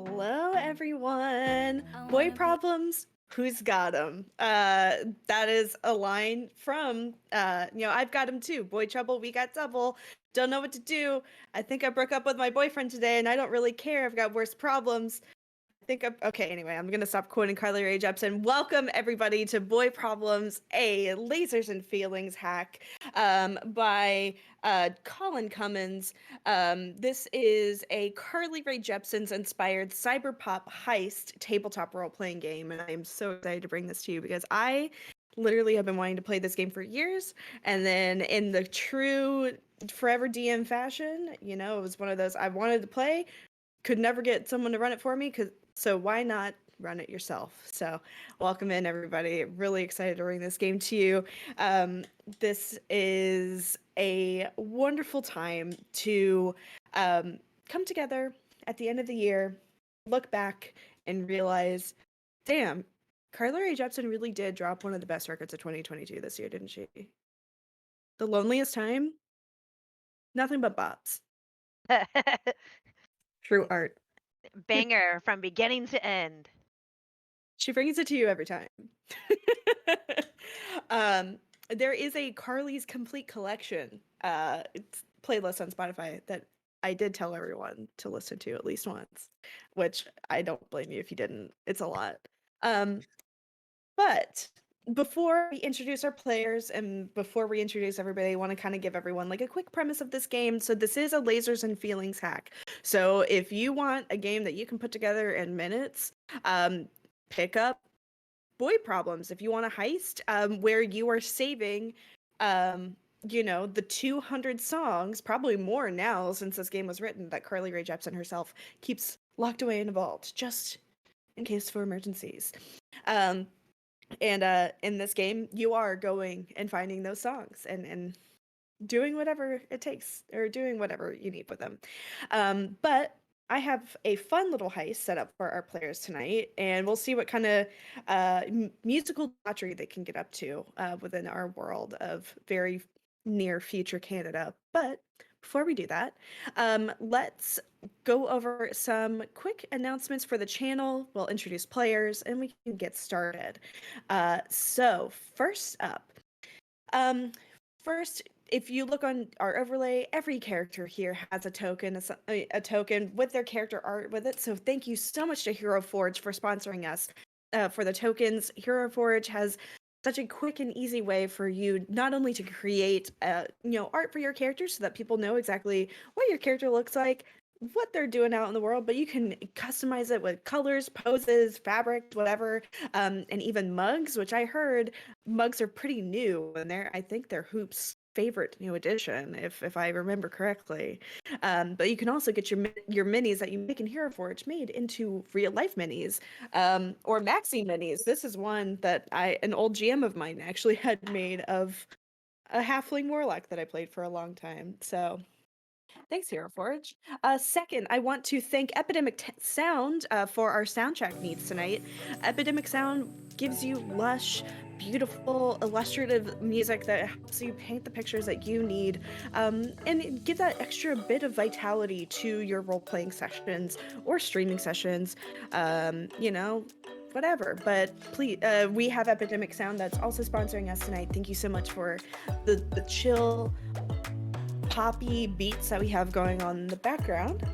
Hello, everyone. Boy problems, who's got them? That is a line from, I've got him too. Boy trouble, we got double. Don't know what to do. I think I broke up with my boyfriend today and I don't really care. I've got worse problems. Okay, anyway, I'm gonna stop quoting Carly Rae Jepsen. Welcome everybody to Boy Problems, a lasers and feelings hack by Colin Cummins. This is a Carly Rae Jepsen's inspired cyberpop heist tabletop role-playing game, and I am so excited to bring this to you because I literally have been wanting to play this game for years, and then in the true forever DM fashion, it was one of those I wanted to play, could never get someone to run it for me, so why not run it yourself? So welcome in, everybody. Really excited to bring this game to you. This is a wonderful time to come together at the end of the year, look back, and realize, damn, Carly Rae Jepsen really did drop one of the best records of 2022 this year, didn't she? The Loneliest Time? Nothing but bops. True art. Banger from beginning to end. She brings it to you every time. There is a Carly's Complete Collection playlist on Spotify that I did tell everyone to listen to at least once, which I don't blame you if you didn't. It's a lot. But before we introduce our players and before we introduce everybody, I want to kind of give everyone like a quick premise of this game. So this is a lasers and feelings hack. So if you want a game that you can put together in minutes, pick up Boy Problems. If you want a heist where you are saving the 200 songs, probably more now since this game was written, that Carly Rae Jepsen herself keeps locked away in a vault just in case for emergencies. And in this game, you are going and finding those songs and doing whatever it takes, or doing whatever you need with them. But I have a fun little heist set up for our players tonight, and we'll see what kind of musical debauchery they can get up to within our world of very near future Canada. But before we do that, let's go over some quick announcements for the channel. We'll introduce players, and we can get started. So first up, first, if you look on our overlay, every character here has a token with their character art with it. So thank you so much to Hero Forge for sponsoring us for the tokens. Hero Forge has such a quick and easy way for you not only to create art for your character so that people know exactly what your character looks like, what they're doing out in the world, but you can customize it with colors, poses, fabrics, whatever, and even mugs, which I heard mugs are pretty new, and I think they're Hoop's favorite new addition, if I remember correctly. But you can also get your minis that you make in Hero Forge made into real life minis, or maxi minis. This is one that an old GM of mine actually had made of a halfling warlock that I played for a long time. So thanks, Hero Forge. Second, I want to thank Epidemic Sound for our soundtrack needs tonight. Epidemic Sound gives you lush, beautiful, illustrative music that helps you paint the pictures that you need, and give that extra bit of vitality to your role-playing sessions or streaming sessions. Whatever. But please, we have Epidemic Sound that's also sponsoring us tonight. Thank you so much for the chill, poppy beats that we have going on in the background.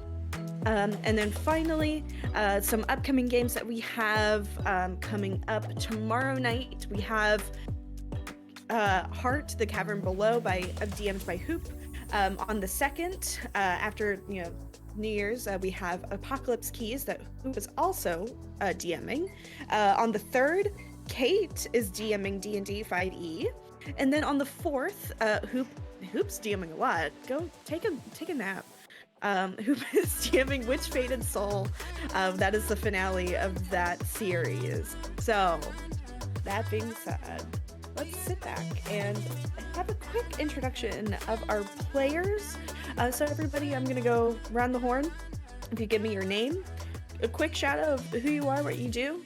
And then finally, some upcoming games that we have coming up tomorrow night. We have Heart, The Cavern Below DM'd by Hoop. On the 2nd, after New Year's, we have Apocalypse Keys that Hoop is also DMing. On the 3rd, Kate is DMing D&D 5e. And then on the 4th, Hoop's DMing a lot. Go take a nap. Hoop is DMing Witch Fated Soul. That is the finale of that series. So, that being said, let's sit back and have a quick introduction of our players. So everybody, I'm gonna go round the horn. If you give me your name, a quick shout out of who you are, what you do,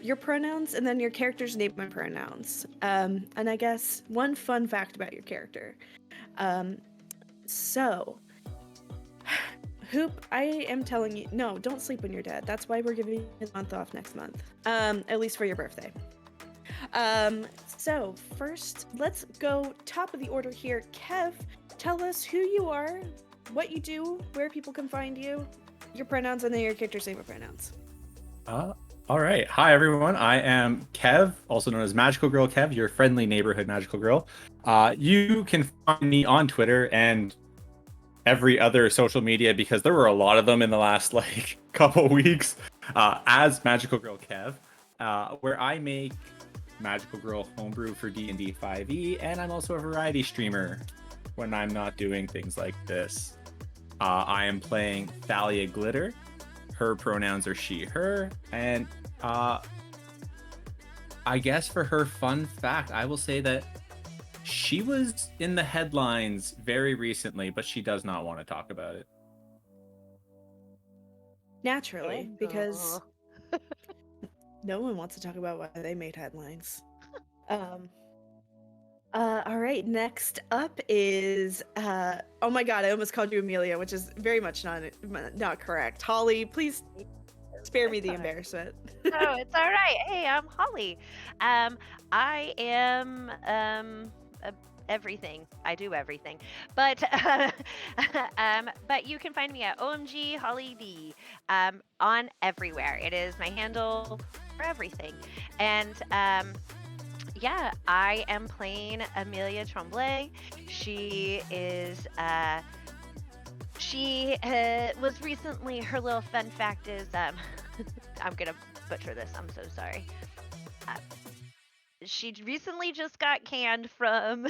your pronouns, and then your character's name and pronouns. And I guess one fun fact about your character. So, Hoop, I am telling you, no, don't sleep when you're dead. That's why we're giving you a month off next month. At least for your birthday. So first, let's go top of the order here. Kev, tell us who you are, what you do, where people can find you, your pronouns, and then your character's favorite pronouns. All right. Hi, everyone. I am Kev, also known as Magical Girl Kev, your friendly neighborhood magical girl. You can find me on Twitter and every other social media, because there were a lot of them in the last couple weeks, as Magical Girl Kev, where I make Magical Girl homebrew for D&D 5e, and I'm also a variety streamer when I'm not doing things like this. I am playing Thalia Glitter. Her pronouns are she, her, and I guess for her fun fact, I will say that she was in the headlines very recently, but she does not want to talk about it. Naturally, because no one wants to talk about why they made headlines. All right, next up is oh my god, I almost called you Amelia, which is very much not correct. Holly, please spare me the embarrassment. Oh, it's all right. Hey, I'm Holly. I am everything. I do everything. But but you can find me at OMG Holly D on everywhere. It is my handle for everything. And yeah, I am playing Amelia Tremblay. She is she was recently, her little fun fact is I'm gonna butcher this, I'm so sorry. She recently just got canned from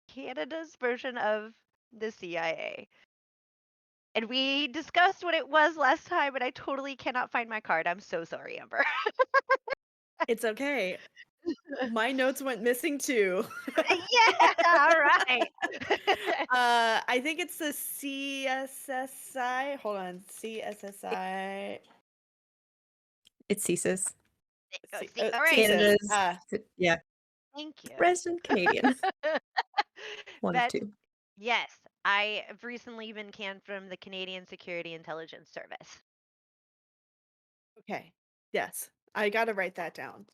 Canada's version of the CIA. And we discussed what it was last time, and I totally cannot find my card. I'm so sorry, Amber. It's okay. My notes went missing too. Yeah, all right. I think it's the CSSI. Hold on, CSSI. It's CSIS. All right. Canada's. Yeah. Thank you. Resident Canadian. One of But two. yes, I have recently been canned from the Canadian Security Intelligence Service. Okay. Yes, I gotta write that down.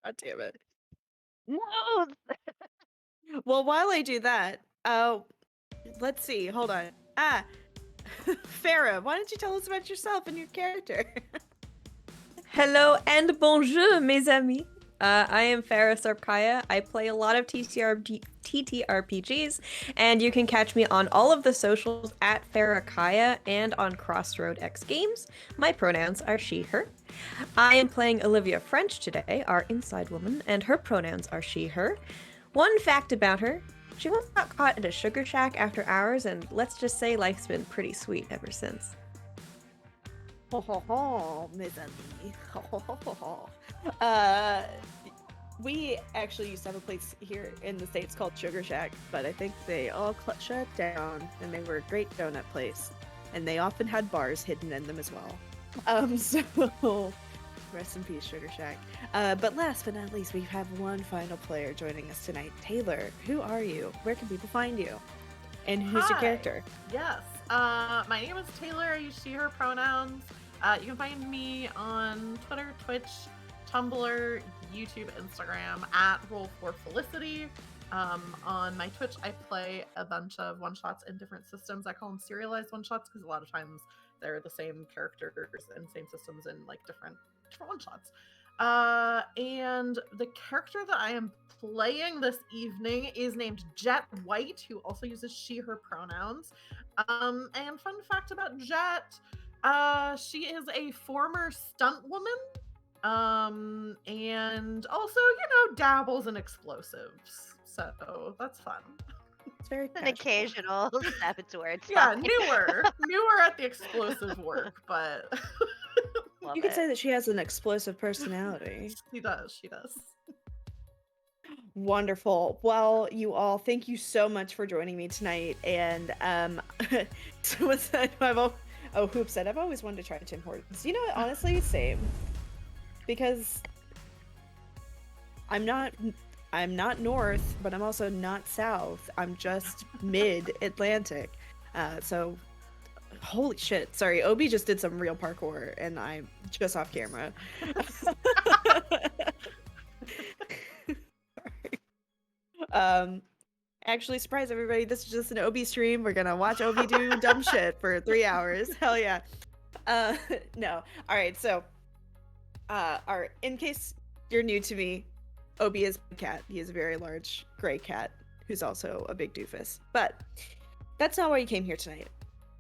God damn it. No. Well, while I do that, let's see. Hold on. Farah, why don't you tell us about yourself and your character? Hello and bonjour, mes amis. I am Farah Sarpkaya. I play a lot of TTRPGs, and you can catch me on all of the socials at Farahkaya and on Crossroad X Games. My pronouns are she, her. I am playing Olivia French today, our inside woman, and her pronouns are she, her. One fact about her, she once got caught at a sugar shack after hours, and let's just say life's been pretty sweet ever since. Ho ho ho, mes amis. Ho ho ho ho ho. We actually used to have a place here in the States called Sugar Shack, but I think they all shut down, and they were a great donut place, and they often had bars hidden in them as well. So rest in peace, Sugar Shack. But last but not least, we have one final player joining us tonight. Taylor, who are you? Where can people find you? And who's your Hi. character? Yes. My name is Taylor. I use she, her pronouns. You can find me on Twitter, Twitch, Tumblr, YouTube, Instagram at Roll4Felicity. On my Twitch, I play a bunch of one-shots in different systems. I call them serialized one-shots because a lot of times they're the same characters and same systems in like different one-shots. And the character that I am playing this evening is named Jet White, who also uses she, her pronouns. And fun fact about Jet, she is a former stunt woman, and also, dabbles in explosives. So that's fun. It's very An casual. occasional saboteur. It's Yeah, fine. newer at the explosive work, but Love You could it. say that she has an explosive personality. she does. Wonderful. Well, you all, thank you so much for joining me tonight. And someone said, Hoop said, I've always wanted to try Tim Hortons. You know what? Honestly, same. Because I'm not north, but I'm also not south. I'm just mid-Atlantic. So holy shit. Sorry, Obi just did some real parkour and I'm just off camera. um Actually, surprise everybody, this is just an Obi stream. We're gonna watch Obi do dumb shit for 3 hours. Hell yeah. Uh no. Alright, so alright, in case you're new to me, Obi is a cat. He is a very large gray cat who's also a big doofus. But that's not why you came here tonight.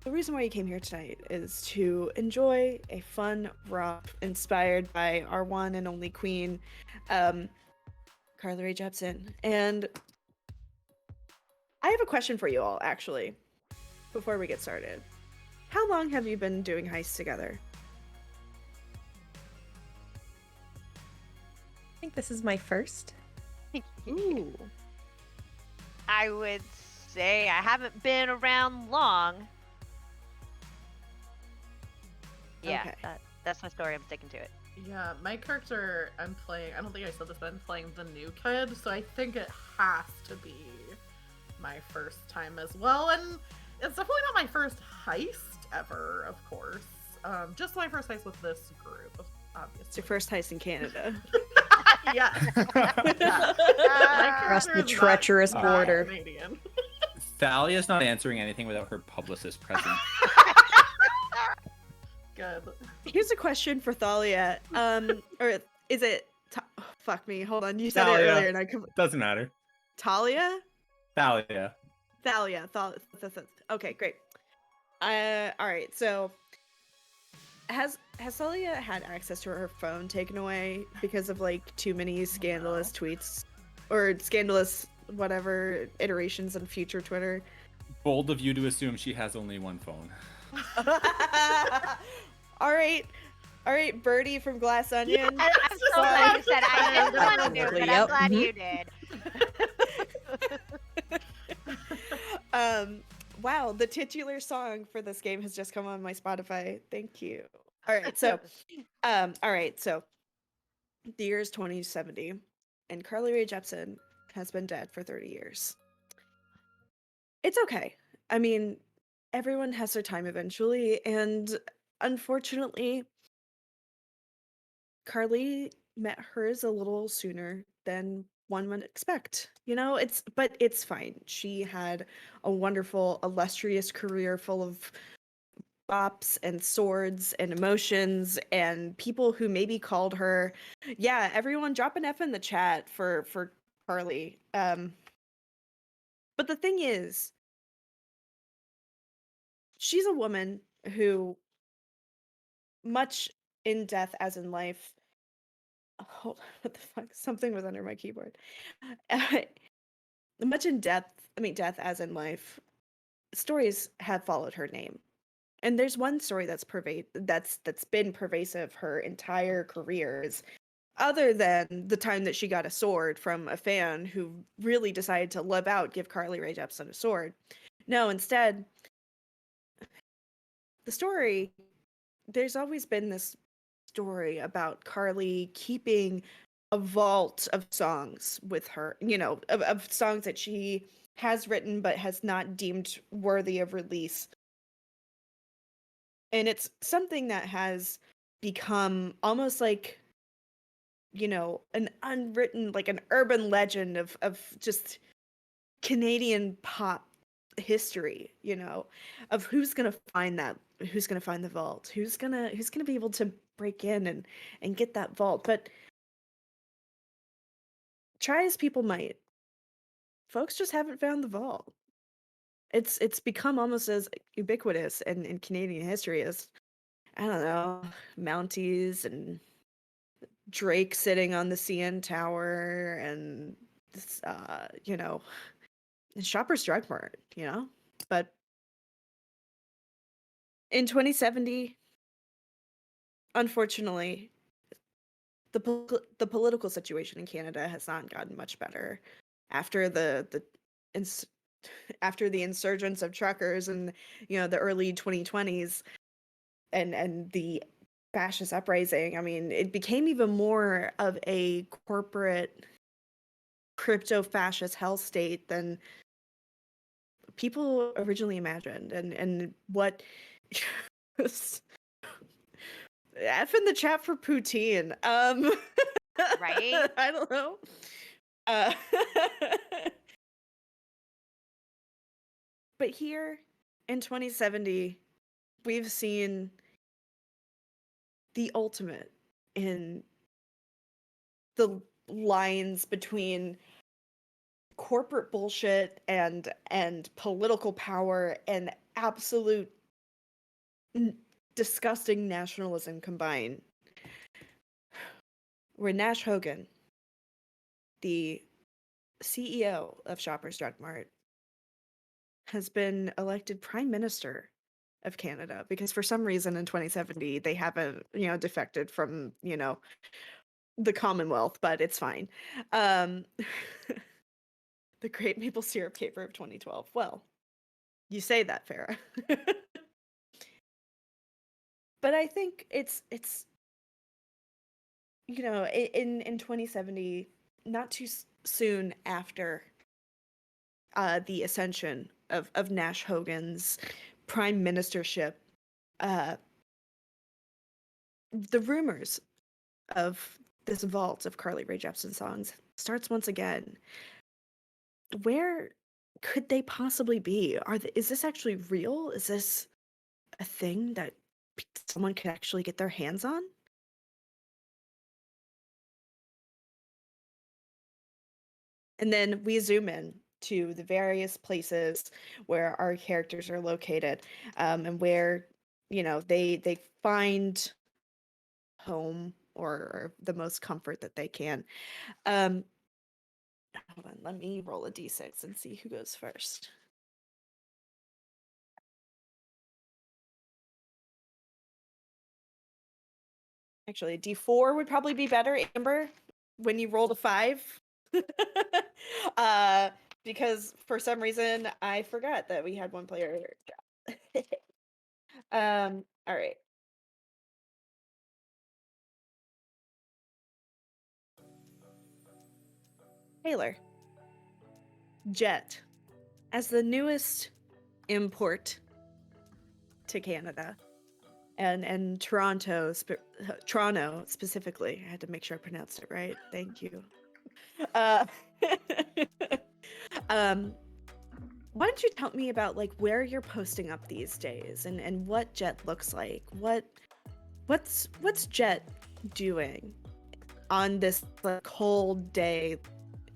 The reason why you came here tonight is to enjoy a fun romp inspired by our one and only queen, Carly Rae Jepsen. And I have a question for you all, actually, before we get started. How long have you been doing heists together? I think this is my first. Ooh. I would say I haven't been around long. Yeah, Okay. that's my story. I'm sticking to it. Yeah, my character I'm playing, I don't think I said this, but I'm playing the new kid, so I think it has to be my first time as well. And it's definitely not my first heist ever, of course. Just my first heist with this group, obviously. It's your first heist in Canada. Yeah. Across the treacherous border. Canadian. Thalia's not answering anything without her publicist present. Good. Here's a question for Thalia. Or is it? Oh, fuck me. Hold on. You said it Thalia. earlier, and I Doesn't matter. Talia. Thalia. Thalia. Okay, great. All right. So, has Thalia had access to her phone taken away because of like too many scandalous tweets or scandalous whatever iterations on future Twitter? Bold of you to assume she has only one phone. All right, Birdie from Glass Onion. I'm so glad you said I didn't want to do, but I'm Yep. glad you did. Wow, the titular song for this game has just come on my Spotify. Thank you. All right, so the year is 2070, and Carly Rae Jepsen has been dead for 30 years. It's okay. I mean, everyone has their time eventually, and unfortunately, Carly met hers a little sooner than one would expect. You know, it's fine. She had a wonderful, illustrious career full of bops and swords and emotions and people who maybe called her. Yeah, everyone drop an F in the chat for Carly. But the thing is, she's a woman who, much in death as in life, hold on, what the fuck? Something was under my keyboard. Much in death as in life, stories have followed her name. And there's one story that's been pervasive her entire career, is other than the time that she got a sword from a fan who really decided to live out, give Carly Rae Jepsen a sword. No, instead, there's always been this story about Carly keeping a vault of songs with her, of songs that she has written but has not deemed worthy of release. And it's something that has become almost like, an unwritten, like an urban legend of just Canadian pop history, of who's gonna find the vault, who's gonna be able to break in and get that vault. But try as people might, folks just haven't found the vault. It's become almost as ubiquitous in Canadian history as, I don't know, Mounties and Drake sitting on the CN Tower and Shoppers Drug Mart, But in 2070, unfortunately, the political situation in Canada has not gotten much better after after the insurgence of truckers in the early 2020s and the fascist uprising. I mean, it became even more of a corporate crypto fascist hell state than people originally imagined, and what F in the chat for poutine. Right? I don't know. Uh, but here in 2070, we've seen the ultimate in the lines between corporate bullshit and political power and absolute disgusting nationalism combined. Where Nash Hogan, the CEO of Shoppers Drug Mart, has been elected Prime Minister of Canada because for some reason in 2070 they haven't, defected from, the Commonwealth, but it's fine. The Great Maple Syrup Caper of 2012. Well, you say that, Farah. But I think it's in 2070, not too soon after the ascension of Nash Hogan's prime ministership, uh, the rumors of this vault of Carly Rae Jepsen songs starts once again. Where could they possibly be? Is this actually real? Is this a thing that someone could actually get their hands on? And then we zoom in to the various places where our characters are located, and where they find home or the most comfort that they can. Um, hold on, let me roll a d6 and see who goes first. Actually, a d4 would probably be better, Amber, when you rolled a 5. uh, because for some reason I forgot that we had one player. All right. Taylor. Jet. As the newest import to Canada and Toronto specifically. I had to make sure I pronounced it right. Thank you. Uh, um, why don't you tell me about like where you're posting up these days and what Jet looks like? What's Jet doing on this like cold day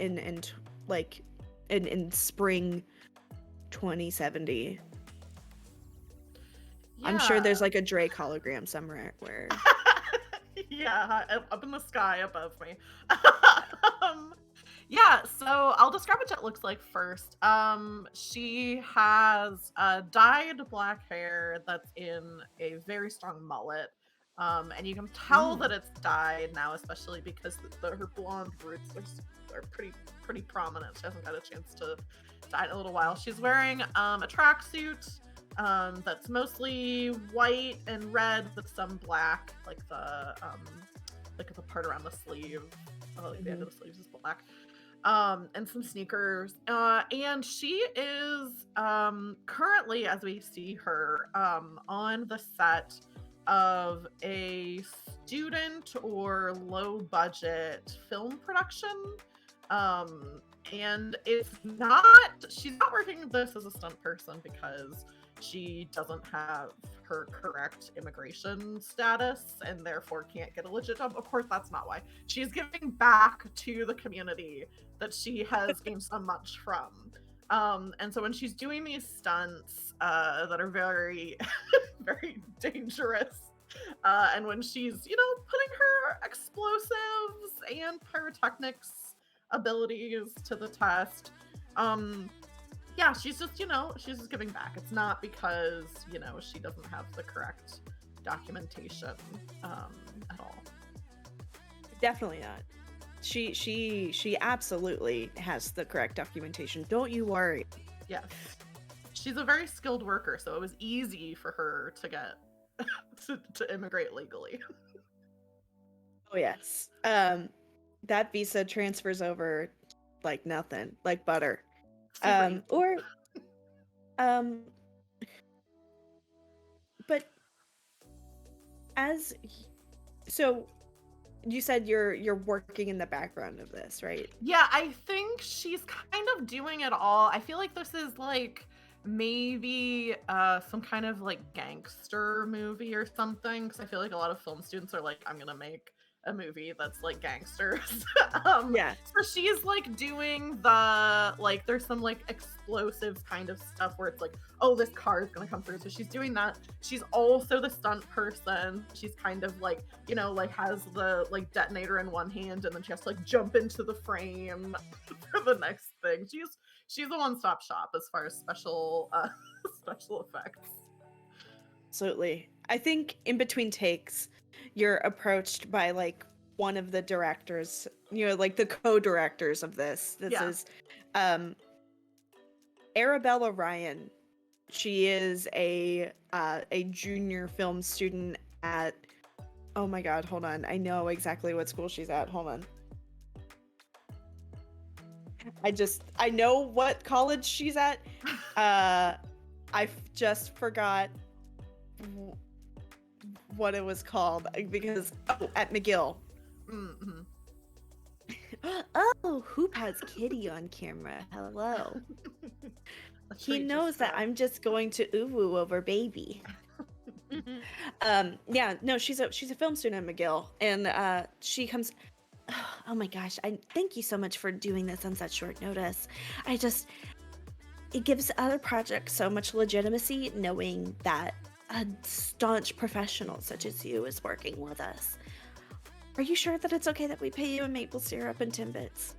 in spring 2070? I'm sure there's like a Drake hologram somewhere where Yeah, up in the sky above me. Yeah, so I'll describe what Jet looks like first. She has dyed black hair that's in a very strong mullet. And you can tell that it's dyed now, especially because her blonde roots are pretty prominent. She hasn't got a chance to dye it in a little while. She's wearing a tracksuit that's mostly white and red with some black, like the part around the sleeve, like the end of the sleeves is black, and some sneakers. And she is currently, as we see her, on the set of a student or low budget film production. And she's not working this as a stunt person because she doesn't have her correct immigration status and therefore can't get a legit job. Of course, that's not why. She's giving back to the community that she has gained so much from. And so when she's doing these stunts that are very, very dangerous, and when she's, putting her explosives and pyrotechnics abilities to the test, yeah, she's just, she's just giving back. It's not because, she doesn't have the correct documentation at all. definitely not. She absolutely has the correct documentation. Don't you worry. Yes. She's a very skilled worker, so it was easy for her to get to immigrate legally. Oh yes. That visa transfers over like nothing, like butter. Super easy. Or Um, but as so you said you're working in the background of this, right? Yeah, I think she's kind of doing it all. I feel like this is like maybe some kind of like gangster movie or something, because I feel like a lot of film students are like, I'm gonna make a movie that's like gangsters. Yeah. So she's like doing the like there's some like explosives kind of stuff where it's like, oh, this car is gonna come through. So she's doing that. She's also the stunt person. She's kind of like, you know, like has the like detonator in one hand and then she has to like jump into the frame for the next thing. She's a one-stop shop as far as special special effects. Absolutely. I think in between takes, you're approached by like one of the directors, like the co-directors of this. This Yeah. is Arabella Ryan. She is a junior film student at, oh my god, hold on. I know exactly what school she's at. Hold on. I know what college she's at. I just forgot what it was called because at McGill. Mm-hmm. Oh, Hoop has Kitty on camera. Hello. He knows that I'm just going to ooh over baby. Yeah, no, she's a film student at McGill, and she comes. Oh my gosh! I thank you so much for doing this on such short notice. It gives other projects so much legitimacy knowing that a staunch professional such as you is working with us. Are you sure that it's okay that we pay you in maple syrup and Timbits?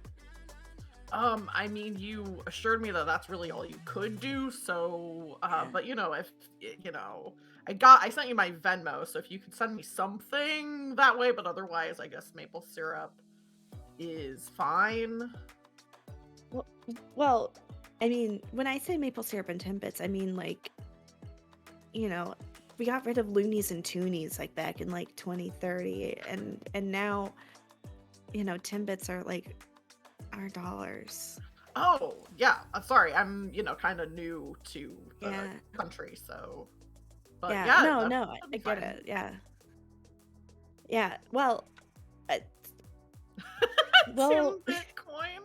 I mean, you assured me that that's really all you could do, so, Yeah. but you know, if, you know, I sent you my Venmo, so if you could send me something that way, but otherwise, I guess maple syrup is fine. Well, I mean, when I say maple syrup and Timbits, I mean like, we got rid of loonies and toonies like back in like 2030, and now, Timbits are like our dollars. Oh, yeah, sorry, I'm, you know, kind of new to the Yeah. country, so, but Yeah, yeah, no, that no, would I be get fine. it. Yeah. Well, well, Tim Bitcoin.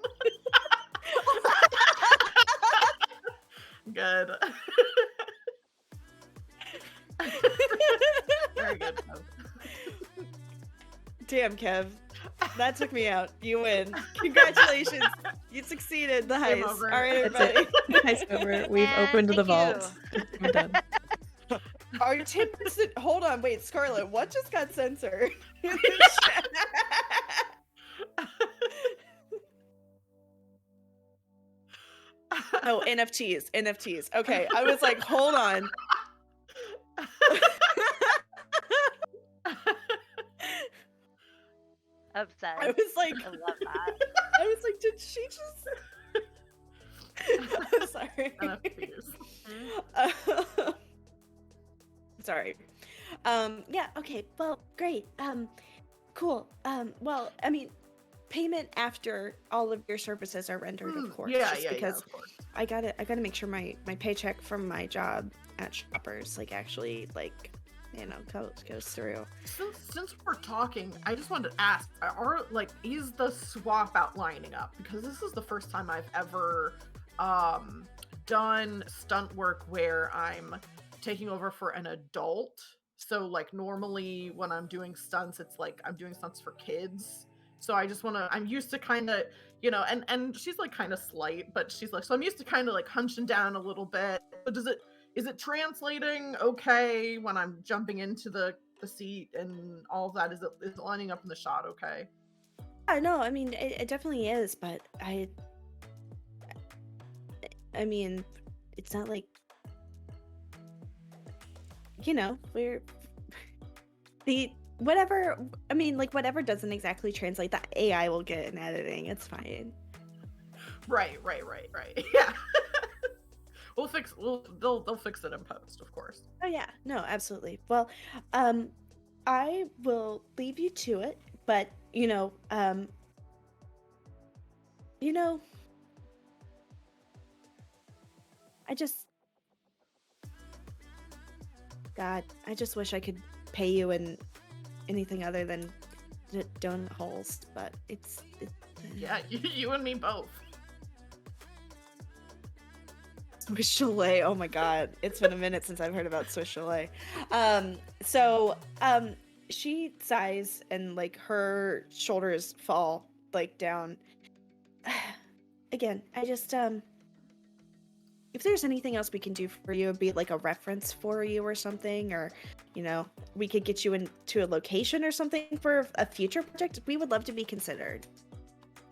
Good. Very good. damn, Kev, that took me out. You win. Congratulations, you succeeded the Game heist. over. All right, That's everybody. Nice over. We've And opened the thank vault. We're done. Our Timbits. Hold on, wait, Scarlett. What just got censored? Oh, NFTs. Okay, I was like, hold on. Obsessed. I was like, I love that. I was like, did she just? I'm sorry. NFTs. Sorry. Yeah. Okay. Well, great. Cool. Well, I mean, payment after all of your services are rendered, of course. Yeah, just yeah, because of course. I gotta make sure my paycheck from my job at Shoppers like actually like goes through. Since we're talking, I just wanted to ask: is the swap out lining up? Because this is the first time I've ever done stunt work where I'm taking over for an adult. So like normally when I'm doing stunts, it's like I'm doing stunts for kids. So I just want to. I'm used to kind of, and she's like kind of slight, but she's like, so I'm used to kind of like hunching down a little bit. So is it translating okay when I'm jumping into the seat and all of that? Is it lining up in the shot okay? I know. I mean, it definitely is, but I mean, it's not like we're the whatever. I mean, like whatever doesn't exactly translate, that AI will get in editing. It's fine. Right. Yeah. They'll fix it in post, of course. Oh yeah, no, absolutely. Well, I will leave you to it, but I God, I just wish I could pay you in anything other than donut holes, but it's Yeah, you and me both. Swiss Chalet. Oh my God, it's been a minute since I've heard about Swiss Chalet. So she sighs and like her shoulders fall like down. Again, I just if there's anything else we can do for you, be it like a reference for you or something, or we could get you into a location or something for a future project, we would love to be considered.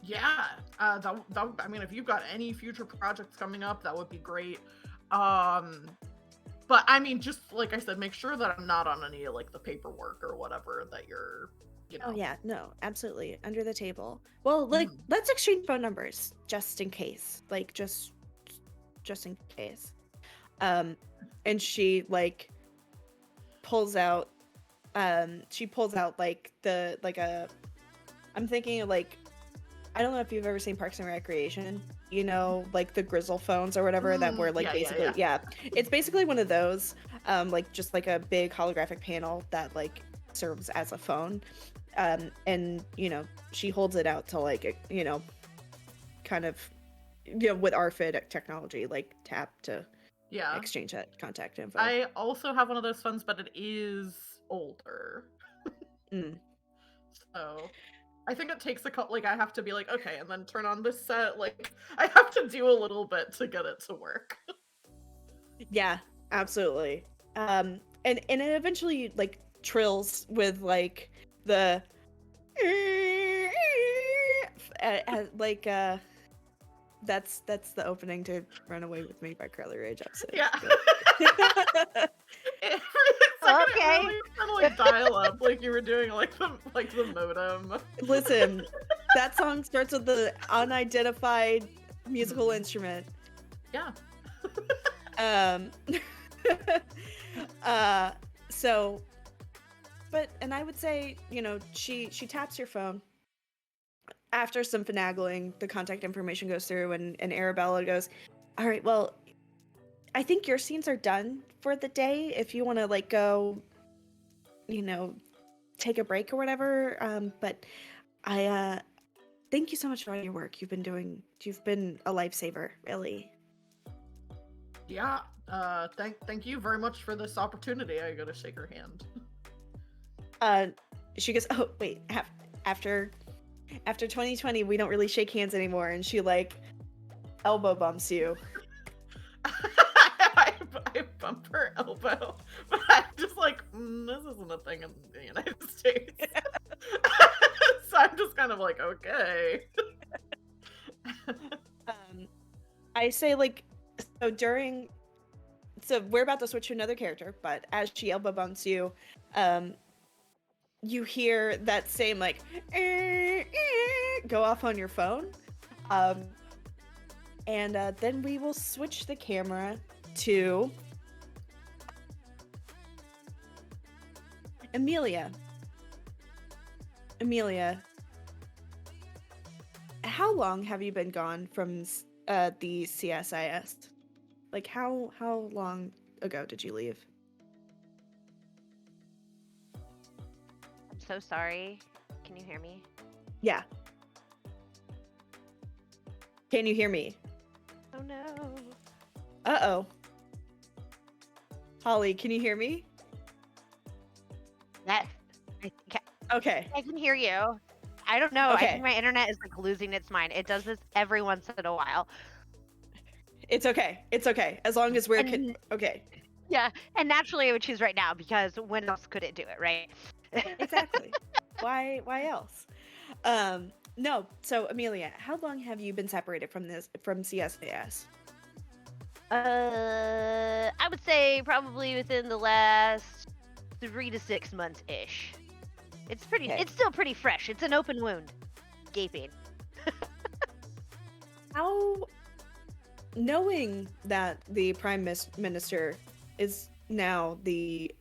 Yeah, I mean, if you've got any future projects coming up, that would be great. But I mean, just like I said, make sure that I'm not on any like the paperwork or whatever that you're, Oh yeah, no, absolutely, under the table. Well, like let's exchange phone numbers just in case, like just in case. And she like pulls out like I'm thinking of like, I don't know if you've ever seen Parks and Recreation, like the Grizzle phones or whatever that were like yeah. It's basically one of those, like just like a big holographic panel that like serves as a phone. And she holds it out to like, kind of, with RFID technology, like tap to exchange that contact info. I also have one of those phones, but it is older. So I think it takes a couple, like I have to be like, okay, and then turn on this set. Like I have to do a little bit to get it to work. Yeah, absolutely. And it eventually like trills with like the like that's the opening to Run Away With Me by Carly Rae Jepsen. Yeah. Okay. It really kind of like dial up, like you were doing like the modem. Listen, that song starts with the unidentified musical instrument. Yeah. So, and I would say, she taps your phone. After some finagling, the contact information goes through, and Arabella goes, all right, well, I think your scenes are done for the day. If you want to like go, take a break or whatever. But I thank you so much for all your work. You've been a lifesaver, really. Yeah. Thank you very much for this opportunity. I gotta shake her hand. She goes, oh wait, after 2020, we don't really shake hands anymore, and she like elbow bumps you. I bump her elbow, but I'm just like, this isn't a thing in the United States. So I'm just kind of like, okay. I say like, so we're about to switch to another character, but as she elbow bumps you, you hear that same like go off on your phone, and then we will switch the camera to Amelia. How long have you been gone from the CSIS? Like how long ago did you leave? I'm so sorry. Can you hear me? Yeah. Can you hear me? Oh no. Uh-oh. Holly, can you hear me? Yes. Okay. I can hear you. I don't know. Okay. I think my internet is like losing its mind. It does this every once in a while. It's okay. As long as we're okay. Yeah, and naturally I would choose right now because when else could it do it, right? Exactly. Why else? No. So Amelia, how long have you been separated from CSAS? I would say probably within the last 3 to 6 months ish. It's still pretty fresh. It's an open wound. Gaping. How, knowing that the Prime Minister is now the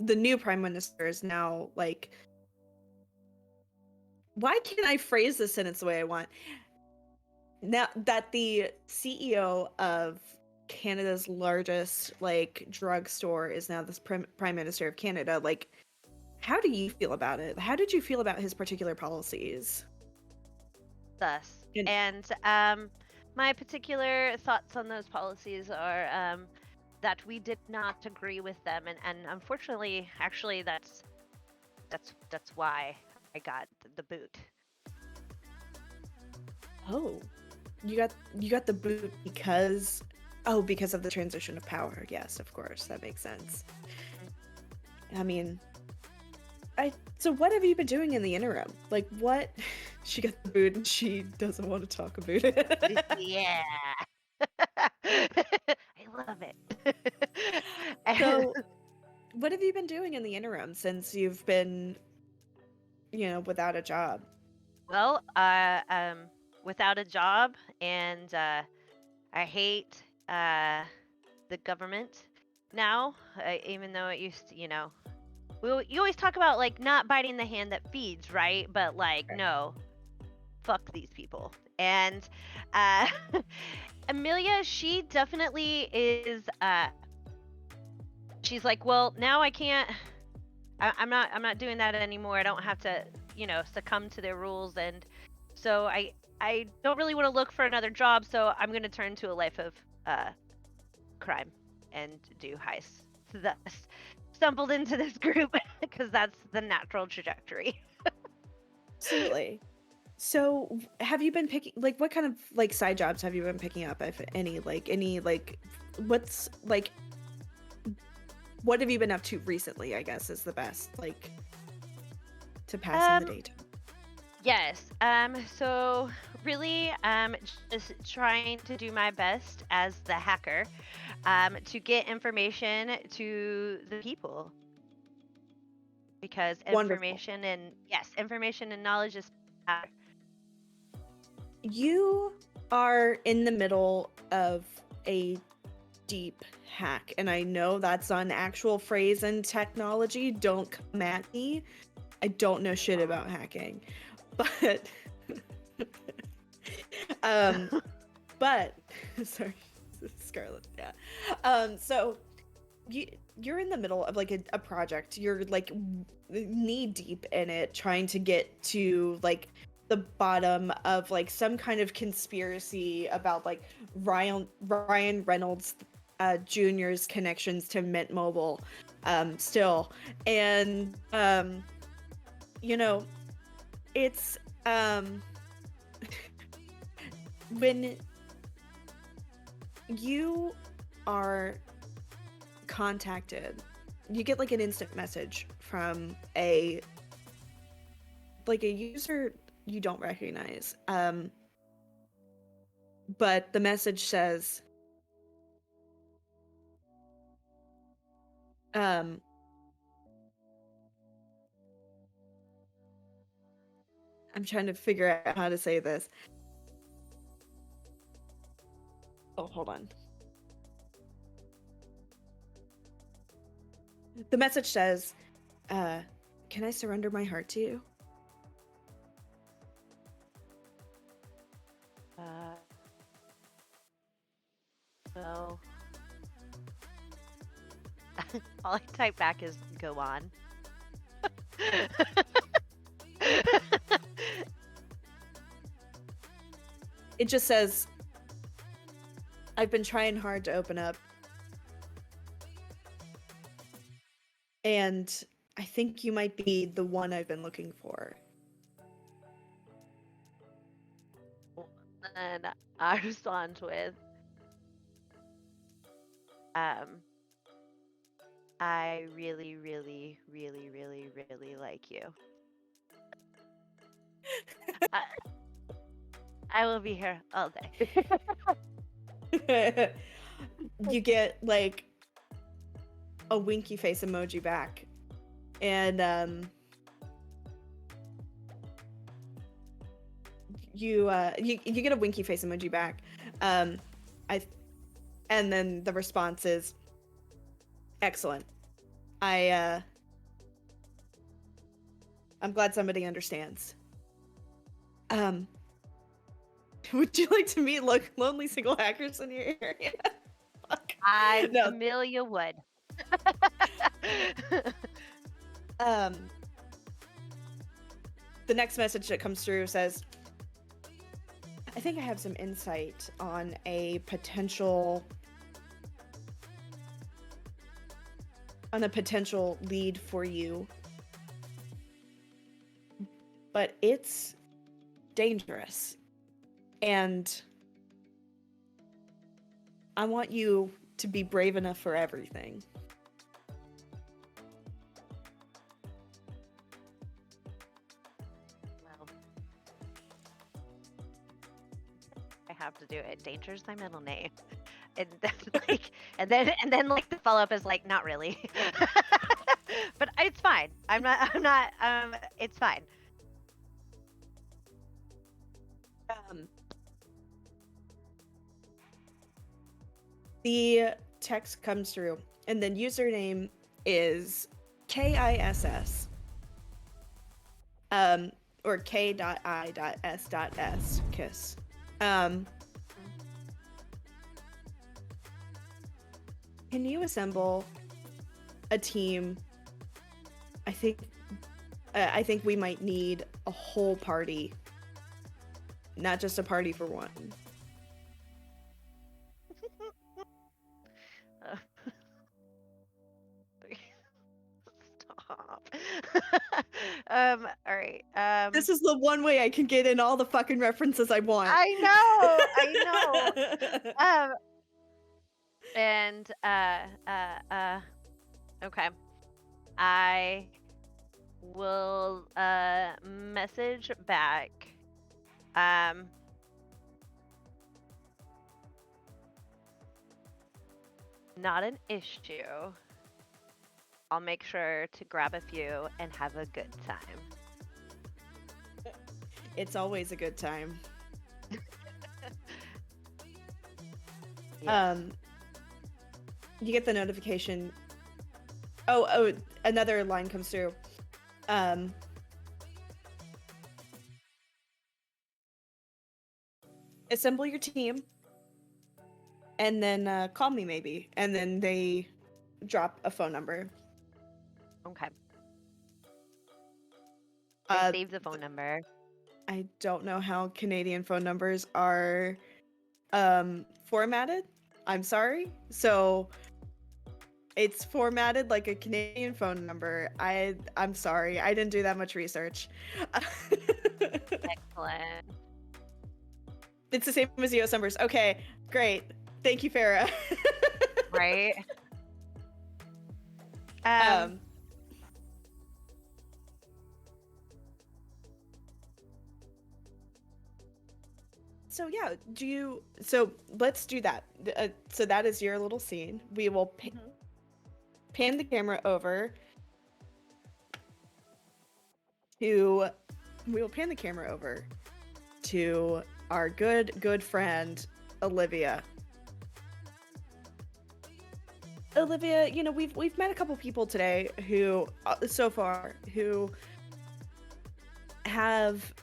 new Prime Minister is now like, why can't I phrase this sentence the way I want? Now that the CEO of Canada's largest like drugstore is now this prime minister of Canada. Like, how do you feel about it? How did you feel about his particular policies? Thus. And- And my particular thoughts on those policies are that we did not agree with them, and unfortunately, actually, that's why I got the boot. Oh, you got the boot because of the transition of power. Yes, of course, that makes sense. I mean, so what have you been doing in the interim? Like, what? She got the boot and she doesn't want to talk about it. Yeah. I love it. So, what have you been doing in the interim since you've been, without a job? Well, without a job, and I hate the government now, even though it used to, you always talk about like not biting the hand that feeds, right? But like, no, fuck these people. And uh, Amelia, she definitely is. She's like, well, now I can't. I'm not doing that anymore. I don't have to, succumb to their rules, and so I don't really want to look for another job. So I'm gonna turn to a life of crime and do heists. Thus, stumbled into this group because that's the natural trajectory. Absolutely. So, have you been picking, like, what kind of like side jobs have you been picking up, if any? What's like, what have you been up to recently? I guess is the best, like, to pass in the daytime. Yes. So really, just trying to do my best as the hacker, to get information to the people, because Wonderful. information and knowledge is power. You are in the middle of a deep hack, and I know that's an actual phrase in technology. Don't come at me. I don't know shit about hacking, but but sorry, Scarlett. Yeah. So you're in the middle of like a project. You're like knee deep in it, trying to get to like the bottom of like some kind of conspiracy about like Ryan Reynolds Jr.'s connections to Mint Mobile still. And it's when you are contacted, you get like an instant message from a user you don't recognize, but the message says, I'm trying to figure out how to say this. Oh, hold on. The message says, can I surrender my heart to you? So all I type back is go on. It just says, I've been trying hard to open up, and I think you might be the one I've been looking for. And I respond with, I really, really, really, really, really like you. I will be here all day. You get like a winky face emoji back, and you get a winky face emoji back. And then the response is, excellent. I'm glad somebody understands. Would you like to meet lonely single hackers in your area? No. Amelia would. The next message that comes through says, I think I have some insight on a potential lead for you. But it's dangerous. And I want you to be brave enough for everything. Well, I have to do it. Danger's my middle name. And then and then like the follow up is like, not really. But it's fine. I'm not it's fine. The text comes through, and then username is KISS. Or K.I.S.S. Kiss. Can you assemble a team? I think we might need a whole party, not just a party for one. Stop. All right. This is the one way I can get in all the fucking references I want. I know. And okay. I will message back. Not an issue. I'll make sure to grab a few and have a good time. It's always a good time. Yes. You get the notification. Oh, another line comes through. Assemble your team, and then call me maybe. And then they drop a phone number. Okay. They Uh, save the phone number. I don't know how Canadian phone numbers are formatted. I'm sorry. So it's formatted like a Canadian phone number. I'm sorry. I didn't do that much research. Excellent. It's the same as US numbers. Okay, great. Thank you, Farah. Right? So yeah, so let's do that. So that is your little scene. We will pan the camera over to our good friend Olivia. Olivia, you know, we've met a couple people today who so far who have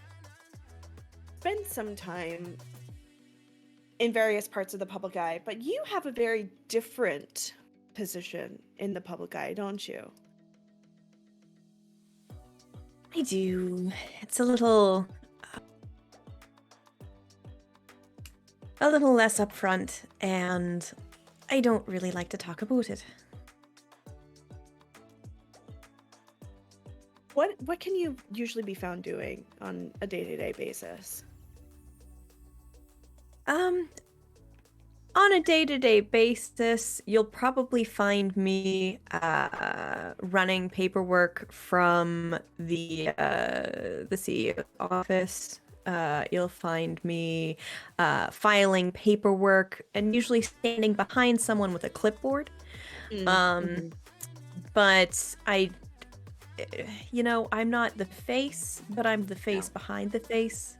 spent some time in various parts of the public eye, but you have a very different position in the public eye, don't you? I do. It's a little less upfront, and I don't really like to talk about it. What can you usually be found doing on a day-to-day basis? On a day-to-day basis, you'll probably find me running paperwork from the CEO's office. You'll find me filing paperwork and usually standing behind someone with a clipboard. But I'm not the face, but I'm the face behind the face.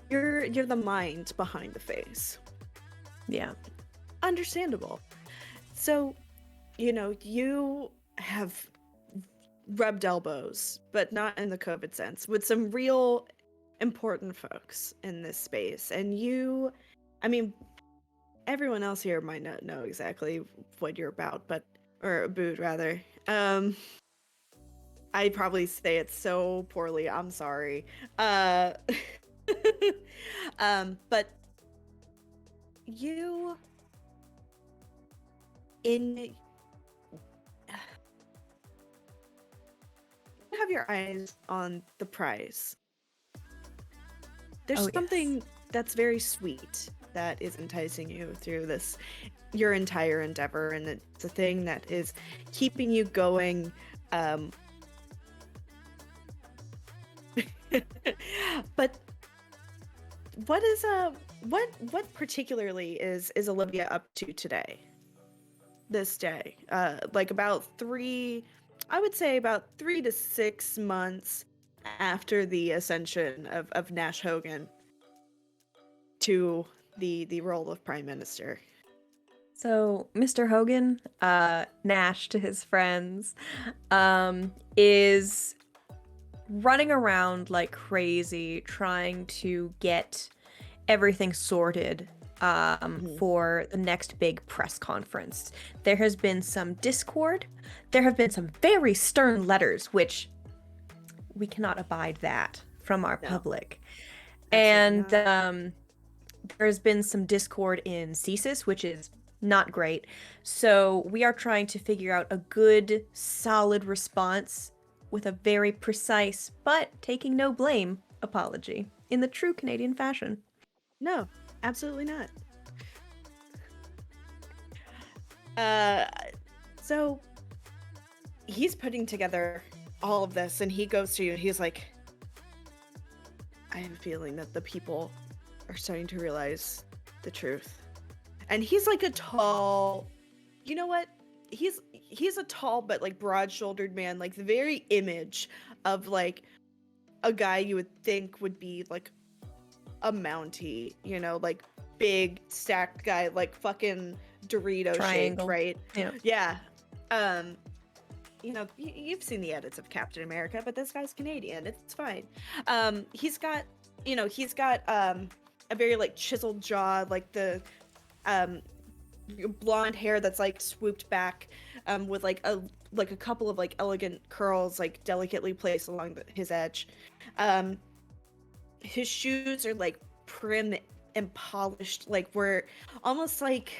You're the mind behind the face. Yeah. Understandable. So, you have rubbed elbows, but not in the COVID sense, with some real important folks in this space. And everyone else here might not know exactly what you're about, or about rather. I probably say it so poorly. I'm sorry. But you in have your eyes on the prize. There's Oh, yes. something that's very sweet that is enticing you through your entire endeavor, and it's a thing that is keeping you going. But what particularly is Olivia up to today? This day, like I would say about 3 to 6 months after the ascension of Nash Hogan to the role of Prime Minister. So, Mr. Hogan, Nash to his friends, is running around like crazy trying to get everything sorted for the next big press conference. There has been some discord. There have been some very stern letters, which we cannot abide that from our No. public. Absolutely And there's been some discord in CSIS, which is not great. So we are trying to figure out a good, solid response with a very precise, but taking no blame, apology in the true Canadian fashion. No, absolutely not. So he's putting together all of this, and he goes to you and he's like, I have a feeling that the people are starting to realize the truth. And he's like a tall, you know what? He's a tall but like broad-shouldered man, like the very image of like a guy you would think would be like a Mountie, you know, like big stacked guy, like fucking Dorito shaped, Triangle. right? Yeah. Yeah. You know, you've seen the edits of Captain America, but this guy's Canadian. It's fine. He's got a very like chiseled jaw, like the blonde hair that's like swooped back, with like a couple of like elegant curls like delicately placed along his edge. His shoes are like prim and polished, like we're almost like,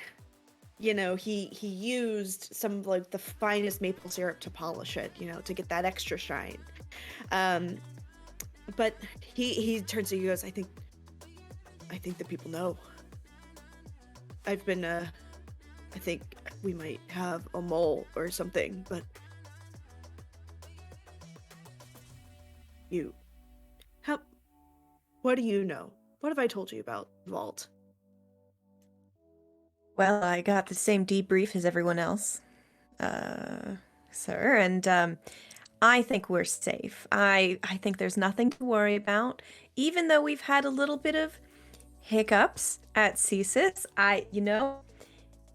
you know, he used some of like the finest maple syrup to polish it, you know, to get that extra shine. But he turns to you and goes, I think the people know. I think we might have a mole or something, but what do you know? What have I told you about Vault? Well, I got the same debrief as everyone else, sir, and I think we're safe. I think there's nothing to worry about, even though we've had a little bit of hiccups at CSIS.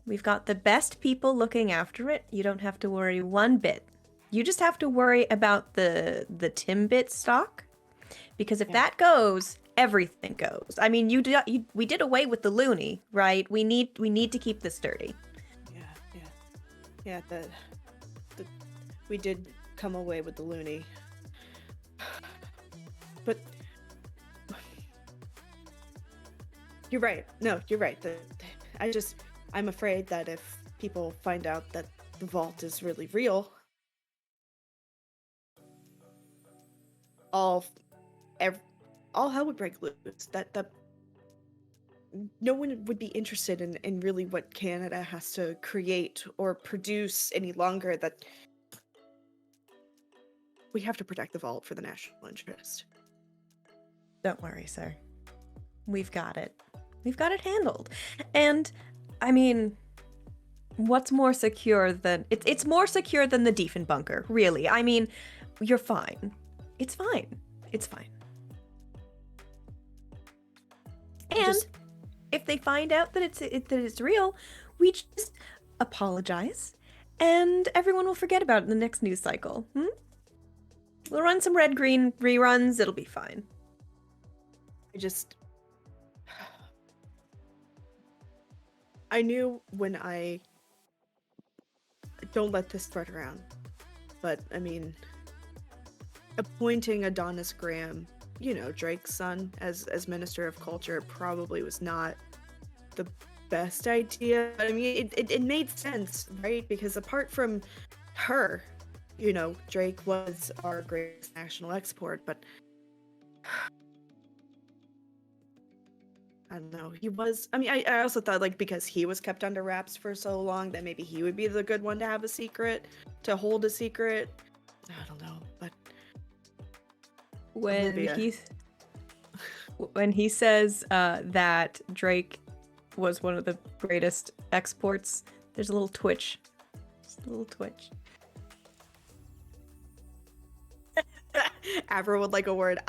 We've got the best people looking after it. You don't have to worry one bit. You just have to worry about the Timbit stock, because if that goes, everything goes. I mean, we did away with the loony, right? We need to keep this sturdy. Yeah. We did come away with the loony, but you're right. No, you're right. I'm afraid that if people find out that the vault is really real, all hell would break loose. That no one would be interested in really what Canada has to create or produce any longer. That we have to protect the vault for the national interest. Don't worry, sir. We've got it. We've got it handled. And I mean, what's more secure than it's more secure than the Defen bunker, really. I mean, you're fine. It's fine. It's fine. And if they find out that it's real, we just apologize, and everyone will forget about it in the next news cycle. We'll run some red-green reruns. It'll be fine. I knew when I don't let this spread around, but I mean, appointing Adonis Graham, Drake's son, as Minister of Culture probably was not the best idea. I mean, it made sense, right? Because apart from her, Drake was our greatest national export, but I don't know. He was. I mean, I also thought like because he was kept under wraps for so long that maybe he would be the good one to have a secret, to hold a secret. I don't know, but When Olivia. he says that Drake was one of the greatest exports, there's a little twitch. Just a little twitch. Avril would like a word.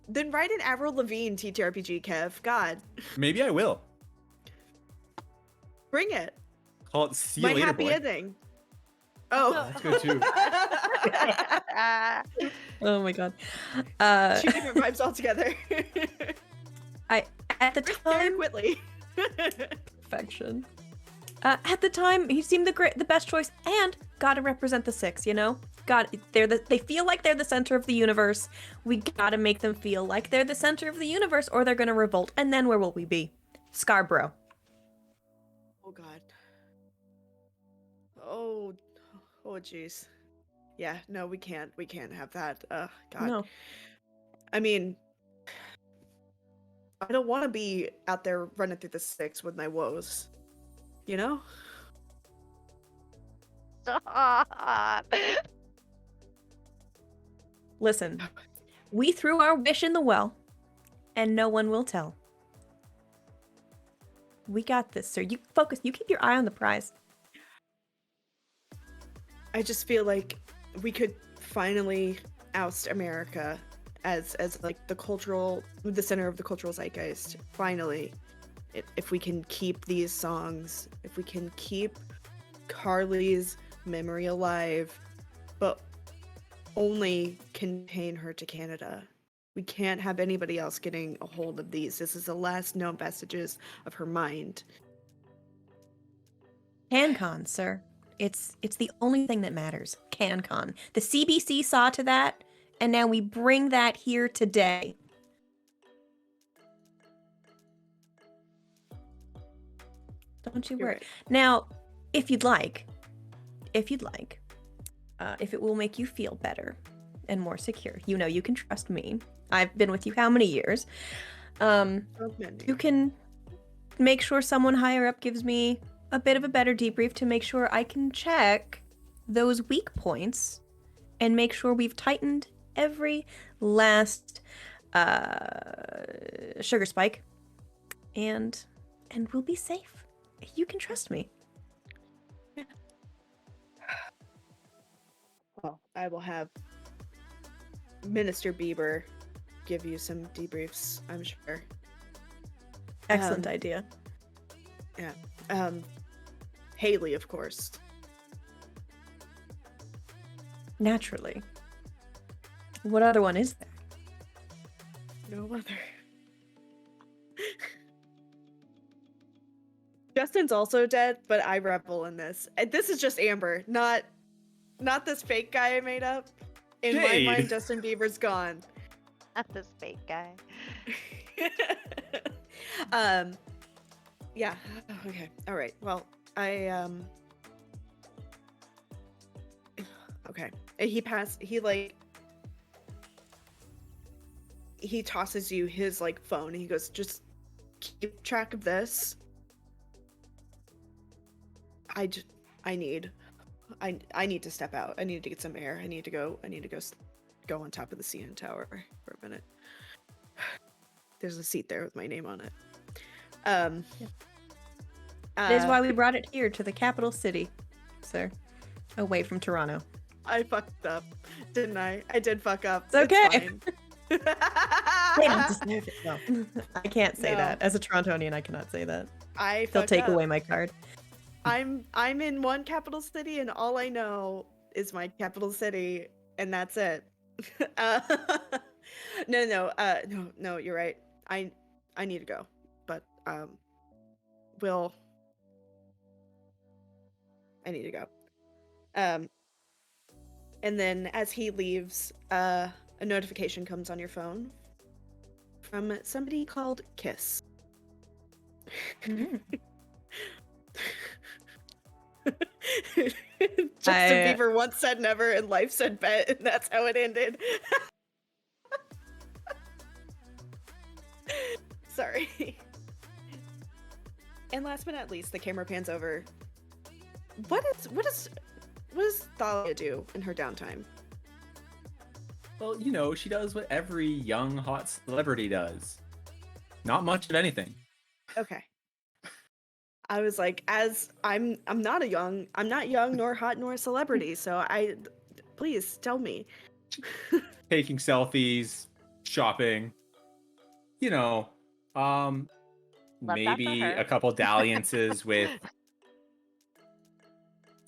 Then write an Avril Lavigne TTRPG, Kev. God, Maybe I will. bring it. Call it See You My Later, happy Boy. ending. Oh, That's good too. Oh my god. Two different vibes altogether. At the Derek time, Whitley. perfection. At the time, he seemed the best choice, and gotta represent the six. God, they feel like they're the center of the universe. We gotta make them feel like they're the center of the universe, or they're gonna revolt. And then where will we be? Scarborough. Oh God. Oh jeez. Yeah, no, we can't have that. God. No. I mean, I don't want to be out there running through the sticks with my woes. Stop. Listen, we threw our wish in the well, and no one will tell. We got this, sir. You focus. You keep your eye on the prize. I just feel like we could finally oust America as like the center of the cultural zeitgeist. Finally, if we can keep these songs, if we can keep Carly's memory alive, but only contain her to Canada. We can't have anybody else getting a hold of these. This is the last known vestiges of her mind. CanCon, sir. It's the only thing that matters. CanCon. The CBC saw to that, and now we bring that here today. Don't you You're worry. right. Now, if you'd like, if it will make you feel better and more secure, you can trust me. I've been with you how many years? You can make sure someone higher up gives me a bit of a better debrief to make sure I can check those weak points and make sure we've tightened every last sugar spike, and we'll be safe. You can trust me. Well, I will have Minister Bieber give you some debriefs, I'm sure. Excellent idea. Yeah. Haley, of course. Naturally. What other one is there? No other. Justin's also dead, but I revel in this. And this is just Amber, not this fake guy I made up. In Jade. my mind, Justin Bieber's gone. Not this fake guy. Yeah. Okay. All right. Well, okay. He tosses you his phone and he goes, just keep track of this. I need to step out. I need to get some air. I need to go go on top of the CN tower for a minute. There's a seat there with my name on it. That is why we brought it here to the capital city, sir. Away from Toronto. I fucked up, didn't I? I did fuck up. It's okay. fine. They don't deserve it, though. I can't say No. that. As a Torontonian, I cannot say that. They'll Fucked take up. away my card. I'm in one capital city and all I know is my capital city and that's it. No, you're right. I need to go, but will. I need to go. And then as he leaves, a notification comes on your phone from somebody called Kiss. Mm. Justin Bieber once said never and life said bet, and that's how it ended. Sorry. And last but not least, the camera pans over. What does Thalia do in her downtime? Well, you know, she does what every young hot celebrity does. Not much of anything. Okay. I was like, as I'm not young nor hot nor a celebrity, so please tell me. Taking selfies, shopping, you know, Love that for maybe her. a couple dalliances with,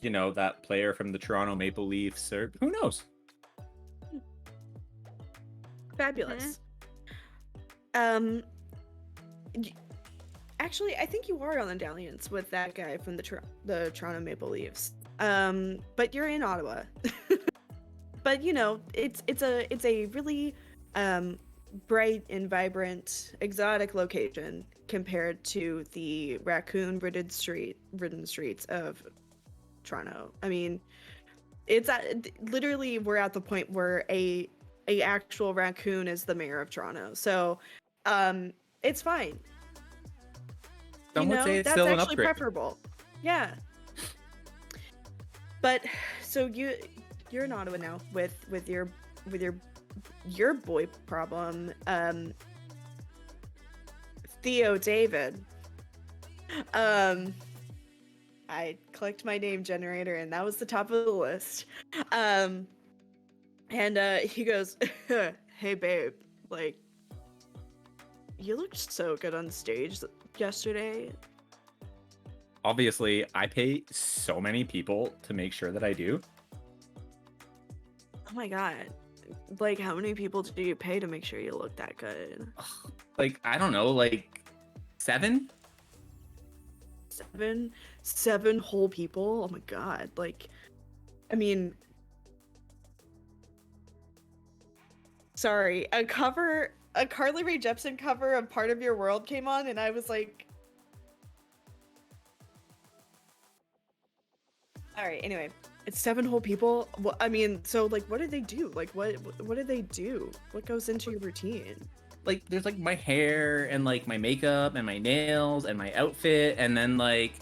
you know, that player from the Toronto Maple Leafs, or who knows? Fabulous. Actually, I think you are on the dalliance with that guy from the Toronto Maple Leafs. But you're in Ottawa. But you know, it's a really bright and vibrant, exotic location compared to the raccoon-ridden streets of Toronto. I mean, it's literally we're at the point where a actual raccoon is the mayor of Toronto. So, it's fine. Some would say it's that's still an actually upgrade. preferable. Yeah. But so you're in Ottawa now with your boy problem, Theo David. I clicked my name generator and that was the top of the list. And he goes, "Hey babe, like, you looked so good on stage yesterday." Obviously, I pay so many people to make sure that I do. Oh my god. Like, how many people do you pay to make sure you look that good? Like, I don't know, like 7? Seven whole people? Oh my god. Like, I mean, sorry, a Carly Rae Jepsen cover of Part of Your World came on and I was like, all right, anyway, it's 7 whole people. Well, I mean, so like, what do they do? Like, what do they do? What goes into your routine? Like, there's like my hair and like my makeup and my nails and my outfit, and then like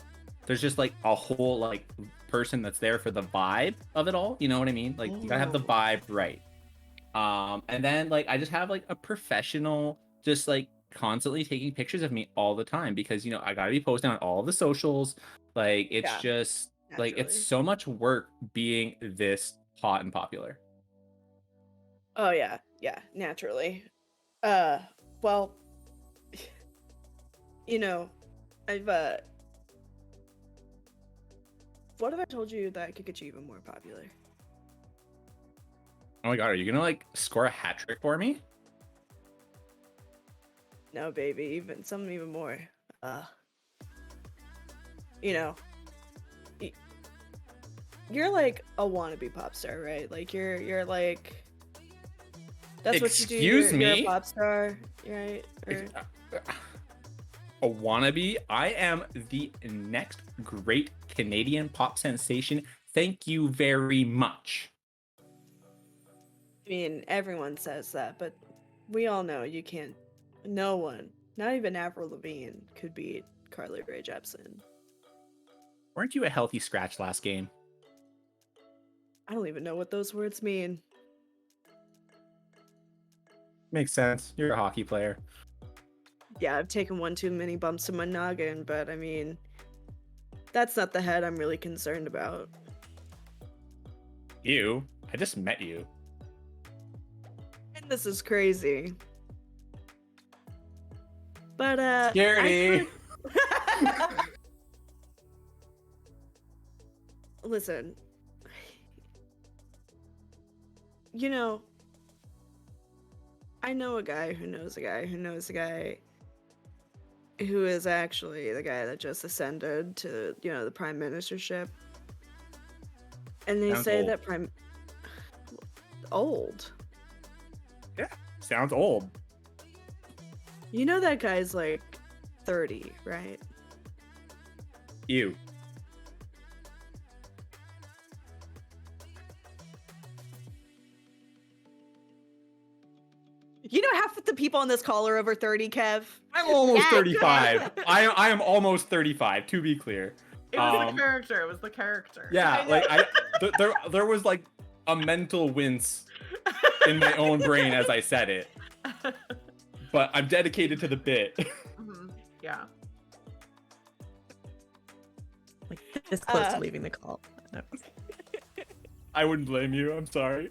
there's just like a whole like person that's there for the vibe of it all. You know what I mean? Like, you gotta have the Oh. vibe right. And then like I just have like a professional just like constantly taking pictures of me all the time, because you know I gotta be posting on all the socials. Like, it's Yeah, just like it's naturally. so much work being this hot and popular. Oh yeah, naturally. Well, you know, I've what if I told you that I could get you even more popular? Oh my god, are you gonna like score a hat trick for me? No, baby, even more. You know, you're like a wannabe pop star, right? Like you're like, that's what you do. Excuse You're a me? pop star, right? Or, A wannabe? I am the next great Canadian pop sensation. Thank you very much. I mean, everyone says that, but we all know you can't. No one, not even Avril Lavigne, could beat Carly Rae Jepsen. Weren't you a healthy scratch last game? I don't even know what those words mean. Makes sense. You're a hockey player. Yeah, I've taken one too many bumps to my noggin, but I mean, that's not the head I'm really concerned about. You? I just met you. And this is crazy. But Scaredy. Listen. You know, I know a guy who knows a guy who knows a guy. who is actually the guy that just ascended to, the prime ministership. And they Sounds say old. that old. Sounds old. You know that guy's like 30, right? Ew. You know half of the people on this call are over 30, Kev. I'm almost Yes. 35. I am almost 35, to be clear. It was the character. It was the character. Yeah, I know. like there was like a mental wince in my own brain as I said it. But I'm dedicated to the bit. Mhm. Yeah. Like this close to Uh, leaving the call. No. I wouldn't blame you. I'm sorry.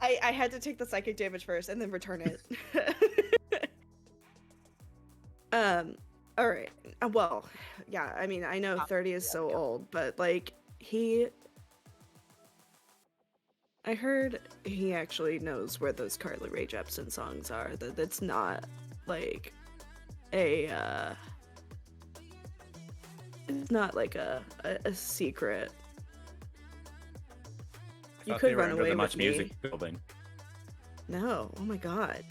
I had to take the psychic damage first and then return it. All right. Well, yeah, I mean, I know 30 is so old, but like I heard he actually knows where those Carly Rae Jepsen songs are. That it's not like a it's not like a secret. You Thought could they were run under away the with Much me. Music building. No. Oh my god.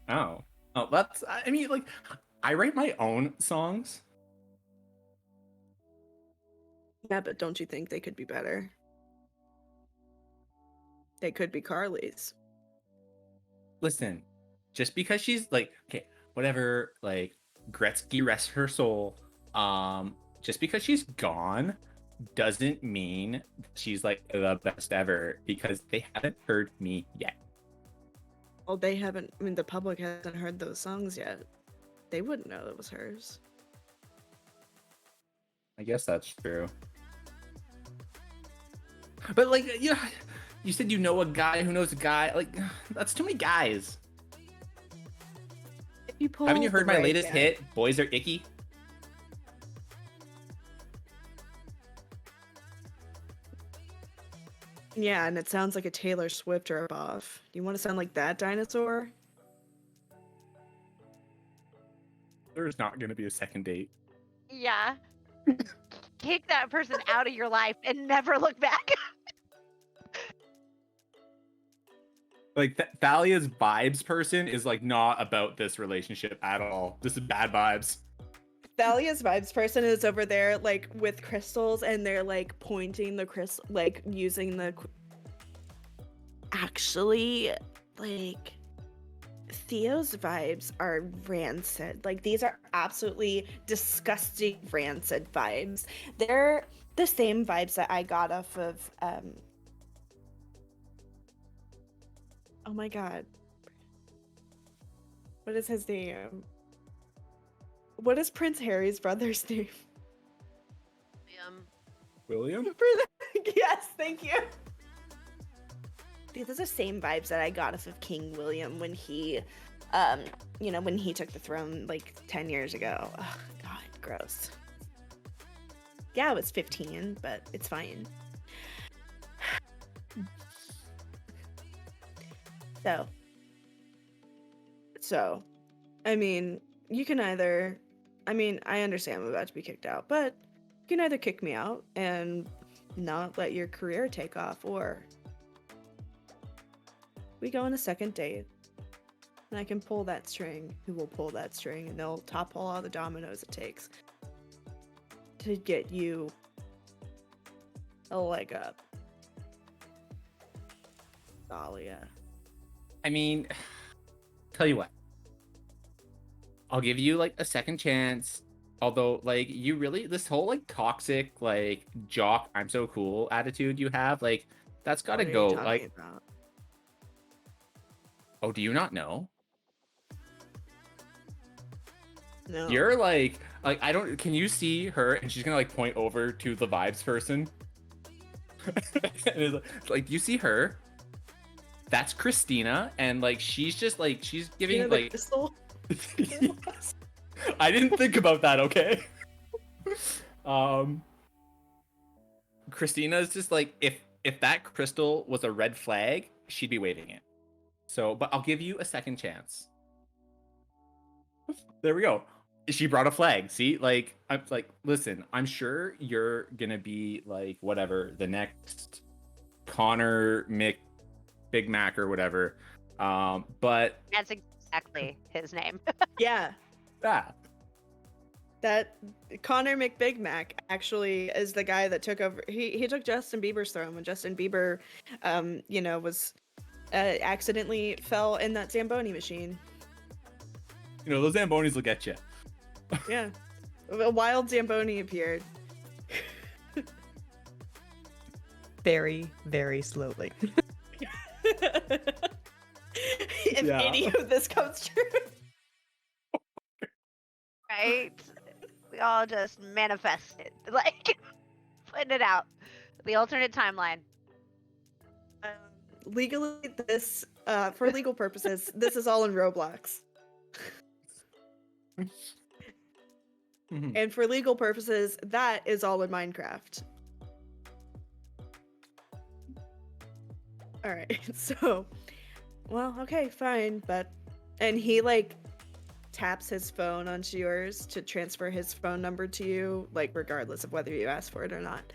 Oh. Oh, that's. I mean, like, I write my own songs. Yeah, but don't you think they could be better? They could be Carly's. Listen, just because she's like, okay, whatever, like, Gretzky rest her soul. Just because she's gone doesn't mean she's like the best ever, because they haven't heard me yet. Well, they haven't. I mean, the public hasn't heard those songs yet. They wouldn't know it was hers. I guess that's true. But like, you said you know a guy who knows a guy. Like, that's too many guys. If you pull Haven't you heard the my right latest guy- hit? Boys Are Icky. Yeah, and it sounds like a Taylor Swift ripoff. Do you want to sound like that dinosaur? There's not gonna be a second date. Yeah. Kick that person out of your life and never look back. Like Thalia's vibes person is like not about this relationship at all. This is bad vibes. Thalia's vibes person is over there, like, with crystals, and they're, like, pointing the crystal, like, using the... Actually, like, Theo's vibes are rancid. Like, these are absolutely disgusting rancid vibes. They're the same vibes that I got off of, oh my god. What is his name? What is Prince Harry's brother's name? William? Yes, thank you. Dude, those are the same vibes that I got off of King William when he, when he took the throne like 10 years ago. Oh, God, gross. Yeah, I was 15, but it's fine. So, I mean, you can either, I understand I'm about to be kicked out, but you can either kick me out and not let your career take off, or we go on a second date and I can pull that string, who will pull that string, and they'll topple all the dominoes it takes to get you a leg up. Dahlia. I mean, tell you what. I'll give you like a second chance. Although, like, you really, this whole like toxic, like, jock, I'm so cool attitude you have, like, that's gotta What are you go. talking Like, about? oh, do you not know? No. You're like, I don't, can you see her? And she's gonna like point over to the vibes person. And it's like, do you see her? That's Christina. And like, she's just like, she's giving You know, the like, crystal? yes. I didn't think about that, okay? Christina is just like, if that crystal was a red flag, she'd be waving it. So, but I'll give you a second chance. There we go. She brought a flag. See, like, I'm like, listen, I'm sure you're gonna be like whatever the next Connor Mick Big Mac or whatever. But That's exactly his name. Yeah, yeah, that Connor McBigmac actually is the guy that took over. He took Justin Bieber's throne when Justin Bieber, was accidentally fell in that Zamboni machine. those Zambonis will get you. Yeah, a wild Zamboni appeared. Very, very slowly. If Yeah. any of this comes true. Right? We all just manifested, like putting it out. The alternate timeline. Legally, this for legal purposes, this is all in Roblox, Mhm. and for legal purposes, that is all in Minecraft. All right, so, well, okay, fine, and he like taps his phone onto yours to transfer his phone number to you, like regardless of whether you ask for it or not.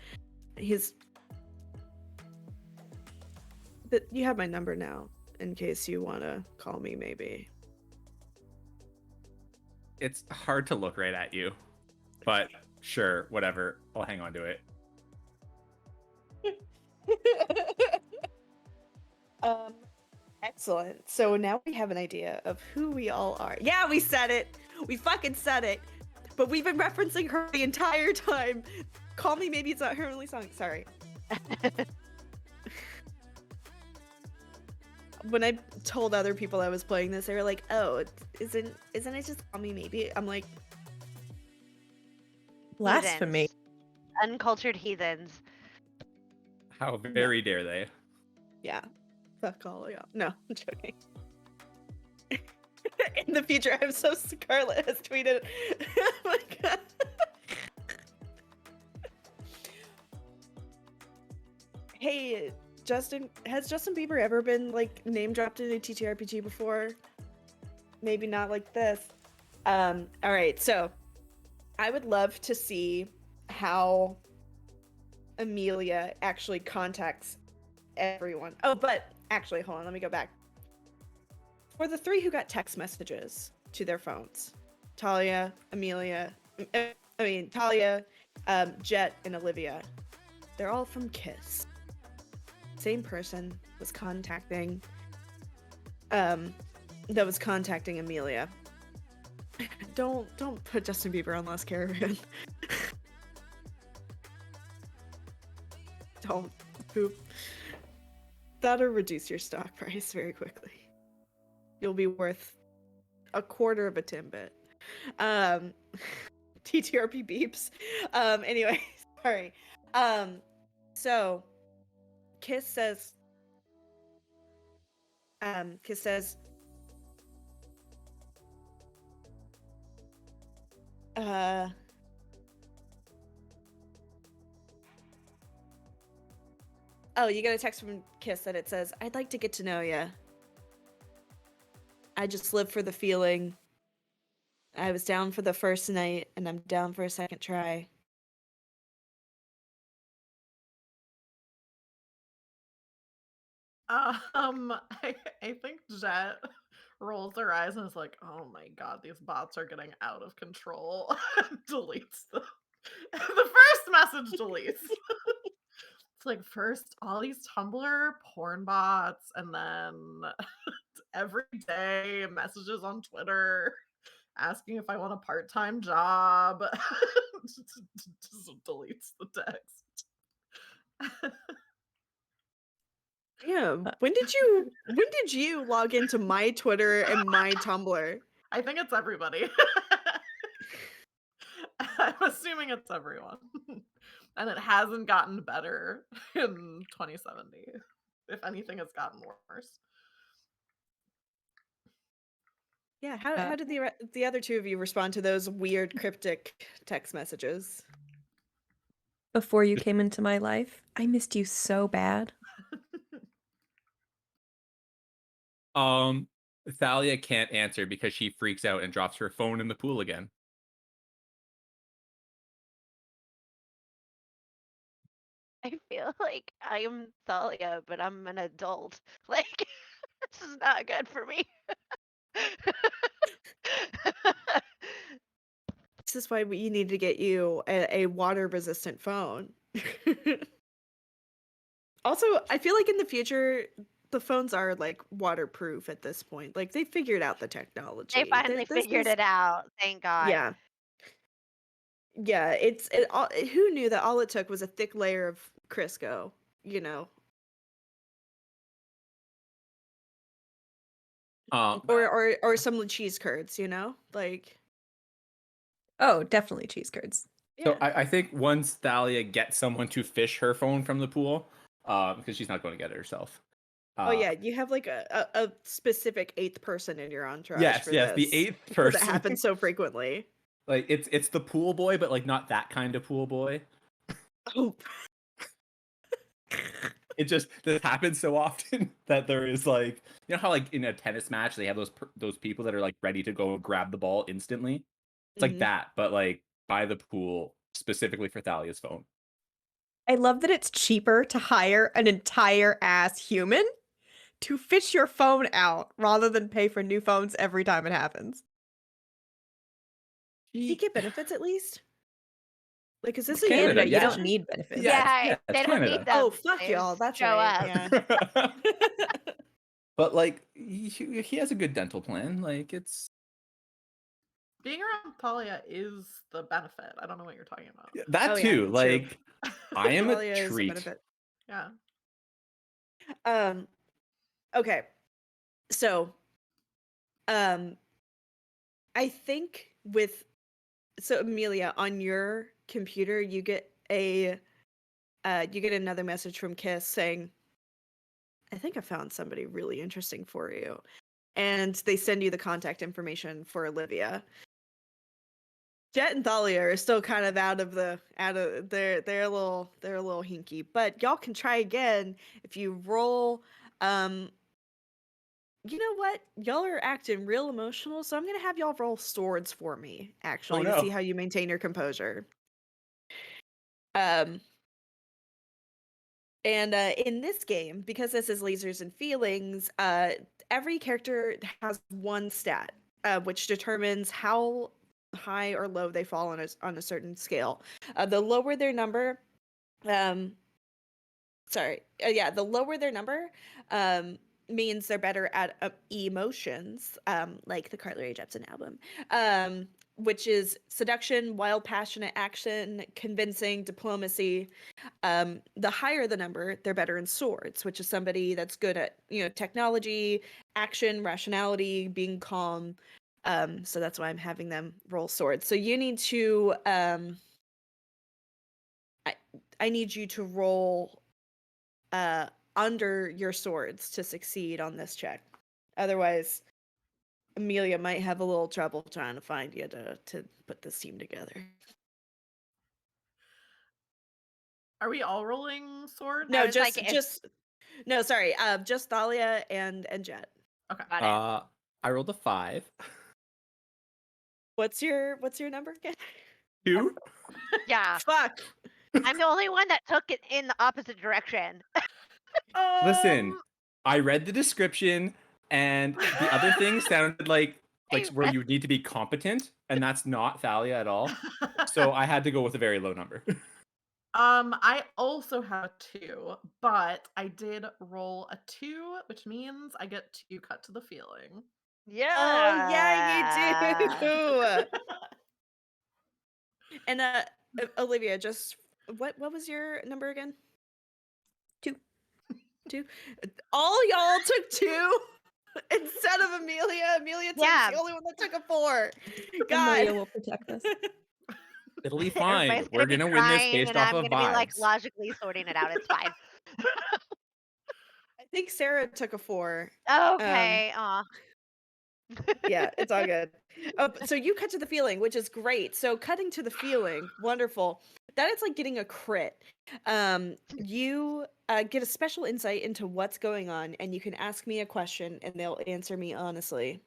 But you have my number now, in case you want to call me, maybe. It's hard to look right at you, but sure, whatever. I'll hang on to it. Excellent. So now we have an idea of who we all are. Yeah, we said it. We fucking said it. But we've been referencing her the entire time. Call Me Maybe It's Not Her Only Song. Sorry. When I told other people I was playing this, they were like, "Oh, isn't it just Call Me Maybe?" I'm like, Blasphemy. Heathens. Uncultured heathens. How very dare they? yeah, fuck all y'all. No, I'm joking. In the future, I'm so Scarlet has tweeted. Oh my god. Hey, has Justin Bieber ever been like name dropped in a TTRPG before? Maybe not like this. All right, so I would love to see how Amelia actually contacts everyone. Oh, but actually, hold on, let me go back. For the three who got text messages to their phones, Talia, Jet, and Olivia, they're all from Kiss. Same person was contacting Amelia. Don't put Justin Bieber on Lost Caravan. Don't. Poop. That'll reduce your stock price very quickly. You'll be worth a quarter of a Timbit. TTRP beeps. Anyway, sorry. So Kiss says, oh, you got a text from Kiss that it says, "I'd like to get to know ya. I just live for the feeling. I was down for the first night, and I'm down for a second try." I think Jet rolls her eyes and is like, "Oh my god, these bots are getting out of control." And deletes them. The first message deletes. It's like first all these Tumblr porn bots, and then every day messages on Twitter asking if I want a part-time job. Just deletes the text. Yeah. When did you log into my Twitter and my Tumblr? I think it's everybody. I'm assuming it's everyone. And it hasn't gotten better in 2070. If anything, it's gotten worse. Yeah, how did the other two of you respond to those weird cryptic text messages? Before you came into my life, I missed you so bad. Thalia can't answer because she freaks out and drops her phone in the pool again. I feel like I am Thalia, but I'm an adult. Like, this is not good for me. This is why we need to get you a water-resistant phone. Also, I feel like in the future, the phones are like waterproof at this point. Like they figured out the technology. They finally This figured is it out. Thank God. yeah. Yeah, who knew that all it took was a thick layer of Crisco, you know, Um, or some cheese curds, you know? Like Oh, definitely cheese curds. so yeah. I think once Thalia gets someone to fish her phone from the pool, because she's not going to get it herself. Oh yeah, you have like a specific eighth person in your entourage for Yes, the this. eighth Because it person. happens so frequently. Like it's the pool boy, but like not that kind of pool boy. Oh, It just this happens so often that there is like how like in a tennis match they have those people that are like ready to go grab the ball instantly. It's like mhm. that, but like by the pool specifically for Thalia's phone. I love that it's cheaper to hire an entire ass human to fish your phone out rather than pay for new phones every time it happens. Do you get benefits at least? Like, is this It's a Canada, Canada, union you yeah. don't need benefits. Yeah, It's they don't Canada. need them. Oh, fuck They y'all. just That's show right. up. Yeah. But like he has a good dental plan. Like it's Being around Thalia is the benefit. I don't know what you're talking about. that Oh, yeah, too. true. Like I am a Talia is a treat. benefit. Yeah. Okay. So, um, I think so Amelia, on your computer, you get another message from Kiss saying, I think I found somebody really interesting for you. And they send you the contact information for Olivia. Jet and Thalia are still kind of out of they're a little hinky, but y'all can try again if you roll. You know what? Y'all are acting real emotional, so I'm gonna have y'all roll swords for me, actually, to see no. how you maintain your composure. Um, and in this game, because this is lasers and feelings, every character has one stat, which determines how high or low they fall on a certain scale. The lower their number, um, the lower their number, means they're better at emotions, like the Carly Rae Jepsen album, which is seduction, wild, passionate action, convincing, diplomacy. The higher the number, they're better in swords, which is somebody that's good at technology, action, rationality, being calm. So that's why I'm having them roll swords. So you need to I need you to roll under your swords to succeed on this check. Otherwise, Amelia might have a little trouble trying to find you to put this team together. Are we all rolling swords? No, was like, just no, sorry. Just Thalia and Jet. Okay. Got it. I rolled a 5. What's your number again? 2. Yeah. Fuck. I'm the only one that took it in the opposite direction. Listen, I read the description, and the other thing sounded like where you need to be competent, and that's not Thalia at all. So I had to go with a very low number. I also have a 2, but I did roll a 2, which means I get to cut to the feeling. Yeah. Oh yeah, you do. And Olivia, just what was your number again? 2. 2. All y'all took 2 instead of Amelia. Amelia took Yeah. the only one that took a 4. Amelia God. will protect us. It'll be fine. Everybody's We're be gonna win this crying, based and off I'm of gonna be like vibes. logically sorting it out. It's fine. I think Sarah took a 4. Okay. Aw. Yeah, it's all good. Oh, so you cut to the feeling, which is great. So cutting to the feeling, wonderful. That is like getting a crit. You get a special insight into what's going on, and you can ask me a question, and they'll answer me honestly,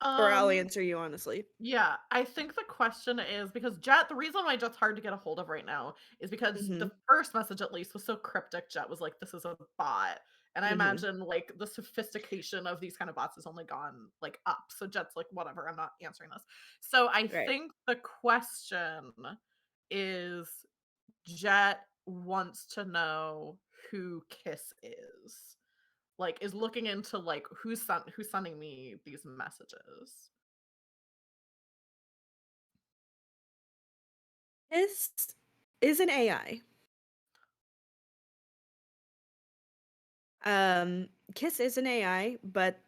or I'll Um, answer you honestly. yeah, I think the question is because Jet, the reason why Jet's hard to get a hold of right now is because Mm-hmm. the first message at least was so cryptic. Jet was like, "This is a bot," and I Mm-hmm. imagine like the sophistication of these kind of bots has only gone like up. So Jet's like, "Whatever, I'm not answering this." So I Right. think the question is Jet wants to know who Kiss is. Like, is looking into like who's sending me these messages. This is an AI. Kiss is an AI, but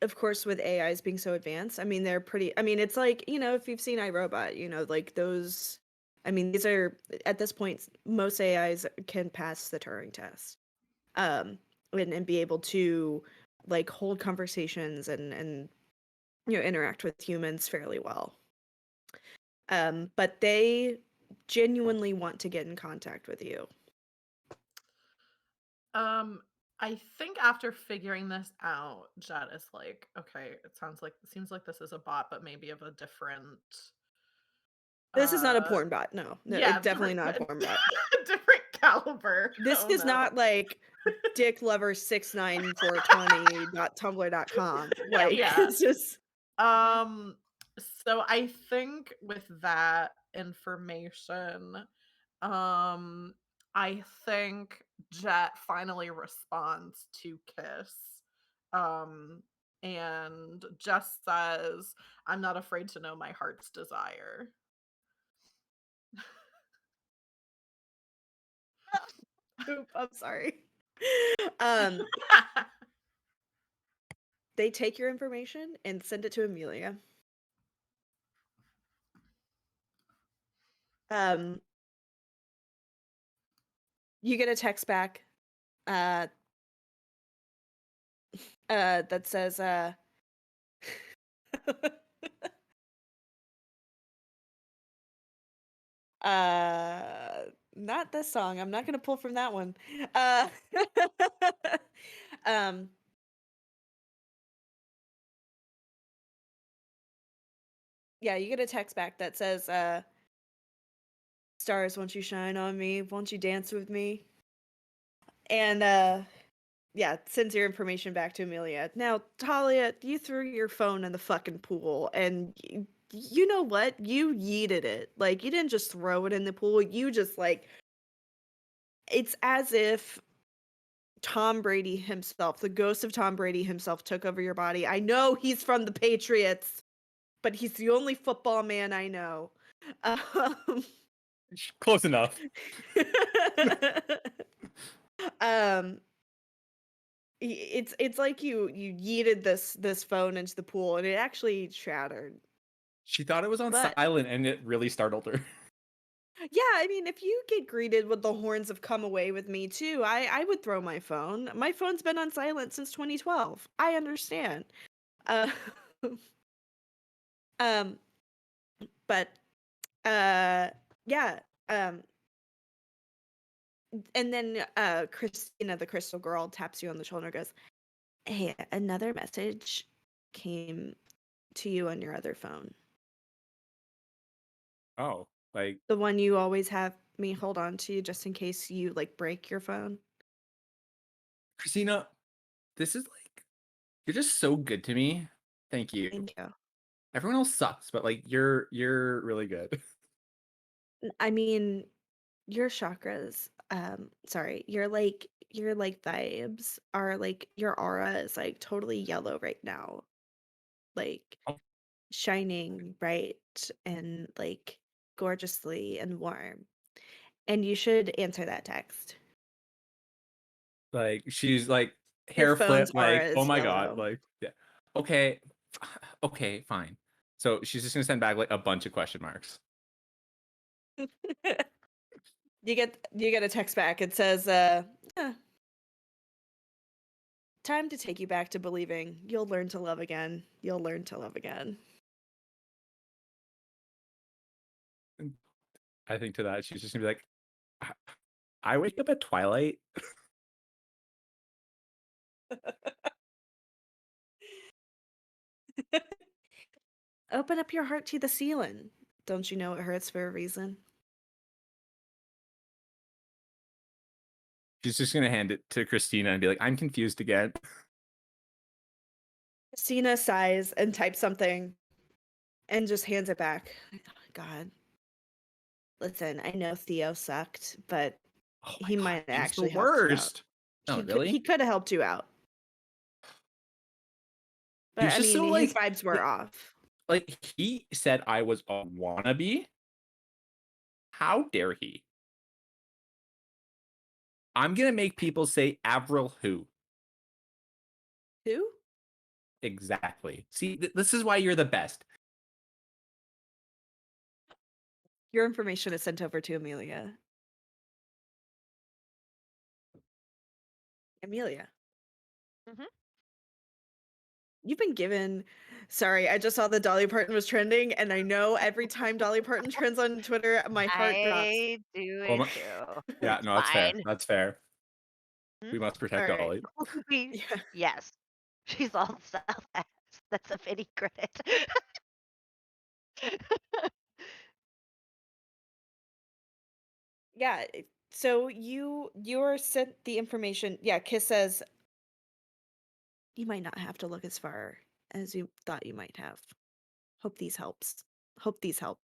of course, with AIs being so advanced, I mean, they're pretty. I mean, it's like, if you've seen iRobot, like those. I mean, these are at this point, most AIs can pass the Turing test, um, and be able to like hold conversations and interact with humans fairly well. But they genuinely want to get in contact with you. Um, I think after figuring this out, Jet is like, okay, it seems like this is a bot, but maybe of a different This is not a uh porn bot. No, no, yeah, it's definitely not a porn bot. different caliber. This Oh is no. not like dicklover69420.tumblr.com. Yeah. Like Yeah. it's just Um so I think with that information, um I think Jet finally responds to Kiss. Um and just says, "I'm not afraid to know my heart's desire." Oop, I'm sorry. Um, they take your information and send it to Amelia. Um, you get a text back uh that says uh not this song. I'm not gonna pull from that one. Uh um yeah, you get a text back that says stars, won't you shine on me? Won't you dance with me? And yeah, sends your information back to Amelia. Now, Talia, you threw your phone in the fucking pool, and you know what? You yeeted it. Like, you didn't just throw it in the pool. You just like it's as if Tom Brady himself, the ghost of Tom Brady himself, took over your body. I know he's from the Patriots, but he's the only football man I know. Um, Close enough. um it's like you yeeted this phone into the pool and it actually shattered. She thought it was on But silent, and it really startled her. yeah, I mean, if you get greeted with the horns of come away with me too, I would throw my phone. My phone's been on silent since 2012. I understand. Uh, um, but yeah. Um, and then Christina, the crystal girl, taps you on the shoulder and goes, "Hey, another message came to you on your other phone. Oh, like The one you always have me hold on to just in case you like break your phone." Christina, this is like you're just so good to me. Thank you. Thank you. Everyone else sucks, but like you're really good. I mean, your chakras, sorry, your vibes are like your aura is like totally yellow right now. Like Oh, shining bright and like gorgeously and warm. And you should answer that text. like she's like Your hair flip, phone's aura like oh is my god, yellow. like yeah. Okay, okay, fine. So she's just gonna send back like a bunch of question marks. You get a text back. It says, "Yeah, time to take you back to believing you'll learn to love again. You'll learn to love again. I think to that, she's just gonna be like, I wake up at twilight. Open up your heart to the ceiling. Don't you know it hurts for a reason? She's just gonna hand it to Christina and be like, I'm confused again. Christina sighs and types something and just hands it back. Oh, God. Listen, I know Theo sucked, but Oh my he God, might have he's actually the helped you out. worst. No, really? He could have helped you out. He But was I just mean, so his vibes were like, off. like he said I was a wannabe. How dare he? I'm gonna make people say Avril who. Who? Exactly. See, this is why you're the best. Your information is sent over to Amelia. Amelia, Mhm. you've been given. Sorry, I just saw that Dolly Parton was trending, and I know every time Dolly Parton trends on Twitter, my heart drops. I do Oh it my- too. Yeah, It's no, that's fair. fine. That's fair. Mhm. We must protect All right. Dolly. Yeah. Yes. She's all self. That's a fitting credit. Yeah. So you're sent the information. Yeah, Kiss says you might not have to look as far as you thought you might have. Hope these helps. Hope these help.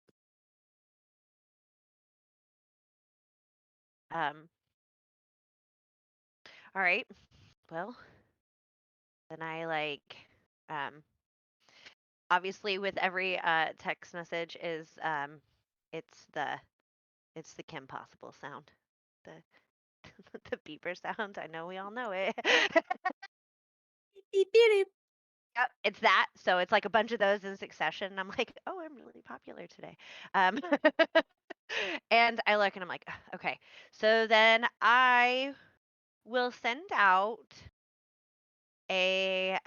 um. All right. Well, then I um obviously with every text message is it's the it's the Kim Possible sound. The the beeper sound. I know we all know it. Beep, beep, beep. Yep, it's that. So it's like a bunch of those in succession. And I'm like, oh, I'm really popular today. Um, and I look and I'm like, "Ugh, okay. So then I will send out a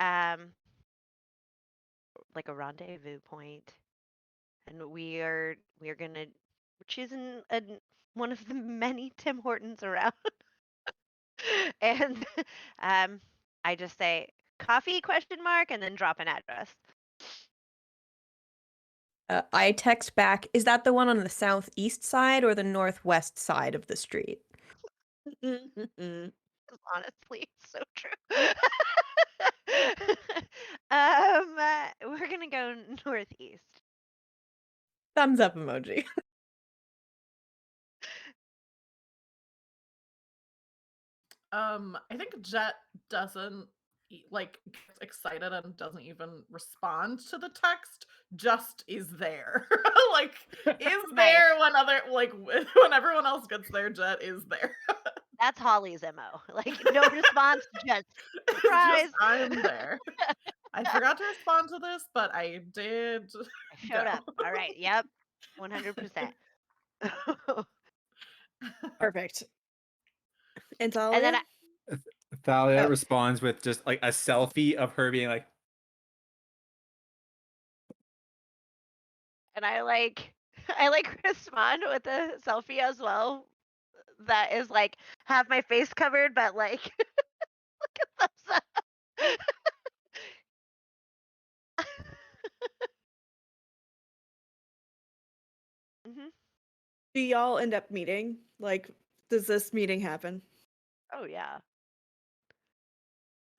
like a rendezvous point, and we are gonna we're choosing one of the many Tim Hortons around, and um, I just say coffee question mark and then drop an address. I text back, is that the one on the southeast side or the northwest side of the street? Honestly, it's so true. We're gonna go northeast. Thumbs up emoji. I think Jet doesn't like gets excited and doesn't even respond to the text, just is there. Like is Nice. there when other like when everyone else gets there, Jet is there. That's Holly's MO. Like no response, just It's surprise. just I'm there. I forgot to respond to this, but I did I showed go. up. All right. Yep. 100%. Perfect. And And then Talia? Thalia Oh, responds with just like a selfie of her being like, I I like respond with a selfie as well that is like have my face covered but like look at thumbs up. Mhm. do y'all end up meeting? Like, does this meeting happen? Oh yeah.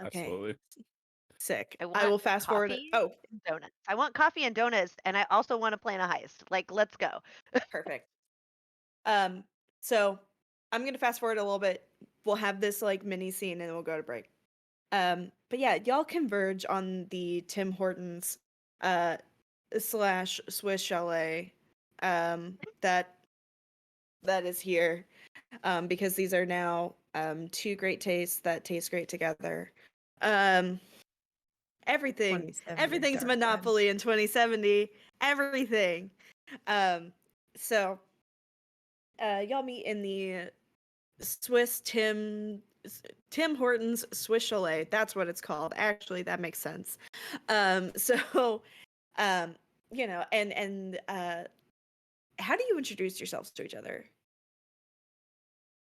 Okay, absolutely. sick. I I want will fast forward. coffee Oh, and donuts. I want coffee and donuts, and I also want to plan a heist. Like, let's go. perfect. Um, so I'm gonna fast forward a little bit. We'll have this like mini scene and then we'll go to break. But yeah, y'all converge on the Tim Hortons slash Swiss Chalet that is here. Because these are now two great tastes that taste great together. Um everything's 2070 dark web. Monopoly in 2070. Everything. Um so y'all meet in the Swiss Tim Tim Hortons Swiss Chalet. That's what it's called. Actually, that makes sense. So, um, how do you introduce yourselves to each other?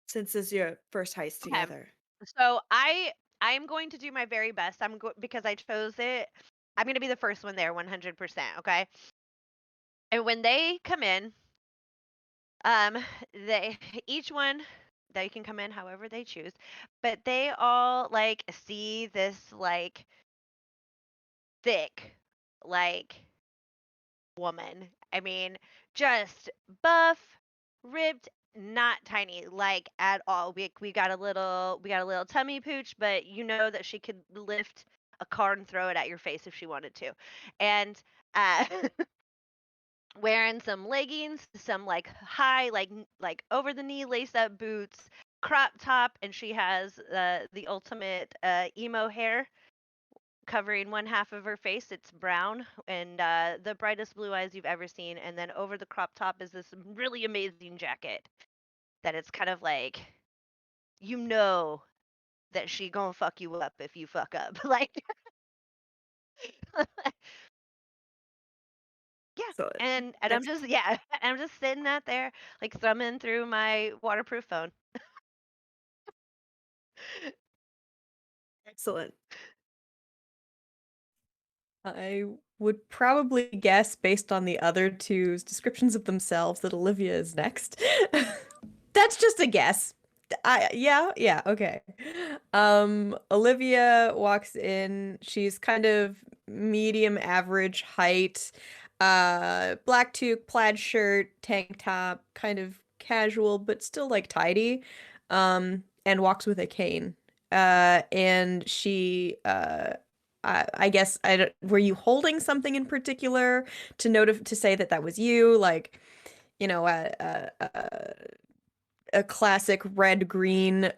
Since this is your first heist Okay. together. So I am going to do my very best. Because I chose it. I'm going to be the first one there 100%, okay? And when they come in, um they each one they can come in however they choose, but they all like see this like thick like woman. I mean, just buff, ripped, not tiny like at all. We got a little tummy pooch, but you know that she could lift a car and throw it at your face if she wanted to. And uh wearing some leggings, some like high like over the knee lace up boots, crop top, and she has the ultimate emo hair covering one half of her face. It's brown and the brightest blue eyes you've ever seen. And then over the crop top is this really amazing jacket that it's kind of like, you know, that she gonna fuck you up if you fuck up. Like, yeah. Excellent. And I'm just I'm just sitting out there like thumbing through my waterproof phone. Excellent. I would probably guess, based on the other two's descriptions of themselves, that Olivia is next. That's just a guess. Yeah, okay. Olivia walks in. She's kind of medium average height. Black toque, plaid shirt, tank top, kind of casual, but still like tidy. And walks with a cane. And she I guess were you holding something in particular to say that that was you, like, you know, a classic red green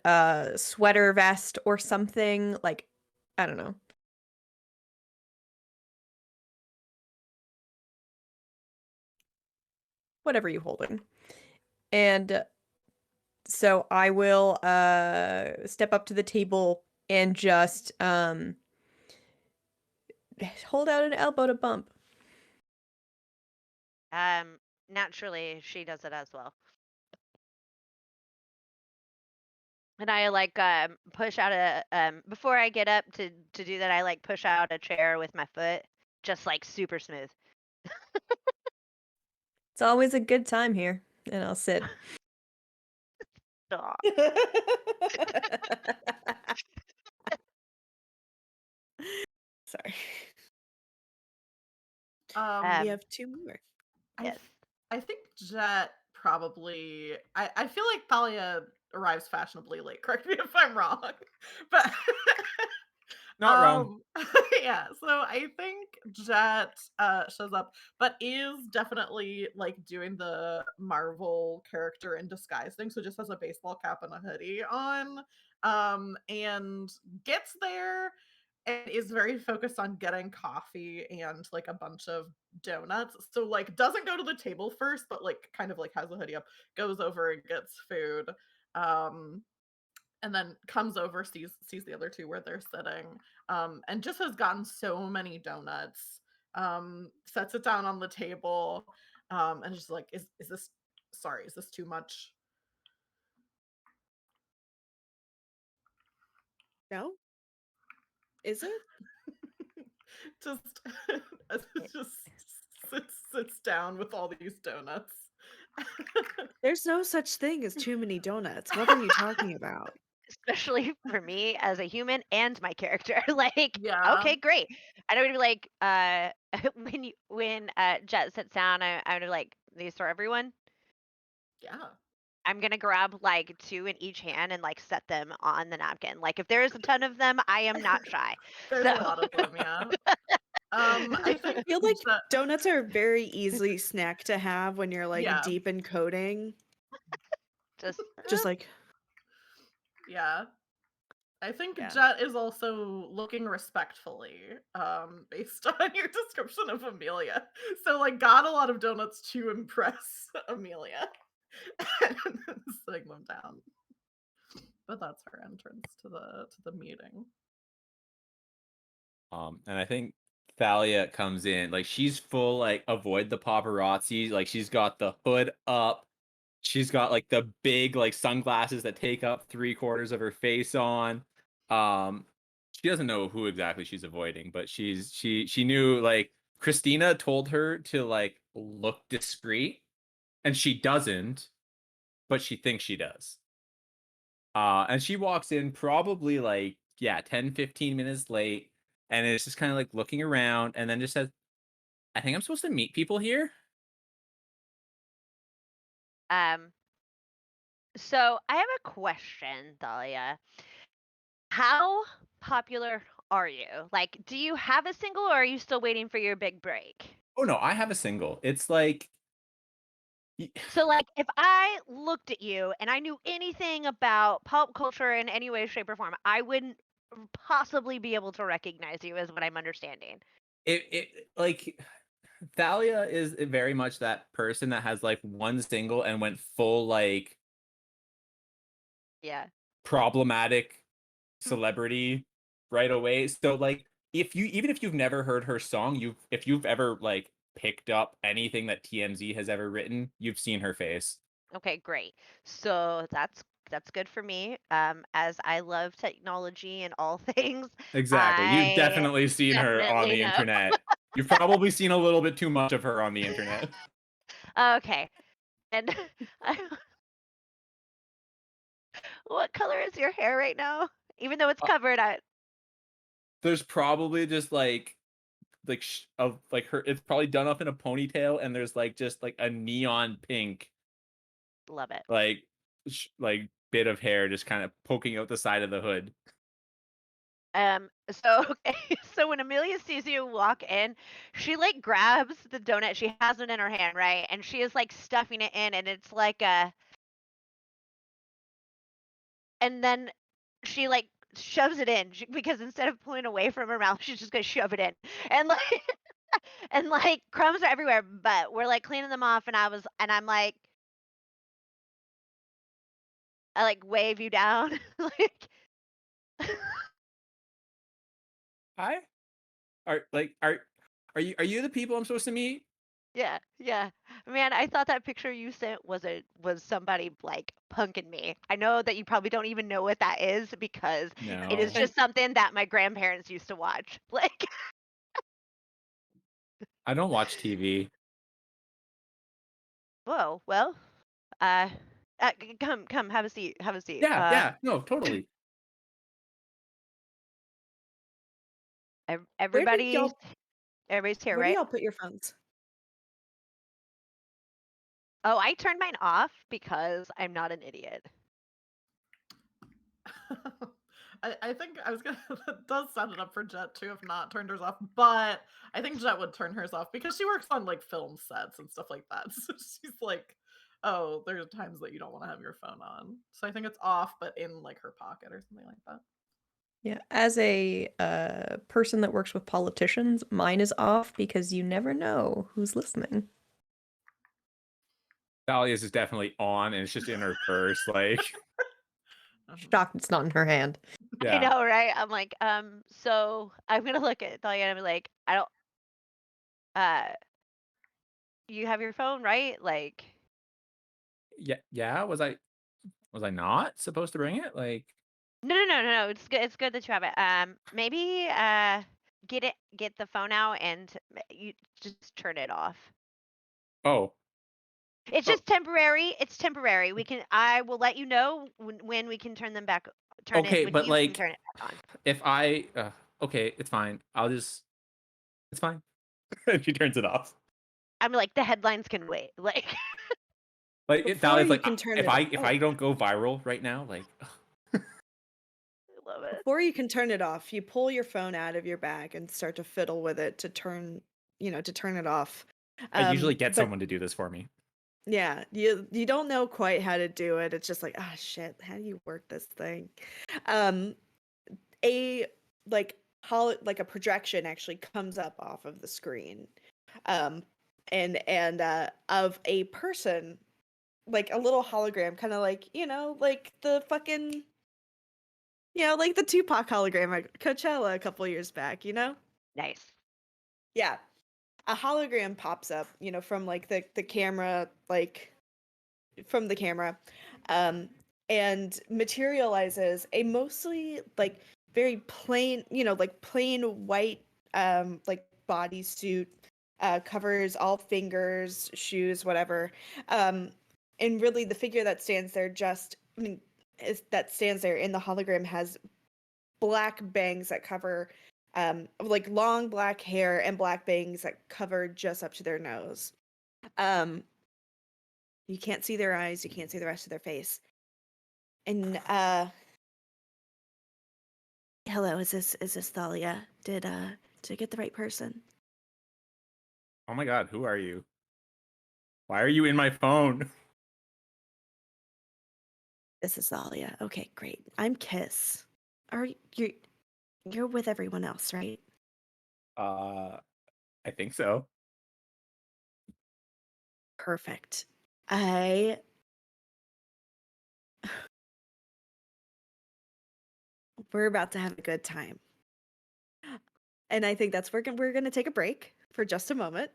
sweater vest or something, like, I don't know. Whatever you holding. And so I will step up to the table and just hold out an elbow to bump. Naturally, she does it as well. And I like push out a before I get up to do that, I like push out a chair with my foot, just like super smooth. It's always a good time here, and I'll sit. Aw. Sorry. We Um, have two more. I yes. I think Jet probably. I feel like Thalia arrives fashionably late. Correct me if I'm wrong, but Not wrong. yeah. So I think Jet shows up, but is definitely like doing the Marvel character in disguise thing. So just has a baseball cap and a hoodie on, and gets there and is very focused on getting coffee and like a bunch of donuts. So like doesn't go to the table first, but like kind of like has a hoodie up, goes over and gets food. Um and then comes over, sees the other two where they're sitting, and just has gotten so many donuts, sets it down on the table, and just like, is this, sorry, is this too much? No? Is it? Just just sits down with all these donuts. There's no such thing as too many donuts. What are you talking about? Especially for me as a human and my character. Like, Yeah, okay, great. I don't be like, when Jet sits down, I would like these for everyone. yeah. I'm gonna grab like two in each hand and like set them on the napkin. Like if there's a ton of them, I am not shy. There's So a lot of them, yeah. I I think feel like that, donuts are a very easy snack to have when you're like yeah, deep in coding. just Just like, yeah. I think yeah. Jet is also looking respectfully, based on your description of Amelia. So like got a lot of donuts to impress Amelia. And sitting them down. But that's her entrance to the meeting. And I think Thalia comes in, like she's full like avoid the paparazzi, like she's got the hood up, she's got like the big like sunglasses that take up 3/4 of her face on. She doesn't know who exactly she's avoiding, but she knew like Christina told her to like look discreet, and she doesn't, but she thinks she does. And she walks in probably like, yeah, 10-15 minutes late, and it's just kind of like looking around and then just says, I think I'm supposed to meet people here. Um, so I have a question, Dahlia. How popular are you? Like, do you have a single or are you still waiting for your big break? Oh no, I have a single. It's like So, like, if I looked at you and I knew anything about pop culture in any way, shape, or form, I wouldn't possibly be able to recognize you, is what I'm understanding. it like Thalia is very much that person that has like one single and went full like Yeah. problematic celebrity right away. So like if you even if you've never heard her song, if you've ever like picked up anything that TMZ has ever written, you've seen her face. Okay, great. So that's good for me. As I love technology and all things, Exactly. You've I definitely seen her on definitely the know. internet. You've probably seen a little bit too much of her on the internet. Okay. And what color is your hair right now? Even though it's Uh, covered, I There's probably just like of like her it's probably done up in a ponytail, and there's like just like a neon pink love it. like like bit of hair just kind of poking out the side of the hood. So okay, so when Amelia sees you walk in, she like grabs the donut. She has it in her hand, right? And she is like stuffing it in, and it's like a, and then she like shoves it in because instead of pulling away from her mouth, she's just gonna shove it in, and like and like crumbs are everywhere. But we're like cleaning them off, and I'm like, I like wave you down, like. Hi. Are you the people I'm supposed to meet? Yeah, yeah. Man, I thought that picture you sent was somebody like punking me. I know that you probably don't even know what that is because it is No. just something that my grandparents used to watch. Like, I don't watch TV. whoa, well, come, have a seat, have a seat. Yeah, yeah, no, totally. Where did Everybody, y'all everybody's here, where do right? y'all put your phones? Oh, I turned mine off because I'm not an idiot. I think I was gonna that does set it up for Jet to have not turned hers off, but I think Jet would turn hers off because she works on like film sets and stuff like that. So she's like, oh, there's times that you don't want to have your phone on. So I think it's off, but in like her pocket or something like that. Yeah, as a person that works with politicians, mine is off because you never know who's listening. Thalia's is definitely on, and it's just in her purse. Like, Shocked it's not in her hand. I yeah, know, right? I'm like, so I'm gonna look at Diana and be like, I don't, uh, you have your phone, right? Like. yeah, yeah. Was I not supposed to bring it? Like, No, no, no, no, no. It's good. It's good that you have it. Maybe get the phone out and you just turn it off. oh, It's oh, just temporary. It's temporary. I will let you know when we can turn them back. Turn it okay, when but you can like, turn it back on. if I, okay, it's fine. It's fine. And she turns it off. I'm like the headlines can wait. Like, Before Thalia's you like, can turn if it I if oh, I don't go viral right now, like, I love it. before you can turn it off, you pull your phone out of your bag and start to fiddle with it to turn it off. I usually get But someone to do this for me. yeah, you don't know quite how to do it. It's just like, ah, shit, how do you work this thing? Um, a like like a projection actually comes up off of the screen, um, and of a person, like a little hologram, kind of like like the fucking Like the Tupac hologram at Coachella a couple years back, Nice. Yeah. A hologram pops up, from like the camera, like from the camera, um, and materializes a mostly like very plain, like plain white, like bodysuit, covers all fingers, shoes, whatever. And really the figure that stands there that stands there in the hologram has black bangs that cover like long black hair and black bangs that cover just up to their nose. You can't see their eyes, you can't see the rest of their face. And hello, is this Thalia? Did I get the right person? Oh my god, who are you? Why are you in my phone? This is Thalia. Okay, great. I'm Kiss. Are you're with everyone else, right? I think so. Perfect. I We're about to have a good time. And I think that's where we're gonna take a break for just a moment.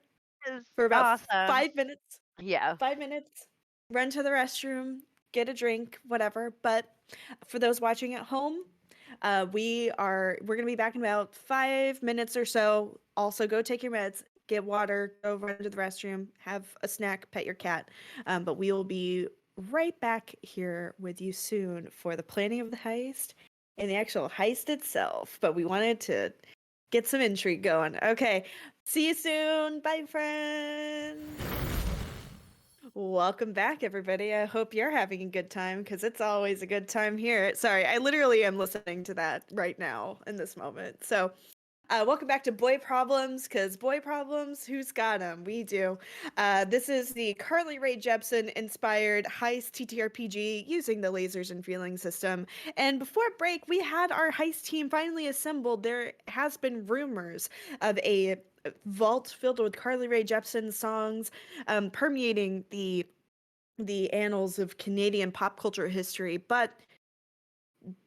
Is For about awesome. 5 minutes. Yeah. 5 minutes, run to the restroom, get a drink, whatever. But for those watching at home, we're gonna be back in about 5 minutes or so. Also, go take your meds, get water, go run to the restroom, have a snack, pet your cat. But we will be right back here with you soon for the planning of the heist and the actual heist itself. But we wanted to get some intrigue going. Okay, see you soon. Bye, friends. Welcome back, everybody. I hope you're having a good time because it's always a good time here. Sorry, I literally am listening to that right now in this moment. So, welcome back to Boy Problems because boy problems, who's got them? We do. This is the Carly Rae Jepsen inspired heist TTRPG using the lasers and feeling system. And before break, we had our heist team finally assembled. There has been rumors of a vault filled with Carly Rae Jepsen songs, permeating the annals of Canadian pop culture history, but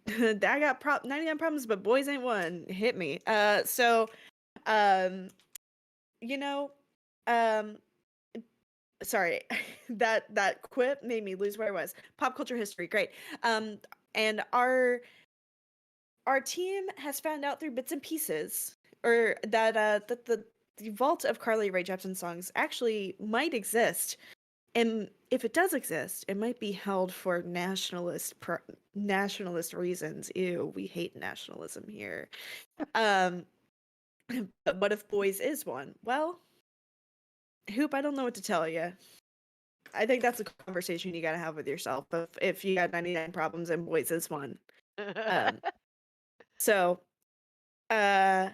I got 99 problems, but boys ain't one. Hit me. Um, you know, um, sorry, that quip made me lose where I was. Pop culture history, great. And our team has found out through bits and pieces, or that the vault of Carly Rae Jepsen songs actually might exist. And if it does exist, it might be held for nationalist reasons. Ew, we hate nationalism here. Um, but what if boys is one? Well, Hoop, I don't know what to tell you. I think that's a conversation you gotta have with yourself. If you got 99 problems and boys is one. Um, so, uh,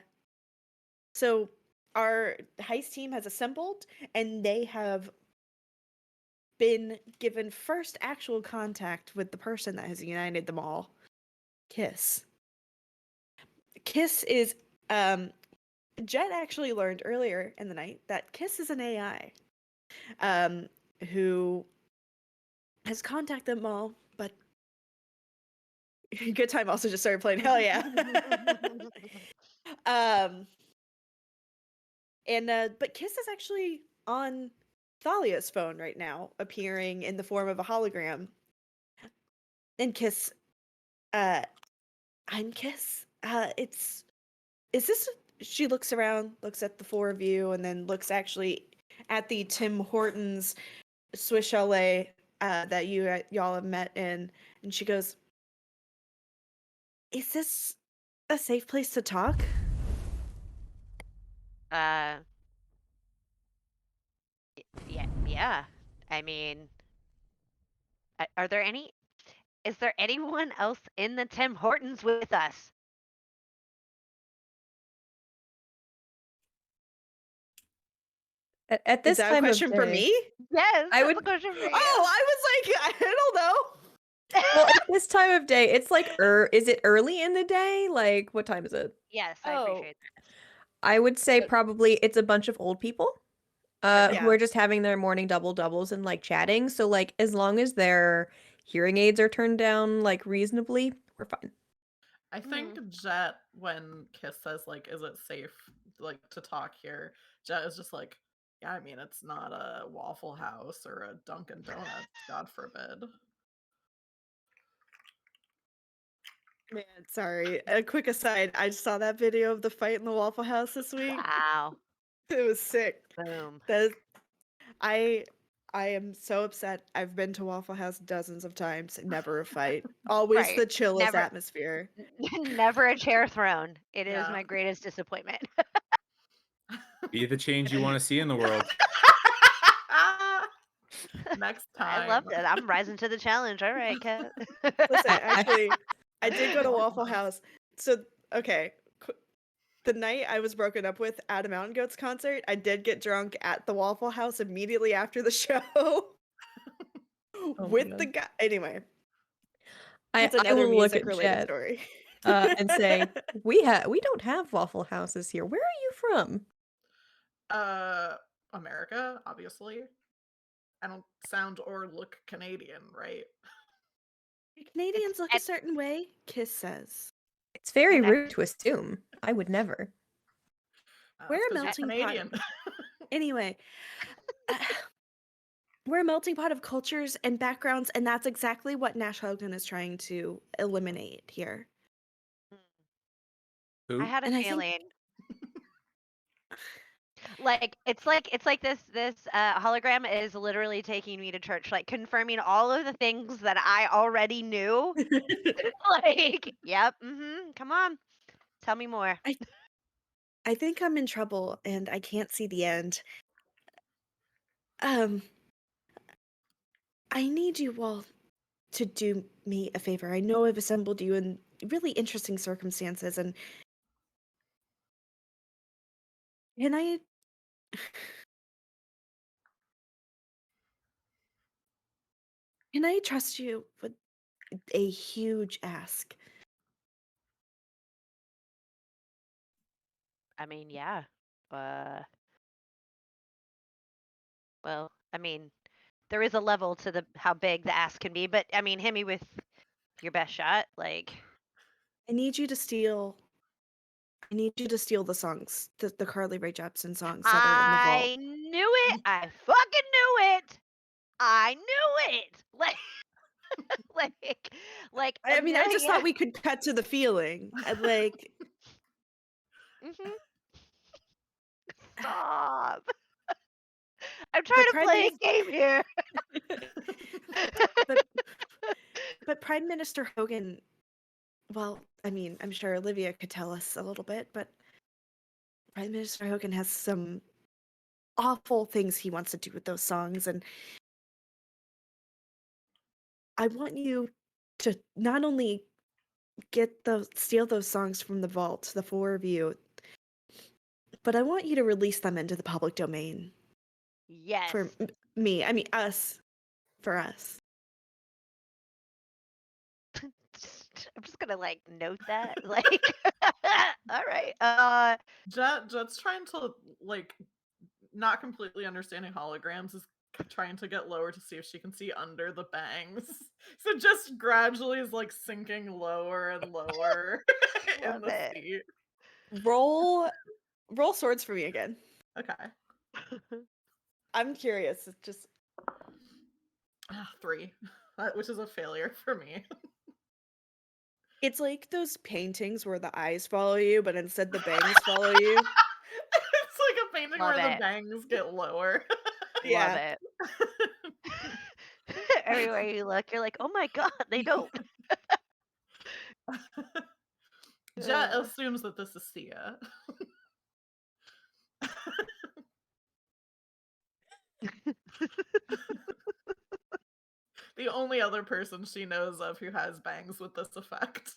so our heist team has assembled, and they have been given first actual contact with the person that has united them all. Kiss. Kiss is Jet actually learned earlier in the night that Kiss is an AI who has contacted them all, but Good Time also just started playing. Hell yeah. um but Kiss is actually on Thalia's phone right now, appearing in the form of a hologram. And Kiss, uh I'm Kiss. Is this she looks around, looks at the four of you, and then looks actually at the Tim Hortons Swiss Chalet that y'all have met in, and she goes, "Is this a safe place to talk?" uh, yeah, yeah. I mean, are there any? Is there anyone else in the Tim Hortons with us? At Is this that a time of question for day, me? Yes, I that's would. a question for you. Oh, I was like, I don't know. Well, at this time of day, it's like is it early in the day? Like, what time is it? Yes, I Oh, appreciate that. I would say Uh, probably it's a bunch of old people who yeah. are just having their morning doubles and like chatting. So like as long as their hearing aids are turned down like reasonably, we're fine. I think Jet, when Kiss says like, "Is it safe like to talk here?" Jet is just like, "Yeah, I mean, it's not a Waffle House or a Dunkin' Donuts, God forbid." Man, sorry. A quick aside, I saw that video of the fight in the Waffle House this week. Wow. It was sick. Boom. That is, I am so upset. I've been to Waffle House dozens of times. Never a fight. Always Right. the chillest Never atmosphere. never a chair thrown. It is Yeah. my greatest disappointment. Be the change you want to see in the world. Next I time. loved it. I'm rising to the challenge. All right, Kat. Listen, I- actually, I did go to Waffle Waffle House. So, okay, the night I was broken up with at a Mountain Goats concert, I did get drunk at the Waffle House immediately after the show my with the God. guy. Anyway, I that's another will look at music-related Jet story. and say, we don't have Waffle Houses here. Where are you from? America, obviously. I don't sound or look Canadian, right? Canadians look a and- certain way, Kiss says. It's very And I- rude to assume. I would never. We're That's a 'cause you're melting pot. Canadian. Anyway, we're a melting pot of cultures and backgrounds, and that's exactly what Nash Hogan is trying to eliminate here. Who? I had a And I think- feeling. It's like this hologram is literally taking me to church, like confirming all of the things that I already knew. Like, yep, come on, tell me more. I think I'm in trouble and I can't see the end. I need you all to do me a favor. I know I've assembled you in really interesting circumstances, and can I can I trust you with a huge ask? I mean, yeah. Well, I mean, there is a level to the how big the ass can be, but I mean, hit me with your best shot. Like, I need you to steal the songs, the Carly Rae Jepsen songs that are in the vault. I knew it. I fucking knew it. I knew it. Like I mean, I just Amelia. thought we could cut to the feeling. Like, Mhm. Stop. I'm trying to Prime play a Minis- game here. but Prime Minister Hogan, well, I mean, I'm sure Olivia could tell us a little bit, but Prime Minister Hogan has some awful things he wants to do with those songs, and I want you to not only steal those songs from the vault, the four of you, but I want you to release them into the public domain Yes. for me. I mean, us. For us. I'm just gonna like note that. Like, all right. Jet's trying to like not completely understanding holograms is trying to get lower to see if she can see under the bangs. So just gradually is like sinking lower and lower in Love the it. seat. Roll swords for me again. Okay. I'm curious. It's just 3, which is a failure for me. it's like those paintings where the eyes follow you, but instead the bangs follow you. It's like a painting Love where the it. bangs get lower. Love it. Everywhere you look, you're like, oh my god, they don't. Jet assumes that this is Sia. The only other person she knows of who has bangs with this effect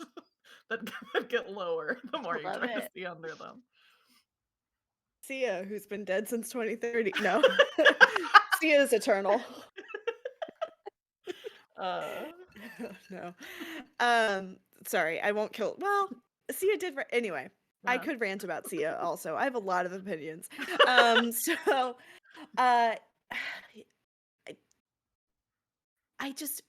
that get lower the more you Love try to it. see under them. Sia, who's been dead since 2030. No. Sia is eternal. No. Sorry, I won't kill. Well, Sia did. Anyway, I could rant about Sia also. I have a lot of opinions. So, I just,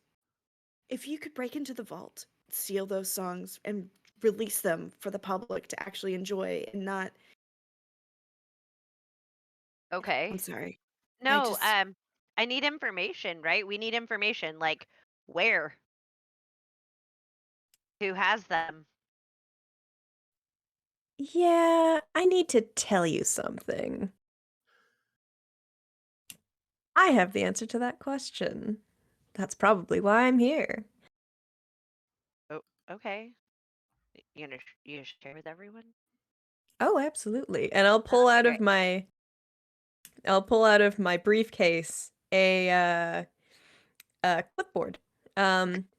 if you could break into the vault, steal those songs, and release them for the public to actually enjoy and not. Okay. I'm sorry. No, I need information, right? We need information, like where, who has them. Yeah, I need to tell you something. I have the answer to that question. That's probably why I'm here. Oh, okay. You gonna share with everyone? Oh, absolutely. And I'll Oh, pull okay, out of great. my briefcase a clipboard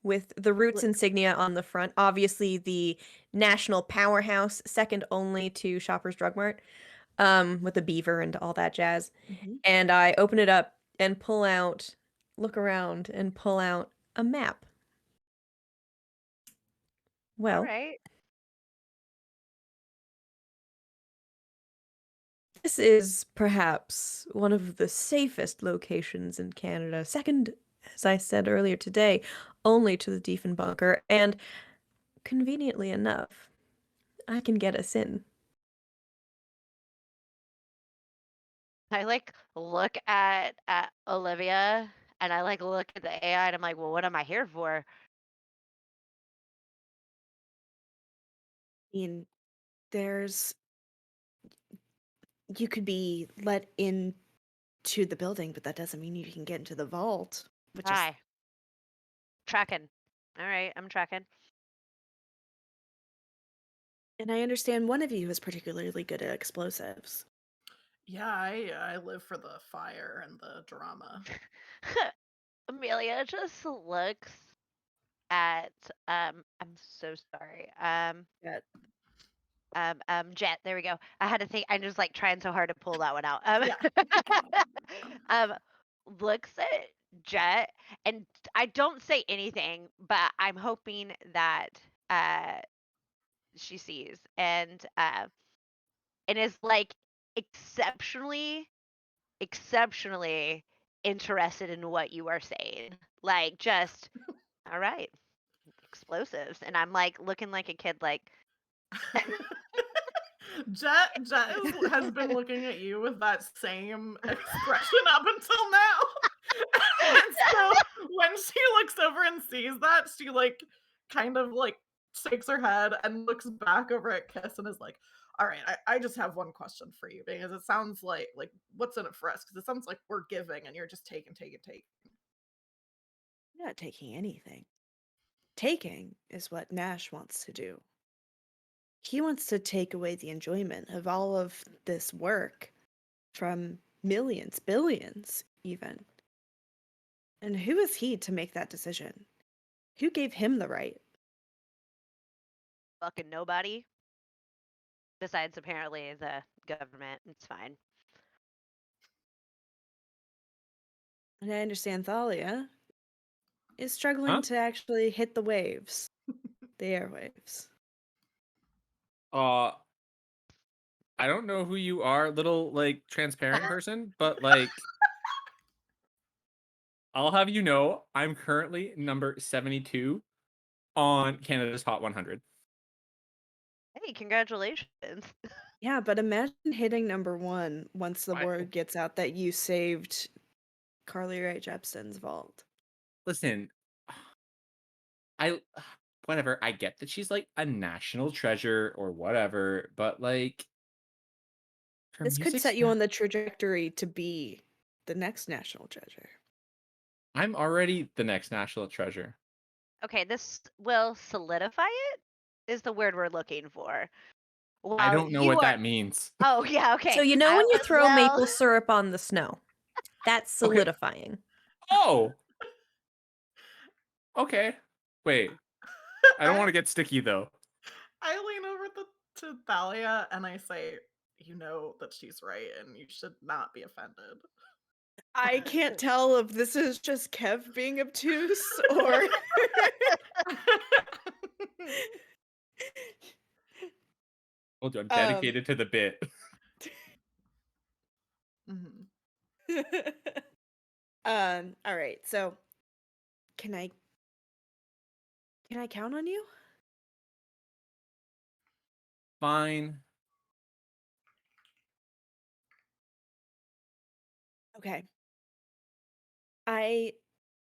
with the Roots Look. insignia on the front. Obviously, the national powerhouse, second only to Shoppers Drug Mart, with the beaver and all that jazz. Mhm. And I open it up and look around and pull out a map. All Well, right. this is perhaps one of the safest locations in Canada, second, as I said earlier today, only to the Diefenbunker, and conveniently enough, I can get us in. I like look at Olivia and I like look at the AI and I'm like, well, what am I here for? I mean, there's you could be let in to the building, but that doesn't mean you can get into the vault, which is. Hi. Tracking. All right, I'm tracking. And I understand one of you is particularly good at explosives. Yeah, I live for the fire and the drama. Amelia just looks at I'm so sorry. That Jet, there we go. I had to think I'm just like trying so hard to pull that one out. Yeah. Um looks at Jet and I don't say anything, but I'm hoping that uh she sees and is like exceptionally interested in what you are saying. Like just all right, explosives. And I'm like looking like a kid like Has been looking at you with that same expression up until now. And so when she looks over and sees that, she like kind of like shakes her head and looks back over at Kiss and is like, all right, I just have one question for you because it sounds like what's in it for us? Because it sounds like we're giving and you're just taking. you're not taking anything. Taking is what Nash wants to do. He wants to take away the enjoyment of all of this work from millions, billions, even. And who is he to make that decision? Who gave him the right? fucking nobody. Besides apparently the government. It's fine. And I understand Thalia is struggling Huh? to actually hit the waves, the airwaves. Uh, I don't know who you are, little like transparent person, but like I'll have you know, I'm currently number 72 on Canada's Hot 100. Hey, congratulations. Yeah, but imagine hitting number one once the I, word gets out that you saved Carly Rae Jepsen's vault. listen, I whatever. I get that she's like a national treasure or whatever, but like her This could music set you on sound. the trajectory to be the next national treasure. I'm already the next national treasure. Okay, this will solidify it is the word we're looking for. I Well, don't know you what are that means. oh yeah, okay. So you know I when you was throw well maple syrup on the snow? That's Okay. solidifying. Oh, okay. Wait. I don't I want to get sticky though. I lean over to Thalia and I say, you know that she's right and you should not be offended. I can't tell if this is just Kev being obtuse or Told you I'm um dedicated to the bit. Mhm. all right. So, can I count on you? Fine. Okay.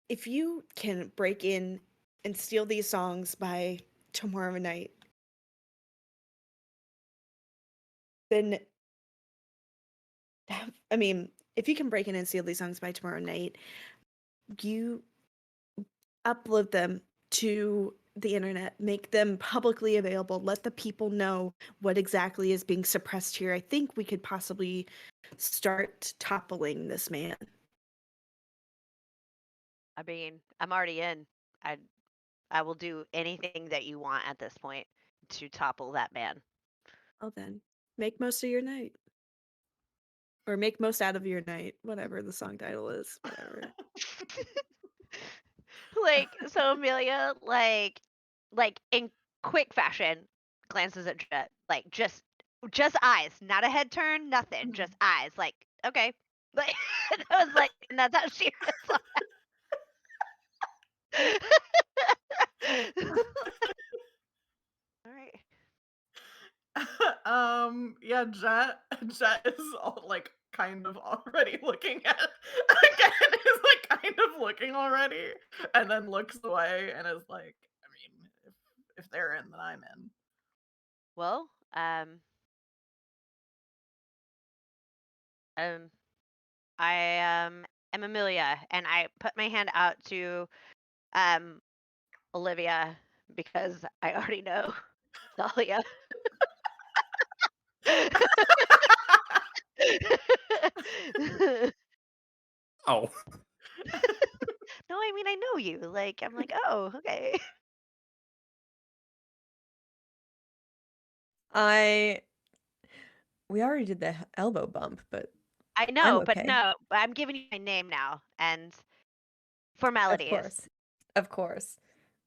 If you can break in and steal these songs by tomorrow night, then I mean, if you can break in and steal these songs by tomorrow night, you upload them to the internet, make them publicly available, let the people know what exactly is being suppressed here. I think we could possibly start toppling this man. I mean, I'm already in. I I will do anything that you want at this point to topple that man. Well then, make most of your night. Or make most out of your night, whatever the song title is, whatever. Like, so Amelia, like in quick fashion, glances at Jet, like just eyes, not a head turn, nothing, just eyes. Like, okay, like I was like, and that's how she responds. All right. Yeah, Jet is all, like, kind of already looking at again, is, like, kind of looking already, and then looks away and is like, I mean, if they're in, then I'm in. Well, um, I am Amelia, and I put my hand out to um Olivia because I already know Dahlia. Oh. No, I mean I know you. Like I'm like, oh, okay. We already did the elbow bump, but I I'm know, but okay. no, I'm giving you my name now and Of formalities. course. Of course.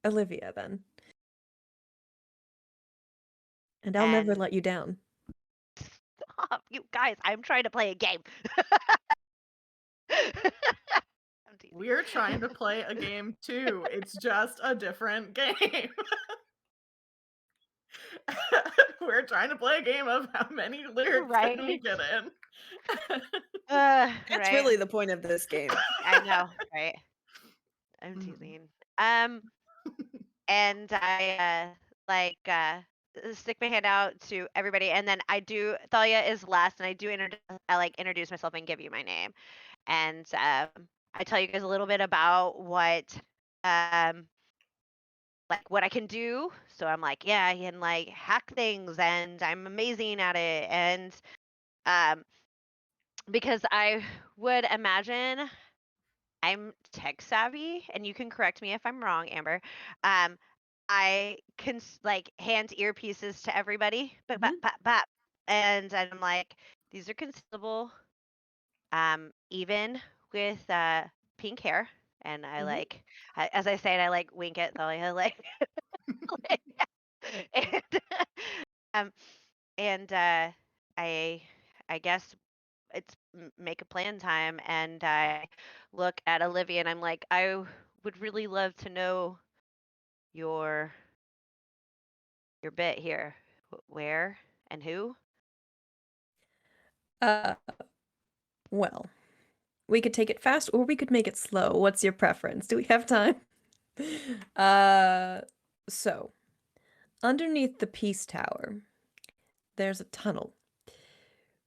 Olivia, then. And I'll never And let you down. stop, you guys, I'm trying to play a game. I'm teasing. We're trying to play a game too. It's just a different game. We're trying to play a game of how many lyrics can we Right? get in. That's Right. really the point of this game. I know, right? I'm Mhm. teasing. And I stick my hand out to everybody, and then I do. Thalia is last, and I like introduce myself and give you my name, and I tell you guys a little bit about um what I can do. So I'm like, yeah, I can like hack things, and I'm amazing at it, and um because I would imagine I'm tech savvy, and you can correct me if I'm wrong, Amber. Um, I can like hand earpieces to everybody, but Mhm. and I'm like, these are concealable, even with pink hair. And I Mhm. like, as I say it, I like wink at Thalia, like, and um, and I, I guess it's make a plan time, and I look at Olivia and I'm like, I would really love to know your your bit here. Where and who? Uh, well, we could take it fast or we could make it slow. What's your preference? Do we have time? Uh, so, underneath the Peace Tower, there's a tunnel.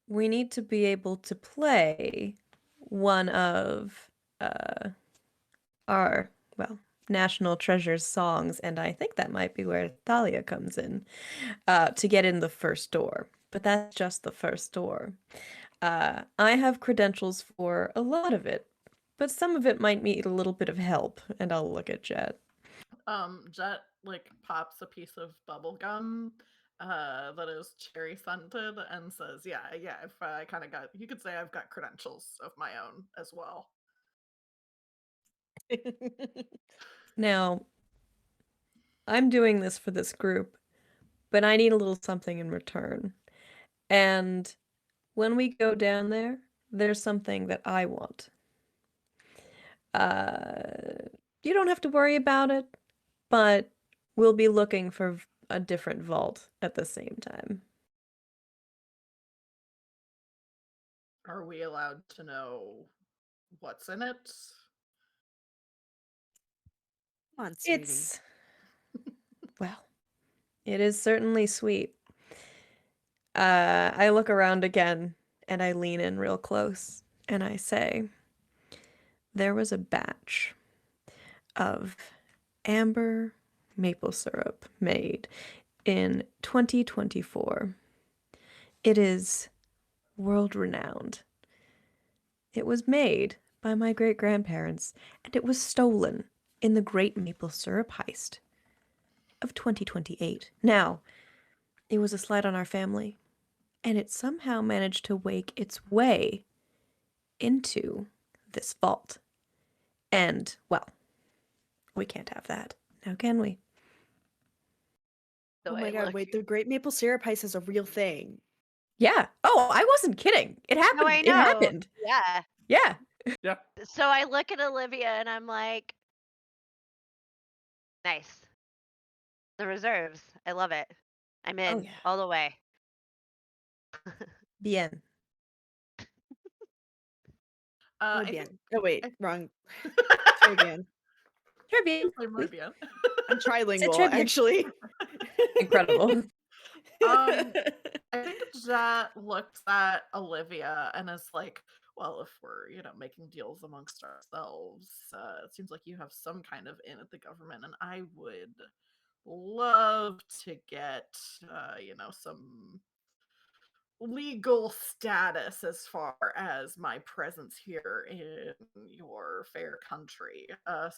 We need to be able to play one of our, well, National Treasure's songs, and I think that might be where Thalia comes in, to get in the first door. But that's just the first door. I have credentials for a lot of it, but some of it might need a little bit of help, and I'll look at Jet. Jet like pops a piece of bubble gum that is cherry scented and says, "Yeah, yeah, if I kind of got, you could say I've got credentials of my own as well." Now, I'm doing this for this group, but I need a little something in return. And when we go down there, there's something that I want. You don't have to worry about it, but we'll be looking for a different vault at the same time. Are we allowed to know what's in it? Come on, sweetie. It's, well, it is certainly sweet. I look around again and I lean in real close and I say, there was a batch of amber maple syrup made in 2024. It is world renowned. It was made by my great grandparents and it was stolen in the Great Maple Syrup Heist of 2028. Now, it was a slight on our family, and it somehow managed to wake its way into this vault. And, well, we can't have that. Now, can we? So Oh my I god, look. wait, the Great Maple Syrup Heist is a real thing. Yeah. Oh, I wasn't kidding. It No, happened. I It know. happened. Yeah. Yeah. Yeah. So I look at Olivia and I'm like, nice. The reserves. I love it. I'm in yeah. all the way. Bien. Muy I bien. think Oh wait, I- wrong. Très bien. Très bien. Say muy bien. I'm C'est trilingual, très bien. actually. Incredible. I think Jet looks at Olivia and is like, well, if we're, making deals amongst ourselves, it seems like you have some kind of in at the government, and I would love to get, some legal status as far as my presence here in your fair country.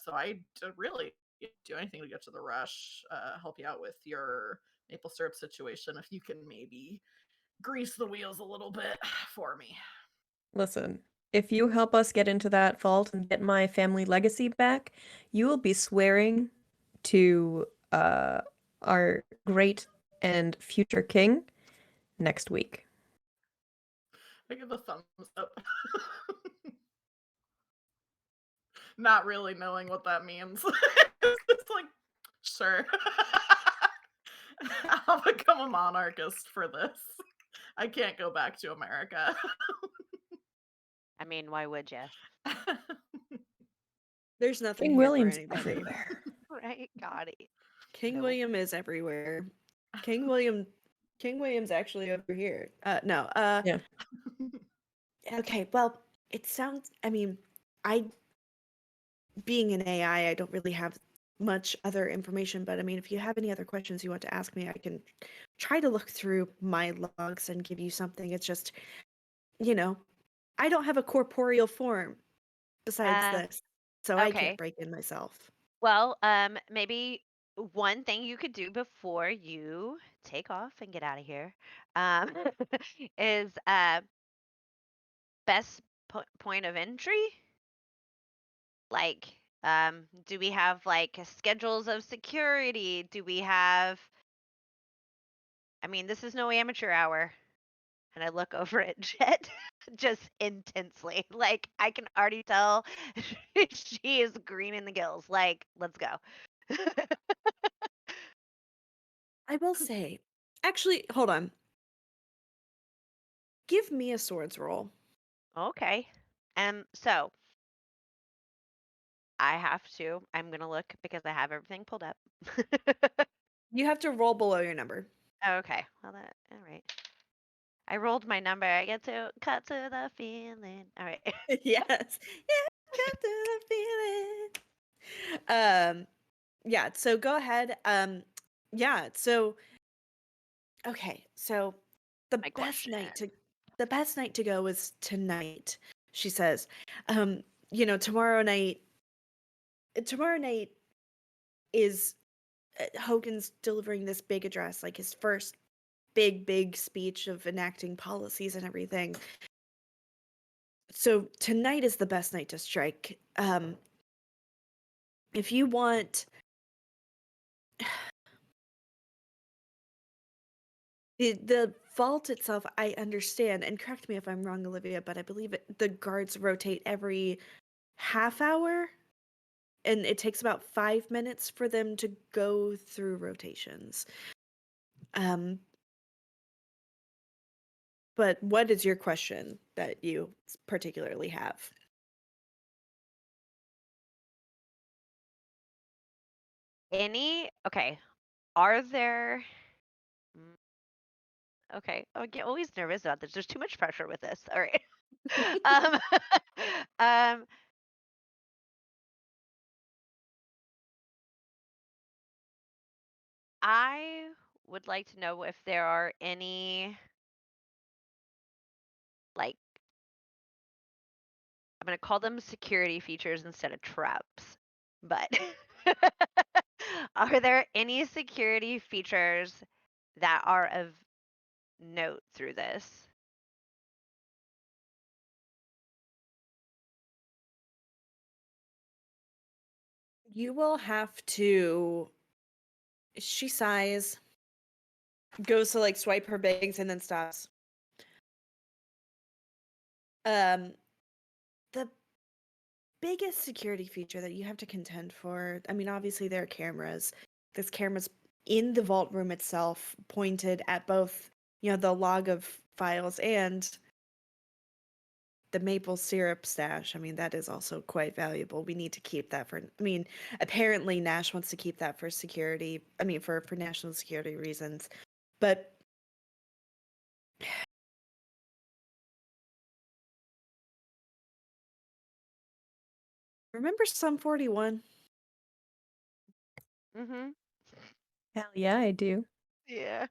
So I'd really do anything to get to the rush, help you out with your maple syrup situation. If you can maybe grease the wheels a little bit for me. Listen, if you help us get into that vault and get my family legacy back, you will be swearing to our great and future king next week. I give a thumbs up. Not really knowing what that means. It's like, sure. I'll become a monarchist for this. I can't go back to America. I mean, why would you? There's nothing King here for William's anybody. everywhere. Right? Got it. King No. William is everywhere. King William's actually over here. No. Yeah. Okay, well, it sounds, I mean, being an AI, I don't really have much other information, but I mean, if you have any other questions you want to ask me, I can try to look through my logs and give you something. It's just, I don't have a corporeal form besides this, so I can't Okay. break in myself. Well, maybe one thing you could do before you take off and get out of here, um, is best point of entry. Like, do we have like schedules of security? Do we have? I mean, this is no amateur hour. And I look over at Jet just intensely. Like, I can already tell she is green in the gills. Like, let's go. I will say, actually, hold on. Give me a swords roll. Okay. So I'm gonna look because I have everything pulled up. You have to roll below your number. Okay. Well, all right. I rolled my number. I get to cut to the feeling. All right. Yes. Yeah, got the feeling. Yeah, so go ahead. Yeah, so okay, so the My best night question. to the best night to go is tonight, she says. Tomorrow night is Hogan's delivering this big address, like his first big speech of enacting policies and everything. So tonight is the best night to strike. If you want the vault itself, I understand, and correct me if I'm wrong, Olivia, but I believe the guards rotate every half hour, and it takes about 5 minutes for them to go through rotations. Um, But what is your question that you particularly have? Okay, are there okay, I get always nervous about this. There's too much pressure with this. All right. um, um, I would like to know if there are any, like, I'm going to call them security features instead of traps. But are there any security features that are of note through this? You will have to. She sighs, goes to like swipe her bangs, and then stops. The biggest security feature that you have to contend for, I mean, obviously there are cameras. There's cameras in the vault room itself, pointed at both, the log of files and the maple syrup stash. I mean, that is also quite valuable. We need to keep that for, I mean, apparently Nash wants to keep that for security. I mean, for national security reasons. But remember Sum 41? Mm-hmm. Hell yeah, I do. Yeah.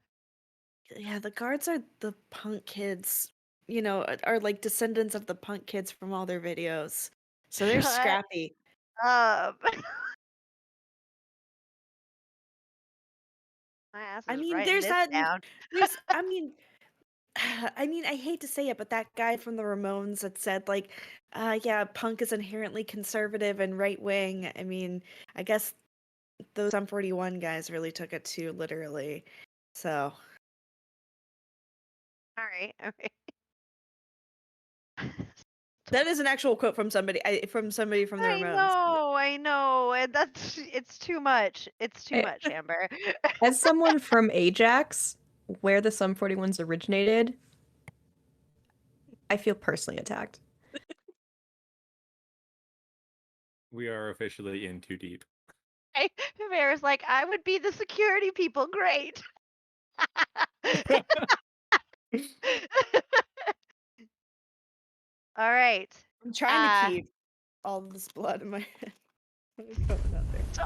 Yeah, the guards are the punk kids, are like descendants of the punk kids from all their videos. So they're Shut scrappy. up. My ass I is mean, writing there's this that. down. There's, I mean, I hate to say it, but that guy from the Ramones that said like, yeah, punk is inherently conservative and right wing. I mean, I guess those Sum 41 guys really took it too literally. So All right. All right. that is an actual quote from somebody, from somebody from the Ramones. I know, and it's too much. It's too Eh, much, Amber. As someone from Ajax, where the Sum 41s originated, I feel personally attacked. We are officially in too deep. Amber's like, I would be the security people. Great. All right. I'm trying to keep all this blood in my head. Going out there.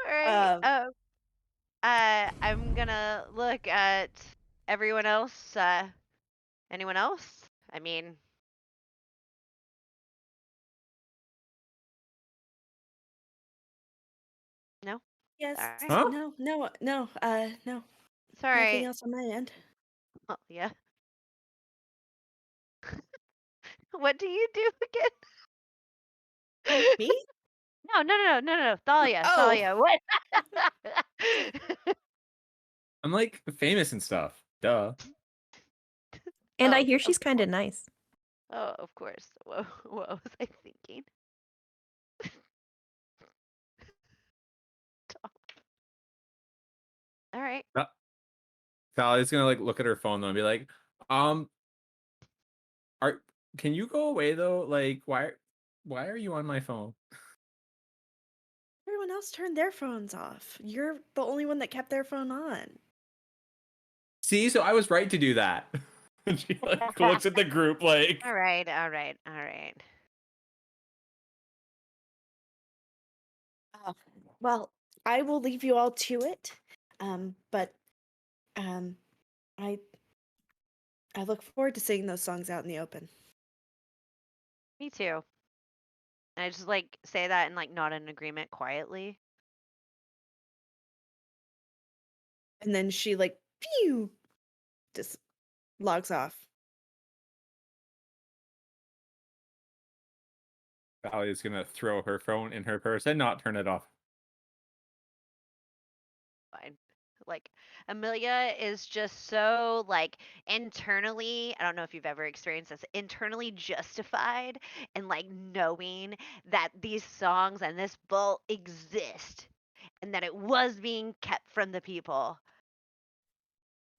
All right. Um, I'm gonna look at everyone else. Anyone else? I mean, no. yes, All right. Huh? no, no, no, no, It's all nothing right. else on my end. Oh, yeah. What do you do again? Me? No. Thalia, Oh, Thalia. What? I'm like famous and stuff. Duh. And I Oh, hear of she's kind of nice. oh, of course. What was I thinking? All right. Sally's gonna like look at her phone though and be like, um, are can you go away though? Like, why are you on my phone? everyone else turned their phones off. You're the only one that kept their phone on. See, so I was right to do that. And she like looks at the group like, All right. All right. All right. Uh, well, I will leave you all to it. But um, I I look forward to singing those songs out in the open. Me too. And I just like say that and like nod in agreement quietly. And then she like, phew, just logs off. Sally's gonna throw her phone in her purse and not turn it off. Fine. Like Amelia is just so like internally, I don't know if you've ever experienced this, internally justified and like knowing that these songs and this vault exist and that it was being kept from the people.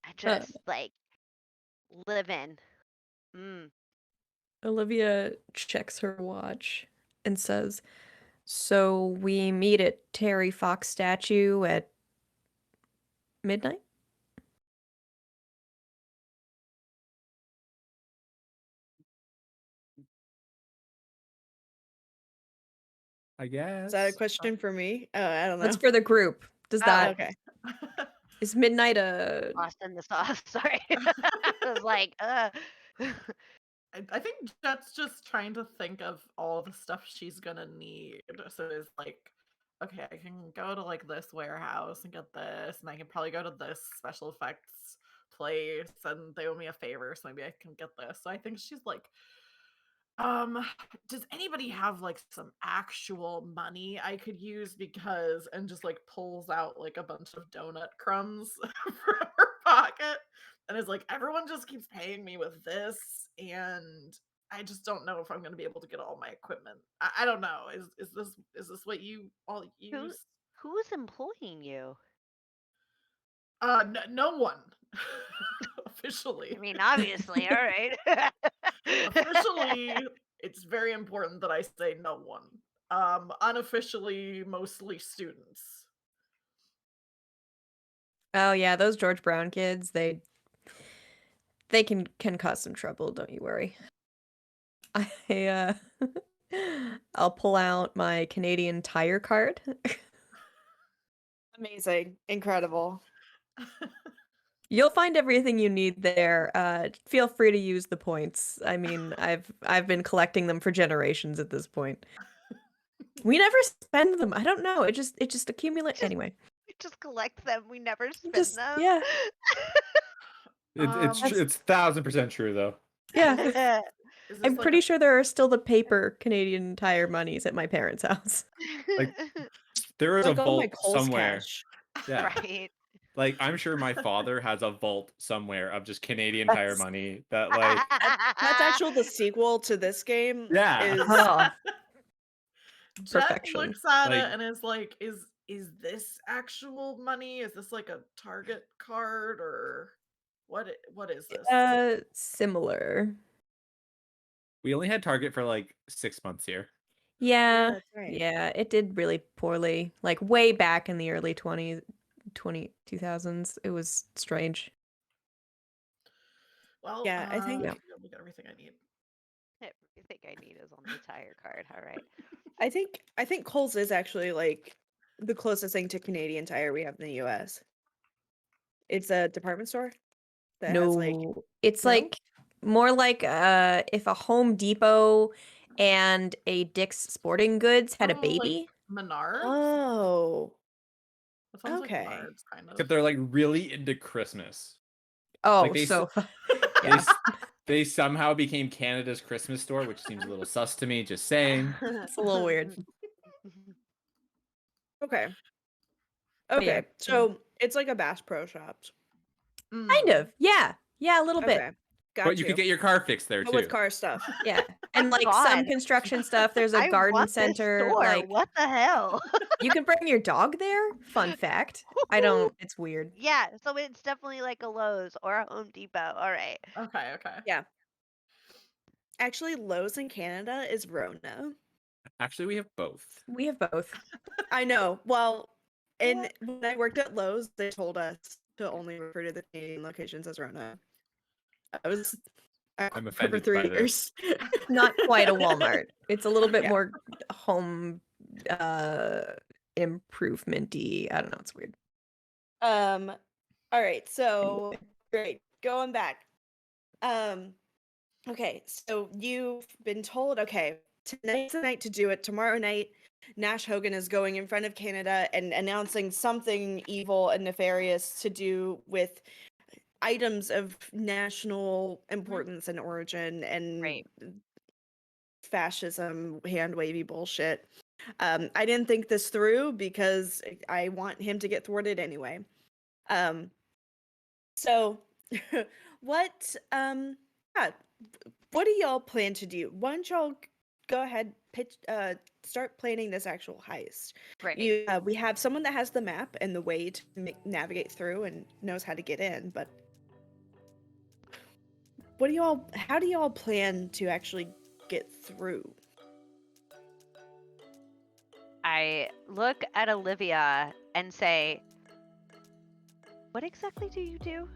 I just like living. Mm. Olivia checks her watch and says, "So we meet at Terry Fox statue at midnight?" I Is that a guess. question for me? I don't That's know. for the group. Does Oh. that Okay. is midnight a Lost in the sauce. Sorry. I was like, I think Jet's just trying to think of all the stuff she's gonna need. So it's like, okay, I can go to like this warehouse and get this, and I can probably go to this special effects place, and they owe me a favor, so maybe I can get this. So I think she's like, um, does anybody have like some actual money I could use? Because, and just like pulls out like a bunch of donut crumbs from her pocket and is like, everyone just keeps paying me with this, and I just don't know if I'm gonna be able to get all my equipment. I don't know. Is this what you all who use? who's employing you? No one. I Officially. mean, obviously, all right. Officially, it's very important that I say no one. Unofficially, mostly students. Oh yeah, those George Brown kids, they can cause some trouble, don't you worry. I I'll pull out my Canadian Tire card. Amazing. Incredible. You'll find everything you need there. Feel free to use the points. I mean, I've been collecting them for generations at this point. We never spend them. I don't know. It just accumulate Just- anyway. We just collect them. We never spend Just them. yeah. It's Um, it's 1000% true though. Yeah. Is this I'm like pretty a sure there are still the paper Canadian Tire monies at my parents' house. Like there is Like a all my vault Kohl's somewhere. cash. Yeah. Right. Like I'm sure my father has a vault somewhere of just Canadian Tire That's- money that like That's actually the sequel to this game. Yeah. Is Oh, Jet perfection. looks at Like- it and is like, is this actual money? Is this like a Target card or what is this? Similar. we only had Target for like 6 months here. Yeah. that's right. Yeah, it did really poorly. Like way back in the early 2000s. It was strange. Well, Yeah, I think- I Yeah. should be able to get everything I need. Everything I need is on the tire card. All right. I think Kohl's is actually like the closest thing to Canadian Tire we have in the US. It's a department store that has like No, it's No? like more like if a Home Depot and a Dick's Sporting Goods had a Oh, baby. Like Menards? oh That sounds okay. like Menards, kind of. Except they're like really into Christmas. Oh, they so They, yeah. s- they somehow became Canada's Christmas store, which seems a little sus to me, just saying. It's a little weird. Okay. But yeah, Okay. So it's like a Bass Pro Shops. kind of. Yeah. Yeah, a little bit. Okay. Got But you could get your car fixed there But too. with car stuff. Yeah. And like some God. construction stuff. There's a I garden want this center. store. Like What the hell? you can bring your dog there. Fun fact. I don't. It's weird. Yeah, so it's definitely like a Lowe's or a Home Depot. All right. Okay. Yeah. Actually, Lowe's in Canada is Rona. Actually, we have both. We have both. I know. Well, and when I worked at Lowe's, they told us to only refer to the Canadian locations as Rona. I was I'm for offended 3 by this. years. Not quite a Walmart. It's a little bit Yeah. more home improvement-y. I don't know. It's weird. All right, so great. Going back. Okay, so you've been told, okay, tonight's the night to do it. Tomorrow night, Nash Hogan is going in front of Canada and announcing something evil and nefarious to do with items of national importance and origin and Right. fascism, hand wavy bullshit. I didn't think this through because I want him to get thwarted anyway. So what yeah, what do y'all plan to do? Why don't y'all go ahead, pitch start planning this actual heist? Right. We have someone that has the map and the way to navigate through and knows how to get in, but how do y'all plan to actually get through? I look at Olivia and say, "What exactly do you do?"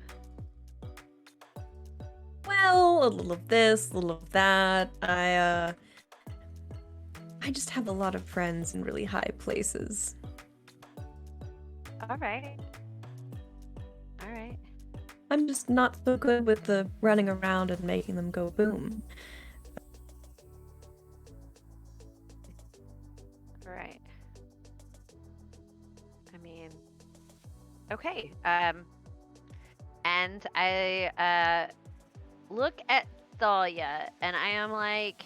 Well, a little of this, a little of that. I just have a lot of friends in really high places. All right. All right. I'm just not so good with the running around and making them go boom. All right. I mean, okay. And I look at Thalia and I am like,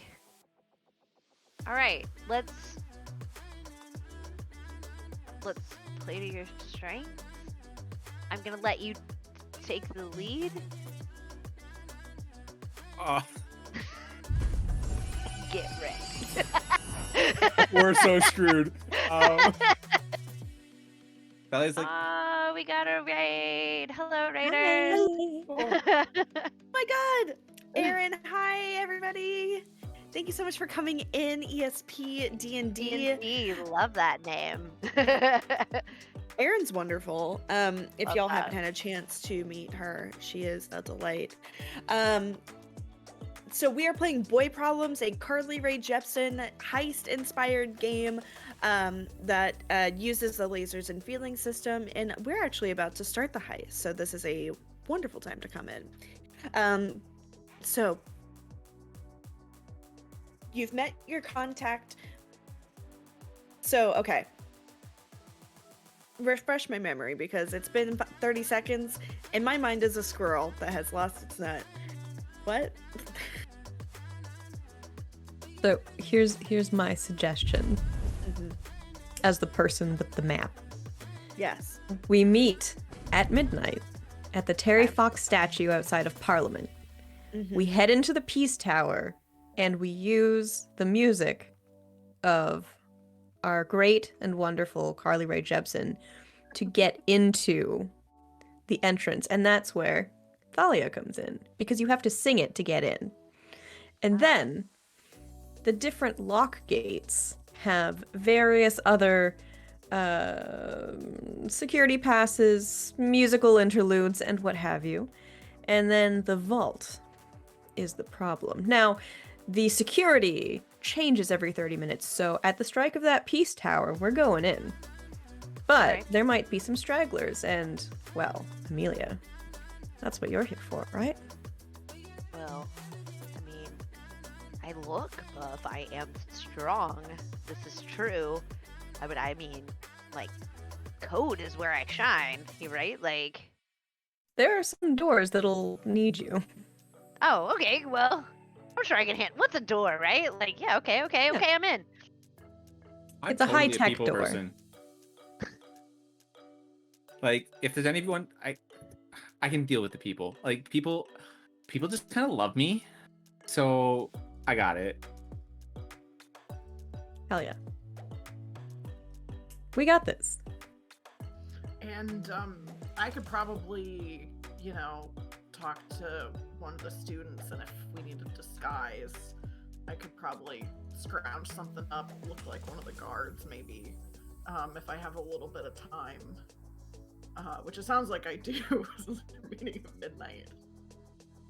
all right, let's play to your strengths. I'm gonna let you take the lead. Get ready. We're so screwed. Sally's like, Oh, we got a raid. Hello, raiders. Oh my god! Aaron, hi everybody! Thank you so much for coming in, ESP D&D. D&D, love that name. Erin's wonderful. If Love y'all that. haven't had a chance to meet her, she is a delight. So we are playing Boy Problems, a Carly Rae Jepsen heist-inspired game that uses the lasers and feeling system, and we're actually about to start the heist, so this is a wonderful time to come in. So you've met your contact. So, okay. Refresh my memory because it's been 30 seconds and my mind is a squirrel that has lost its nut. What? So here's my suggestion as the person with the map. Yes. We meet at midnight at the Terry Fox statue outside of Parliament. We head into the Peace Tower and we use the music of our great and wonderful Carly Rae Jepsen to get into the entrance. And that's where Thalia comes in, because you have to sing it to get in. And then the different lock gates have various other security passes, musical interludes, and what have you. And then the vault is the problem. Now, the security changes every 30 minutes, so at the strike of that Peace Tower, we're going in. But Okay. there might be some stragglers, and, well, Amelia, that's what you're here for, right? Well, I mean, I look buff. I am strong. This is true. But I mean, like, code is where I shine, right? Like, There are some doors that'll need you. oh, okay, well, I'm sure I can hit. What's a door, right? Like, yeah, okay, I'm in. I'm It's a totally high-tech people door. person. Like, if there's anyone, I can deal with the people. Like, people just kind of love me, so I got it. Hell yeah. We got this. And I could probably, talk to one of the students, and if we need a disguise, I could probably scrounge something up, look like one of the guards, maybe, if I have a little bit of time. Which it sounds like I do, meeting at midnight.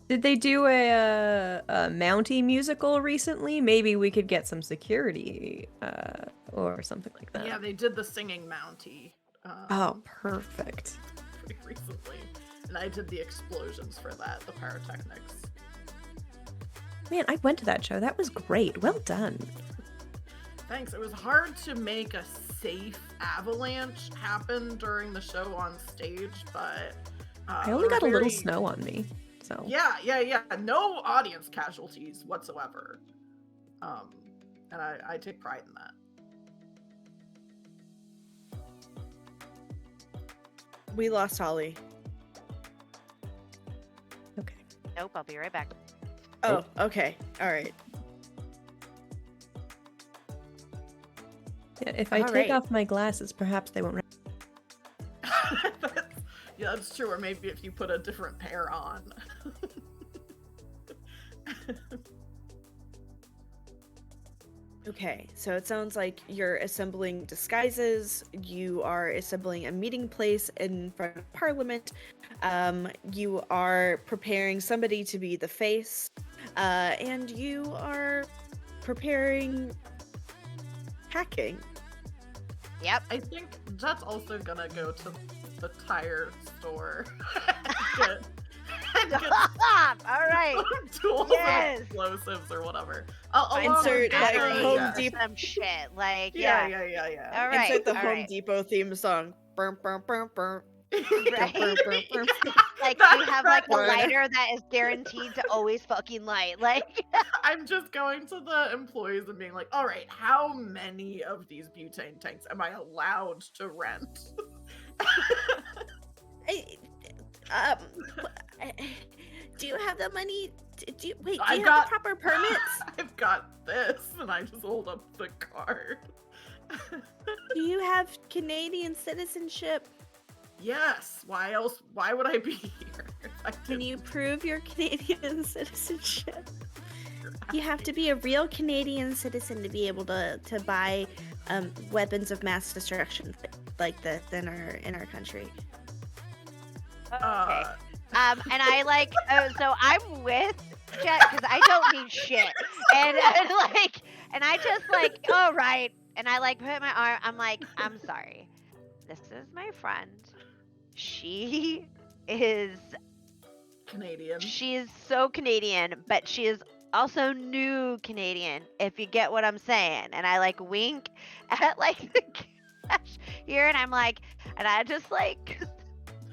Did they do a Mountie musical recently? Maybe we could get some security or something like that. Yeah, they did the singing Mountie. Oh, perfect. Pretty recently. And I did the explosions for that, the pyrotechnics. Man, I went to that show. That was great. Well done. Thanks. It was hard to make a safe avalanche happen during the show on stage, but I only we're got a little very- snow on me, so. Yeah. No audience casualties whatsoever. And I take pride in that. We lost Holly. Okay. Nope, I'll be right back. Oh, okay. All right. Yeah, if I All take right. off my glasses, perhaps they won't. Yeah, that's true. Or maybe if you put a different pair on. Okay, so it sounds like you're assembling disguises, you are assembling a meeting place in front of Parliament, you are preparing somebody to be the face, and you are preparing hacking. Yep. I think Jet's also gonna go to the tire store and get Stop! All right. tools Yes. and explosives or whatever. Insert, like, Home Batteries or Depot. some shit. Like, Yeah, yeah. yeah, yeah, All right. Insert the all Home right. Depot theme song. Burr, burr, burr, burr. Right? Burr, burr, burr. Like you have like a lighter that is guaranteed to always fucking light. Like, I'm just going to the employees and being like, all right, how many of these butane tanks am I allowed to rent? Do you have the money? Do you I have got- the proper permits? I've got this, and I just hold up the card. Do you have Canadian citizenship? Yes. Why else? Why would I be here? if I Can didn't? you prove your Canadian citizenship? You have to be a real Canadian citizen to be able to buy weapons of mass destruction like this in our country. okay. And I like, so I'm with Jet because I don't need shit, and I just like, all right, and I like put my arm. I'm like, I'm sorry, this is my friend. She is Canadian. so Canadian, but she is also new Canadian, if you get what I'm saying. And I like wink at like the cashier, and I'm like, and I just like,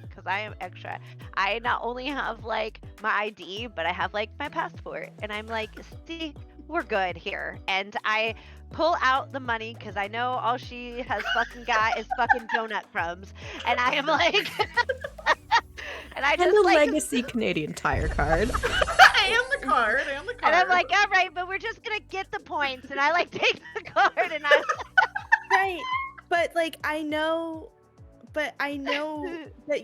because I am extra. I not only have like my ID, but I have like my passport, and I'm like, see, we're good here. And I pull out the money because I know all she has fucking got is fucking donut crumbs, and I am like, and I And just the like. legacy Canadian Tire card. and the card. And I'm like, all right, but we're just gonna get the points. And I like take the card, and I Right, but like I know that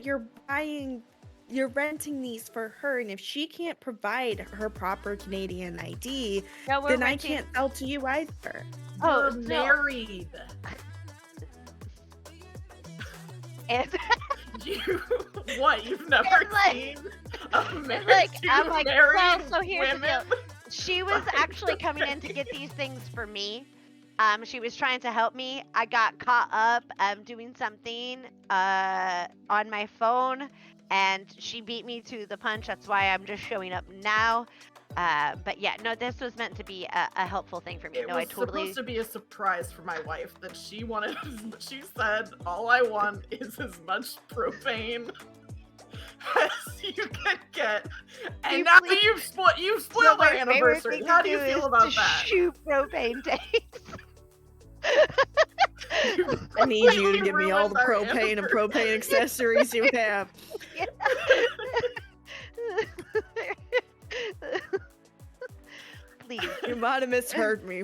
you're renting these for her, and if she can't provide her proper Canadian ID, no, we're then renting. I can't sell to you either. Oh, You're no. married. And What? You've never And, like- seen a married like, two I'm like, married well, so here's the women? she was actually coming in to get these things for me. She was trying to help me. I got caught up doing something on my phone, and she beat me to the punch. That's why I'm just showing up now. But yeah, no, this was meant to be a helpful thing for me. It No, was I totally. supposed to be a surprise for my wife that she wanted. She said, "All I want is as much propane as you can get." And You now please- you've So spoiled my our favorite anniversary. thing How to do you do feel is about to that? shoot propane tanks. I need you to completely give me all the ruined our propane and propane accessories you have. Please. You might have misheard me.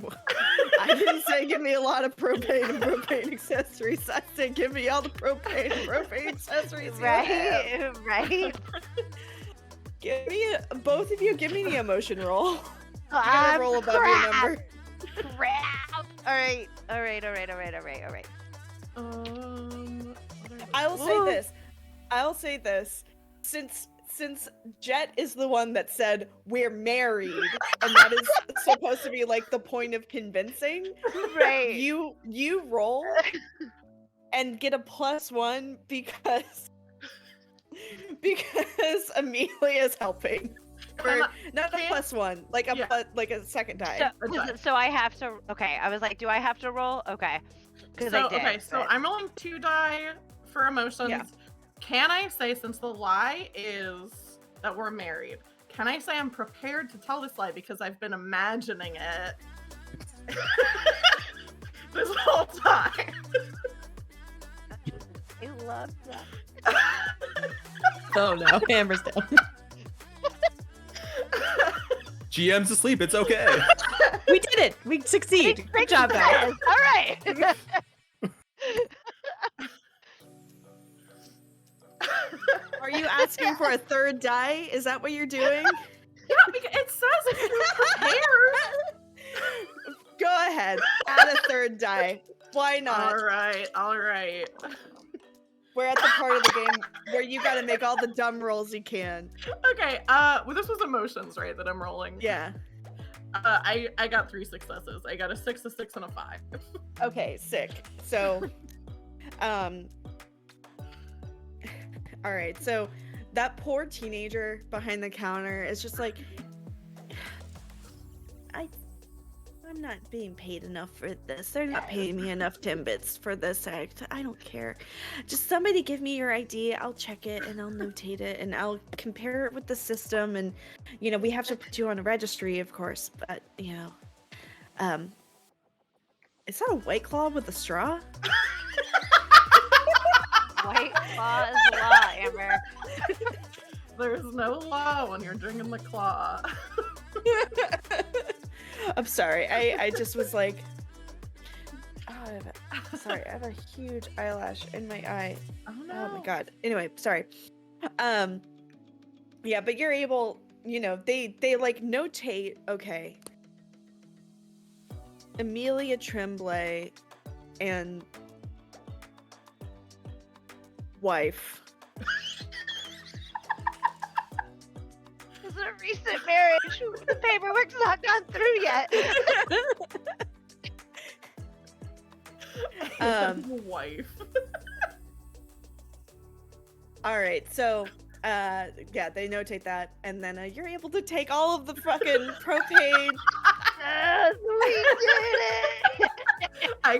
I didn't say give me a lot of propane and propane accessories. I said give me all the propane and propane accessories you have. Right. Give me both of you. Give me the emotion roll. You gotta I'm roll above your crap. number. Crap. All right. I will say this. I'll say this. Since Jet is the one that said we're married, and that is supposed to be like the point of convincing, Right. you roll and get a +1 because Amelia's helping. Or not a +1, like a Yeah. like a second die. So I have to. Okay. I was like, do I have to roll? Okay. Because I did. Okay, so but- I'm rolling 2 die for emotions. Yeah. Can I say, since the lie is that we're married, can I say I'm prepared to tell this lie because I've been imagining it this whole time? I love that. Oh no, hammer's down. GM's asleep. It's okay. We did it. We succeed. Good job, guys. All right. Are you asking for a third die? Is that what you're doing? Yeah, because it says if you're prepared. Go ahead. Add a third die. Why not? All right. We're at the part of the game where you got to make all the dumb rolls you can. Okay. Well, this was emotions, right? That I'm rolling. Yeah. I got 3 successes. I got a 6, a 6, and a 5. Okay, sick. So, all right. So that poor teenager behind the counter is just like, I'm not being paid enough for this. They're not paying me enough timbits for this act. I don't care. Just somebody give me your ID. I'll check it and I'll notate it and I'll compare it with the system. And, we have to put you on a registry, of course. But, is that a White Claw with a straw? White Claw is the law, Amber. There's no law when you're drinking the claw. I'm sorry. I just was like, I have a huge eyelash in my eye. Oh no. Oh my god. Anyway, sorry. Yeah, but you're able, they like notate, okay. Amelia Tremblay and wife. This is a recent marriage. The paperwork's not gone through yet. Wife. All right, so yeah, they notate that, and then you're able to take all of the fucking propane. Yes, we did it. I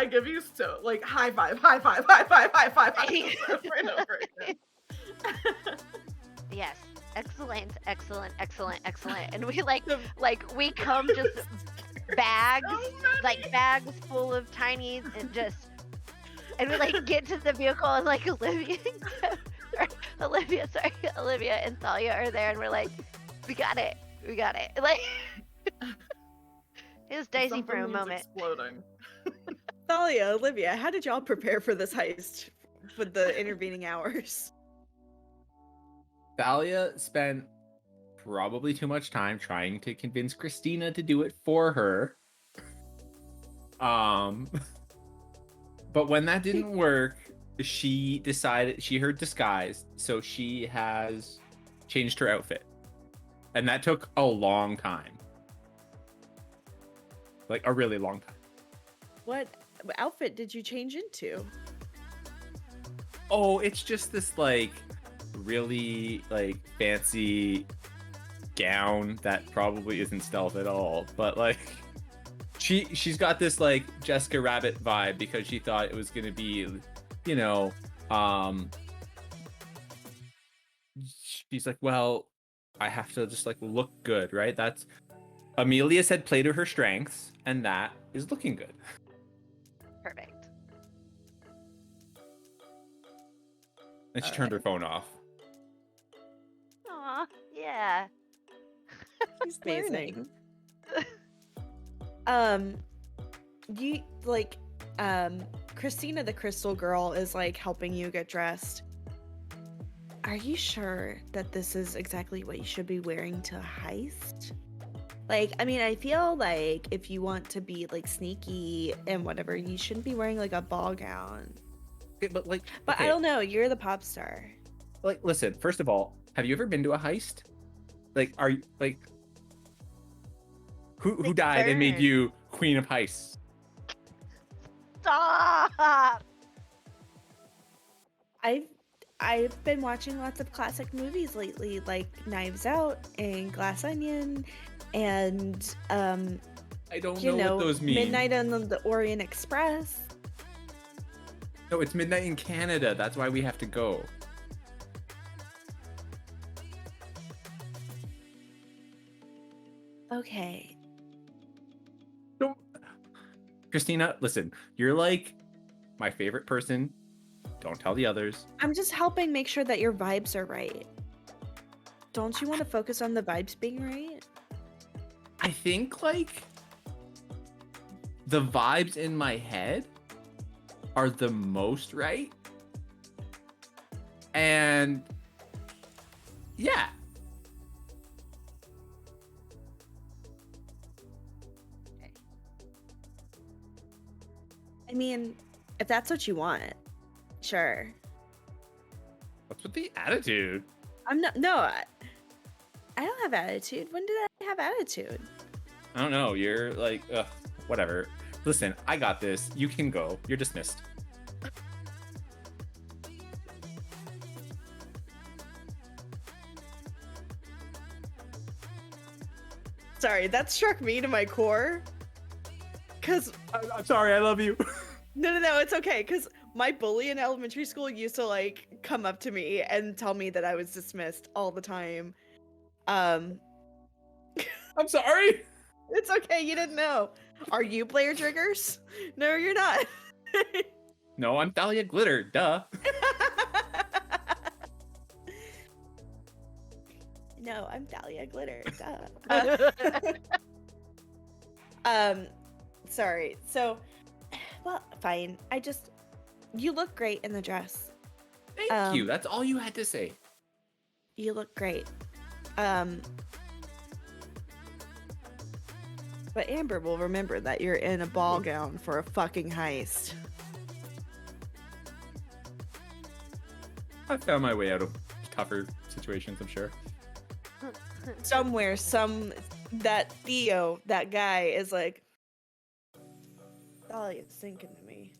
give you so like high five over and over again. Yes. Excellent. And we we come just bags, like bags full of tinies and we like get to the vehicle and like Olivia and Thalia are there and we're like, we got it. Like it was dicey for a Something's moment. Exploding. Thalia, Olivia, how did y'all prepare for this heist with the intervening hours? Thalia spent probably too much time trying to convince Christina to do it for her. But when that didn't work, she decided she heard disguise, so she has changed her outfit. And that took a long time. Like a really long time. What outfit did you change into? Oh, it's just this like really like fancy gown that probably isn't stealth at all, but like she's got this like Jessica Rabbit vibe because she thought it was gonna be, she's like, well, I have to just like look good, right? That's Amelia said play to her strengths, and that is looking good. Perfect. And she turned her phone off. Aw, yeah. He's Amazing. learning. You like Christina the Crystal Girl is like helping you get dressed. Are you sure that this is exactly what you should be wearing to a heist? Like, I mean, I feel like if you want to be like sneaky and whatever, you shouldn't be wearing like a ball gown. Okay, but like, But I don't know, you're the pop star. like, listen. First of all, have you ever been to a heist? Like, are you like who Big died and made burn. you queen of heists? Stop. I've been watching lots of classic movies lately, like Knives Out and Glass Onion, and I don't know what those mean. Midnight on the Orient Express. No, it's midnight in Canada. That's why we have to go. Okay. Don't... Christina, listen. You're like my favorite person. Don't tell the others. I'm just helping make sure that your vibes are right. Don't you want to focus on the vibes being right? I think like the vibes in my head are the most right. And yeah. mean, if that's what you want, sure. What's with the attitude? I'm not. No, I don't have attitude. When did I have attitude? I don't know. You're like, ugh, whatever. Listen, I got this. You can go. You're dismissed. Sorry, that struck me to my core. Cause I'm sorry. I love you. no, it's okay. Cause my bully in elementary school used to like come up to me and tell me that I was dismissed all the time. I'm sorry. It's okay. You didn't know. Are you Blair Triggers? No, you're not. No, I'm Thalia Glitter. Duh. No, I'm Thalia Glitter. Duh. Sorry. So, well, fine. You look great in the dress. Thank you. That's all you had to say. You look great. But Amber will remember that you're in a ball gown for a fucking heist. I found my way out of tougher situations, I'm sure. Somewhere, that Theo, that guy, is like, Thalia's thinking to me.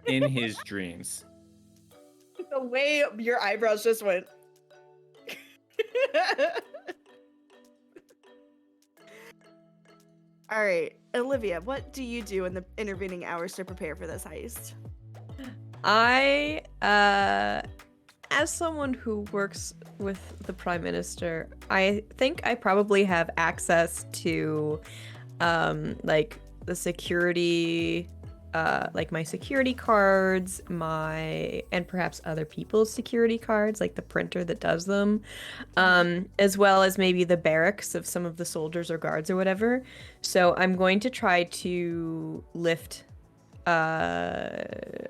In his dreams. The way your eyebrows just went. All right, Olivia, what do you do in the intervening hours to prepare for this heist? I, as someone who works with the Prime Minister, I think I probably have access to, like, the security, like my security cards, and perhaps other people's security cards, like the printer that does them, as well as maybe the barracks of some of the soldiers or guards or whatever. So I'm going to try to lift a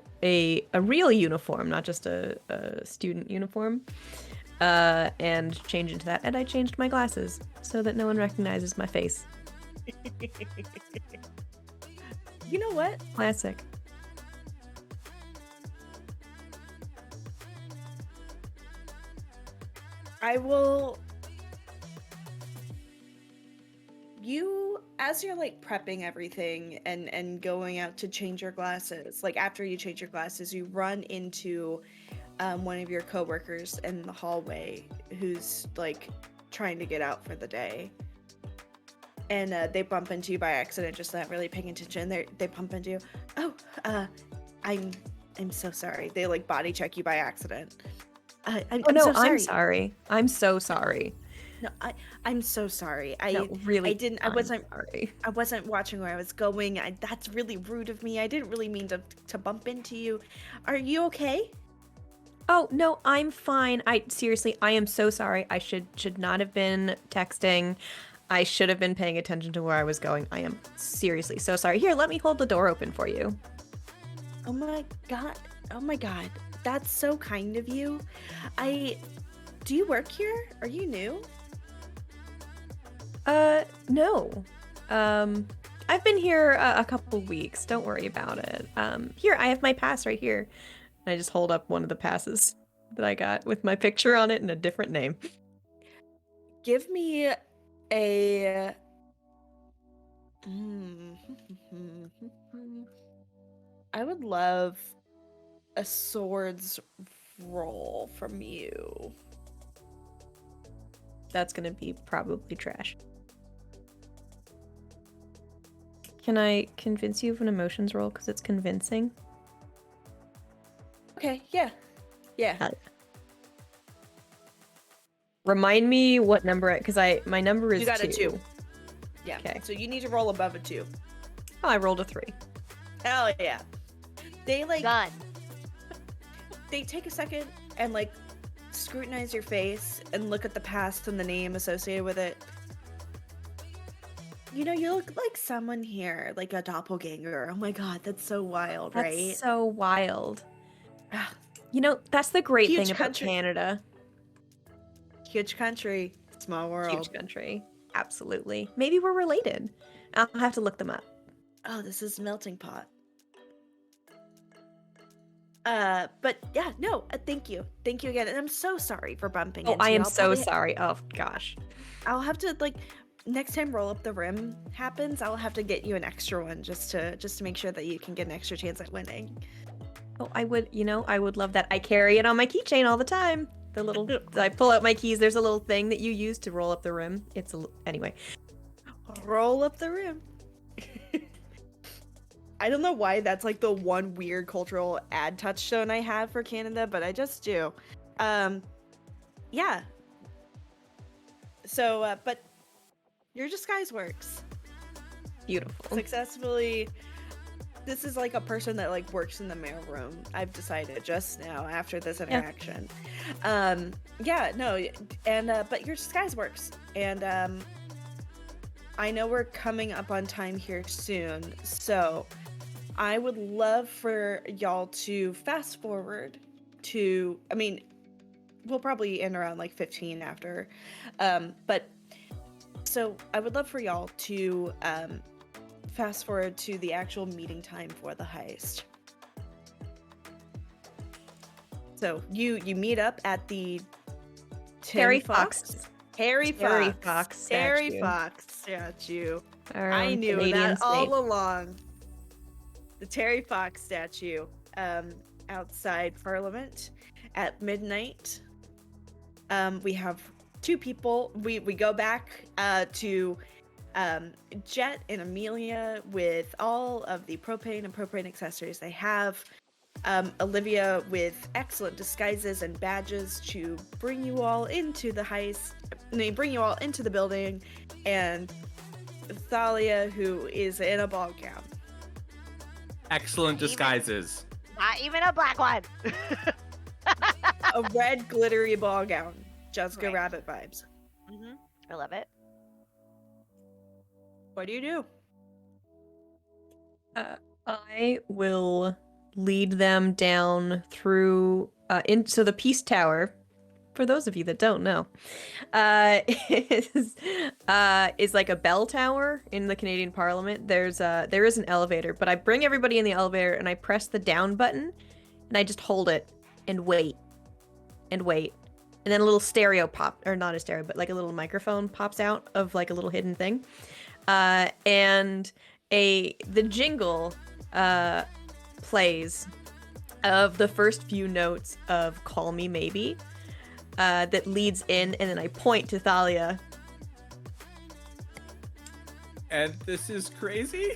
real uniform, not just a student uniform, and change into that. And I changed my glasses so that no one recognizes my face. You know what? Classic. I will. As you're like prepping everything and going out to change your glasses, like after you change your glasses, you run into one of your coworkers in the hallway who's like trying to get out for the day. And they bump into you by accident, just not really paying attention. They bump into you. Oh, I'm so sorry. They like body check you by accident. I'm so sorry. I'm sorry. I'm so sorry. No, I'm so sorry. Really, I didn't. I I'm wasn't. sorry. I wasn't watching where I was going. That's really rude of me. I didn't really mean to bump into you. Are you okay? Oh no, I'm fine. Seriously, I am so sorry. I should not have been texting. I should have been paying attention to where I was going. I am seriously so sorry. Here, let me hold the door open for you. Oh my god. Oh my god. That's so kind of you. Do you work here? Are you new? No. I've been here a couple weeks. Don't worry about it. Here, I have my pass right here. I just hold up one of the passes that I got with my picture on it and a different name. Give me a... I would love a swords roll from you. That's gonna be probably trash. Can I convince you of an emotions roll because it's convincing? Okay, yeah. Remind me what number, because my number is You got 2. a 2. Yeah. Okay. So you need to roll above a 2. Oh, I rolled a 3. Hell yeah. They like Done. they take a second and like scrutinize your face and look at the past and the name associated with it. You know, you look like someone here, like a doppelganger. Oh my god, that's so wild, That's right? so wild. You know, that's the great Huge thing about country. Canada. Huge country, small world. Huge country. Absolutely. Maybe we're related. I'll have to look them up. Oh, this is melting pot. But yeah, no, thank you. Thank you again. And I'm so sorry for bumping Oh, into I you. am I'll so probably- sorry. Oh, gosh. I'll have to like next time roll up the rim happens, I'll have to get you an extra one just to make sure that you can get an extra chance at winning. Oh, I would love that. I carry it on my keychain all the time. The little, I pull out my keys. There's a little thing that you use to roll up the rim. Anyway. Roll up the rim. I don't know why that's like the one weird cultural ad touchstone I have for Canada, but I just do. Yeah. So, but your disguise works Beautiful. successfully. This is like a person that like works in the mailroom. I've decided just now after this interaction. Yeah, no, and but your disguise works, and I know we're coming up on time here soon, so I would love for y'all to fast forward to. I mean, we'll probably end around like 15 after, but so I would love for y'all to fast forward to the actual meeting time for the heist. So you meet up at the Terry Tin Fox. Harry Terry Fox. Fox Harry statue. Fox statue. Our I own knew Canadian that all state. along. The Terry Fox statue outside Parliament at midnight. We have two people. We go back to Jet and Amelia with all of the propane and propane accessories they have. Olivia with excellent disguises and badges to bring you all into the heist. They bring you all into the building, and Thalia, who is in a ball gown. Excellent Even- disguises. Not even a black one. A red glittery ball gown. Jessica Right. Rabbit vibes. I love it. What do you do? I will lead them down through so the Peace Tower. For those of you that don't know, is like a bell tower in the Canadian Parliament. There is an elevator, but I bring everybody in the elevator and I press the down button, and I just hold it and wait, and then a little stereo not a stereo, but like a little microphone pops out of like a little hidden thing, and the jingle plays of the first few notes of "Call Me Maybe." That leads in, and then I point to Thalia. And this is crazy.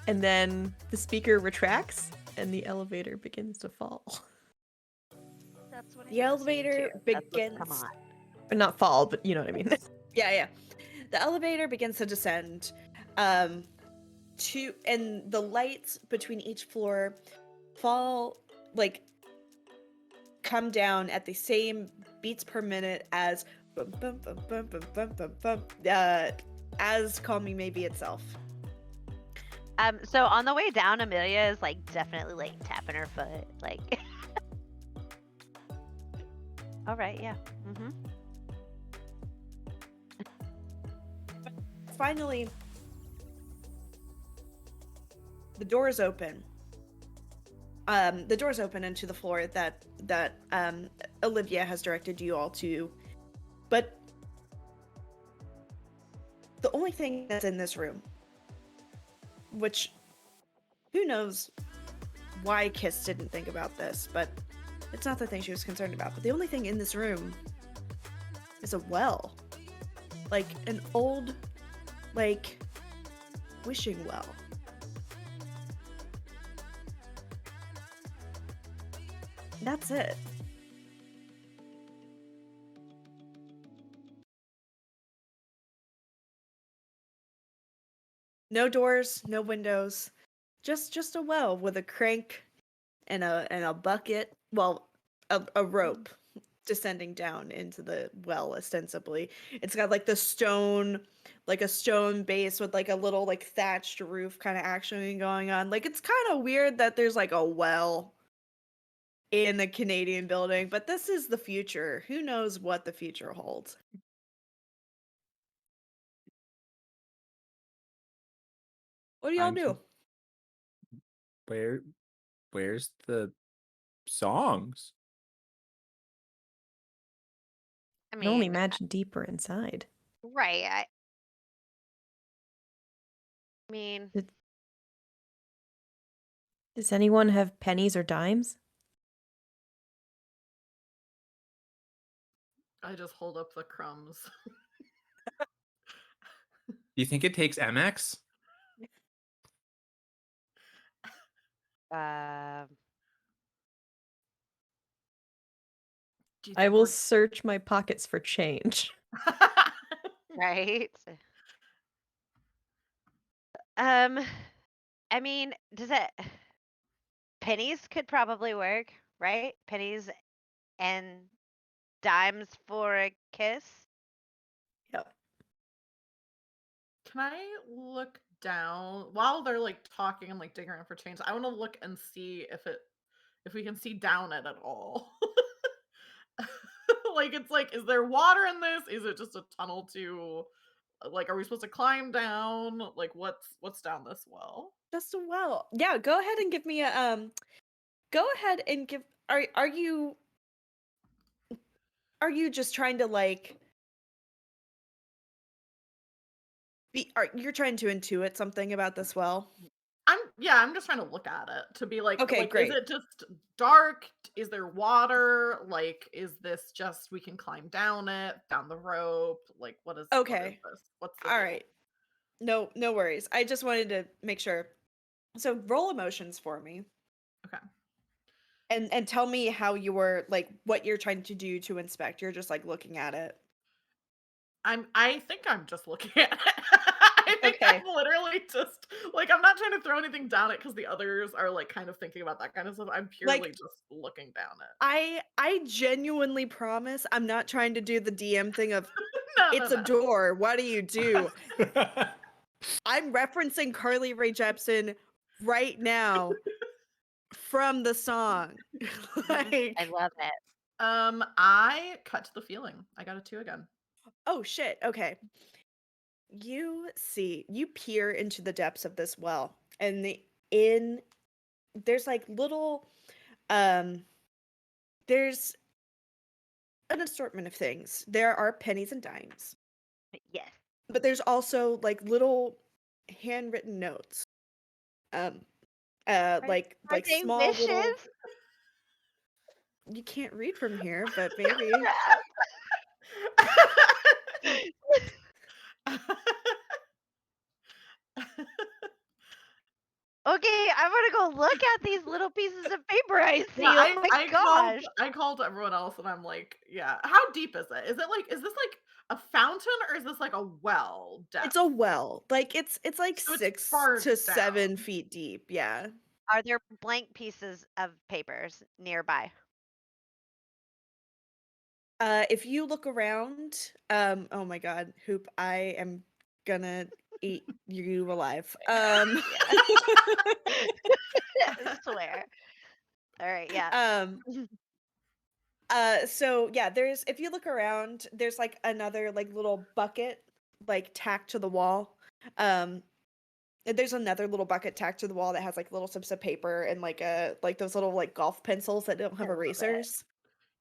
And then the speaker retracts, and the elevator begins to fall. That's what The elevator begins. Come on. Or not fall, but you know what I mean. Yeah. The elevator begins to descend. And the lights between each floor fall come down at the same beats per minute as as Call Me Maybe itself. So on the way down, Amelia is like definitely like tapping her foot, like. All right, yeah. Finally, the doors open. The doors open into the floor that Olivia has directed you all to, but the only thing that's in this room, which who knows why Kiss didn't think about this, but it's not the thing she was concerned about. But the only thing in this room is a well, like an old, like wishing well. That's it. No doors, no windows. Just a well with a crank and a bucket. Well, a rope descending down into the well ostensibly. It's got like a stone base with like a little like thatched roof kind of action going on. Like it's kind of weird that there's like a well in a Canadian building, but this is the future. Who knows what the future holds? What do y'all I'm do? Where's the songs? I I can only mean, imagine deeper inside. right. I mean, Does anyone have pennies or dimes? I just hold up the crumbs. Do you think it takes MX? um, Do you I think will we're search my pockets for change. right. Um, I mean, does it? Pennies could probably work, right? Pennies and dimes for a kiss. Yep. Can I look down while they're like talking and like digging around for change? I want to look and see if we can see down it at all. Like it's like, is there water in this? Is it just a tunnel to like, are we supposed to climb down? Like what's down this well? Just a well. Yeah, go ahead and give me a go ahead and give are you just trying to like you're trying to intuit something about this well? I'm just trying to look at it to be Okay, is great. it just dark? Is there water? Like, is this just we can climb down it, down the rope? Like what is Okay. this? What's the All deal? right. No worries. I just wanted to make sure. So roll emotions for me Okay. and tell me how you were like what you're trying to do to inspect. You're just like looking at it. I think I'm just looking at it. I think Okay. I'm literally just like, I'm not trying to throw anything down it because the others are like kind of thinking about that kind of stuff. I'm purely Like just looking down it. I genuinely promise I'm not trying to do the DM thing of No, it's a no. door. What do you do? I'm referencing Carly Rae Jepsen right now from the song. I Like, love it. I cut to the feeling. I got a 2 again. oh shit. Okay. You peer into the depths of this well, and in there's like little um there's an assortment of things. There are pennies and dimes, Yes. but there's also like little handwritten notes. Um Are, are like they small little wishes? you can't read from here, but maybe. Okay, I'm gonna go look at these little pieces of paper I see. Yeah, Oh my gosh. I called everyone else and I'm like, yeah. How deep is it? Is this like a fountain or is this like a well It's depth? a well. Like it's like So it's 6 far to 7 down. feet deep. Yeah. Are there blank pieces of papers nearby? If you look around, oh my god, Hoop, I am gonna eat you alive. Yeah. I swear. All right, yeah. um, so yeah, there's if you look around, there's like another like little bucket like tacked to the wall. Um, and there's another little bucket tacked to the wall that has like little slips of paper and like like those little like golf pencils that don't I have love it. erasers.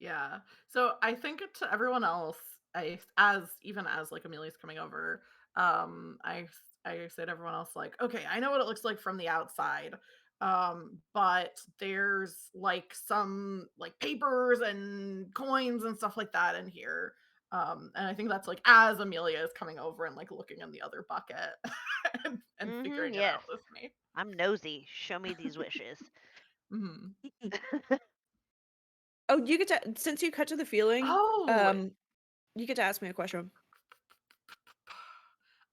Yeah. So I think to everyone else, as even as like Amelia's coming over, I say to everyone else like, okay, I know what it looks like from the outside. But there's like some like papers and coins and stuff like that in here. And I think that's like as Amelia is coming over and like looking in the other bucket and figuring it Yes. out with me. I'm nosy. Show me these wishes. Mhm. Oh, you get to since you cut to the feeling, Oh, you get to ask me a question.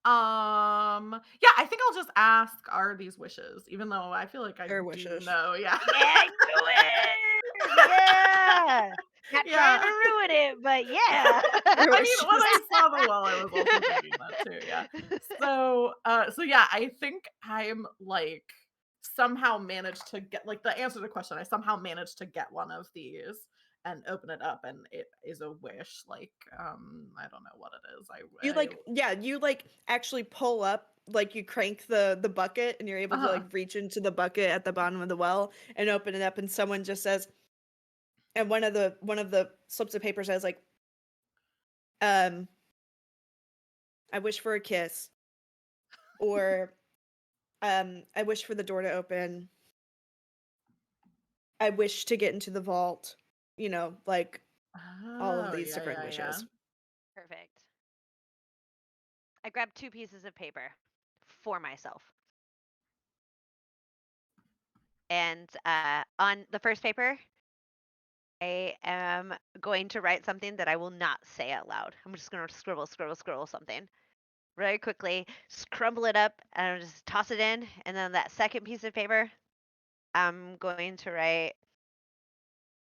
yeah, I think I'll just ask, are these wishes? Even though I feel like I Their do wishes. know, yeah. Yeah, I knew it. Yeah. Not trying Yeah. to ruin it, but yeah. Their I mean, wishes. when I saw the well, I was also thinking that too, yeah. So yeah, I think I'm like somehow managed to get like the answer to the question. I somehow managed to get one of these. and open it up, and it is a wish. Like I don't know what it is. You actually pull up, like you crank the bucket, and you're able to like reach into the bucket at the bottom of the well and open it up, and someone just says, and one of the slips of paper says like, I wish for a kiss, or I wish for the door to open. I wish to get into the vault. Like all of Oh, these yeah, different yeah, yeah. wishes. Perfect. I grabbed 2 pieces of paper for myself. And on the first paper, I am going to write something that I will not say out loud. I'm just going to scribble something very quickly, crumble it up, and I'll just toss it in. And then that second piece of paper, I'm going to write,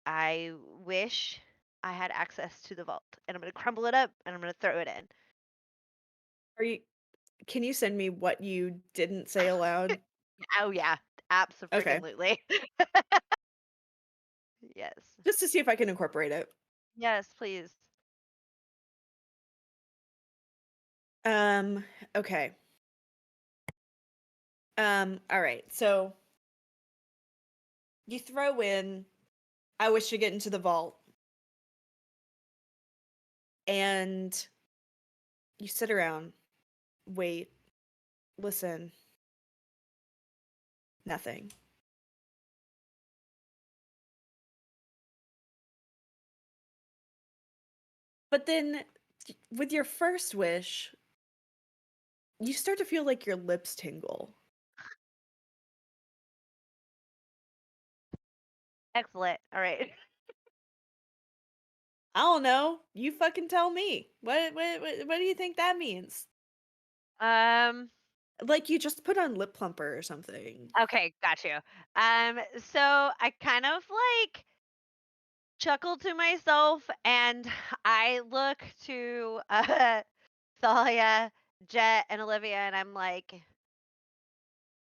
I wish I had access to the vault. And I'm going to crumble it up and I'm going to throw it in. Can you send me what you didn't say aloud? Oh, yeah. Okay. Absolutely. Yes. Just to see if I can incorporate it. Yes, please. Okay. All right. So you throw in, I wish to get into the vault. And you sit around, wait, listen. Nothing. But then with your first wish, you start to feel like your lips tingle. Excellent. All right. I don't know. You fucking tell me. What do you think that means? Um, Like you just put on lip plumper or something. okay, got you. So I kind of like chuckle to myself and I look to Thalia, Jet, and Olivia, and I'm like,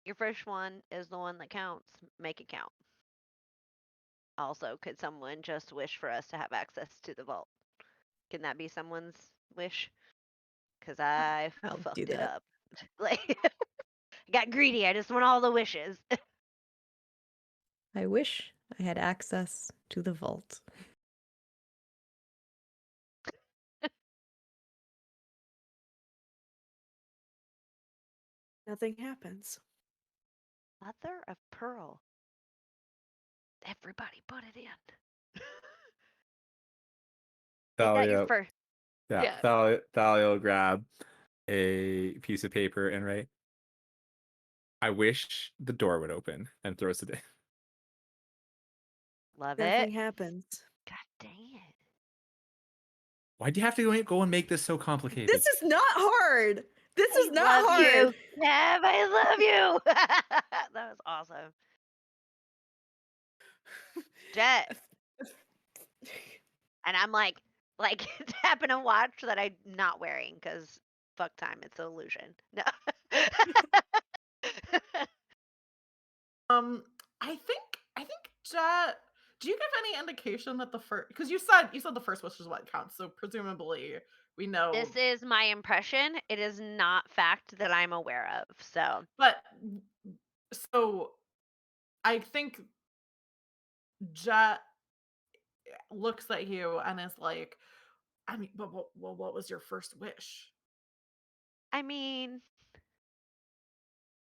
your first one is the one that counts. Make it count. Also, could someone just wish for us to have access to the vault? Can that be someone's wish? Because I I'll do fucked it that. up. Like, I got greedy. I just want all the wishes. I wish I had access to the vault. Nothing happens. Mother of pearl. Everybody put it in. Is that your Thalia, first? yeah, Yeah. Thalia will grab a piece of paper and write, I wish the door would open, and throws it in. Love Nothing it. happens. God dang it. Why'd you have to go and make this so complicated? This is not hard. This is I not love hard. you, Kev. I love you. That was awesome. Jet. And I'm like tapping a watch that I'm not wearing because fuck time. It's an illusion. No. I think Jet. Do you give any indication that the first? Because you said the first wish is what counts, so presumably we know. This is my impression. It is not fact that I'm aware of. So But so I think Jet looks at you and is like, I mean, but what was your first wish? I mean,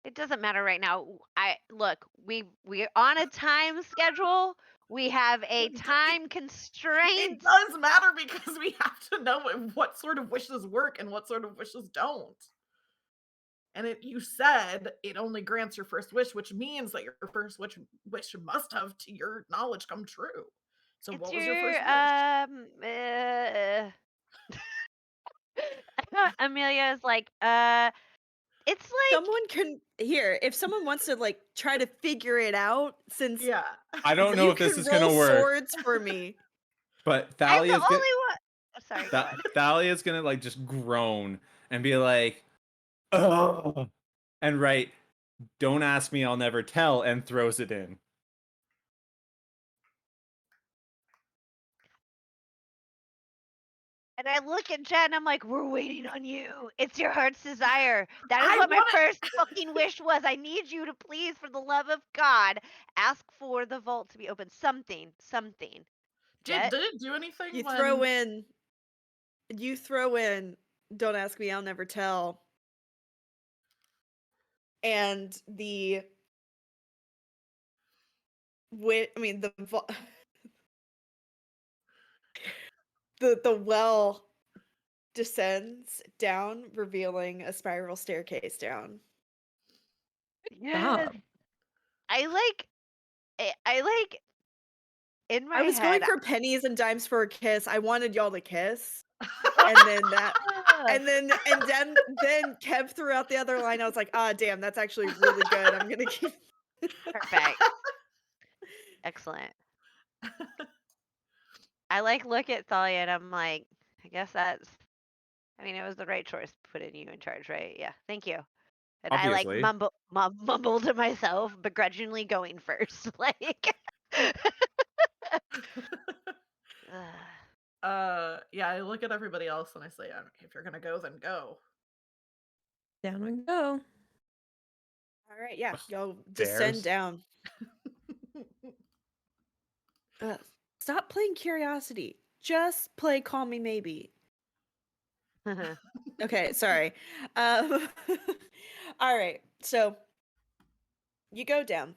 it doesn't matter right now. I look, we're on a time schedule. We have a time It constraint. does matter because we have to know what sort of wishes work and what sort of wishes don't. And you said it only grants your first wish, which means that your first wish must have, to your knowledge, come true. So It's what was your your first wish? Amelia is like, it's like Someone can here. If someone wants to like try to figure it out, since Yeah. I don't know you if this can is gonna roll work, swords for me. but I'm the Thalia's only gonna one. Oh, sorry, go on. Thalia's gonna like just groan and be like, "Oh," and write, "Don't ask me, I'll never tell," and throws it in. And I look at Jen, I'm like, we're waiting on you. It's your heart's desire. That is I what my want it. first fucking wish was. I need you to please, for the love of God, ask for the vault to be open. Something. Jet? Did it do anything You when throw in. You throw in. Don't ask me. I'll never tell. And the. I mean the well descends down, revealing a spiral staircase down. Yes. Stop. I like I like in my I was going head. for pennies and dimes for a kiss. I wanted y'all to kiss. And then that and then Kev threw out the other line. I was like, ah damn, that's actually really good. I'm gonna keep Perfect. Excellent. I like look at Thalia and I'm like, I guess that's I mean, it was the right choice putting you in charge, right? Yeah. Thank you. And I like Obviously. mumble to myself, begrudgingly going first. Like yeah, I look at everybody else and I say, if you're gonna go, then go. Down we go. all right, yeah, Ugh, y'all descend Dares. down. Stop playing curiosity. Just play call me maybe. Okay, sorry. Um, all right, so you go down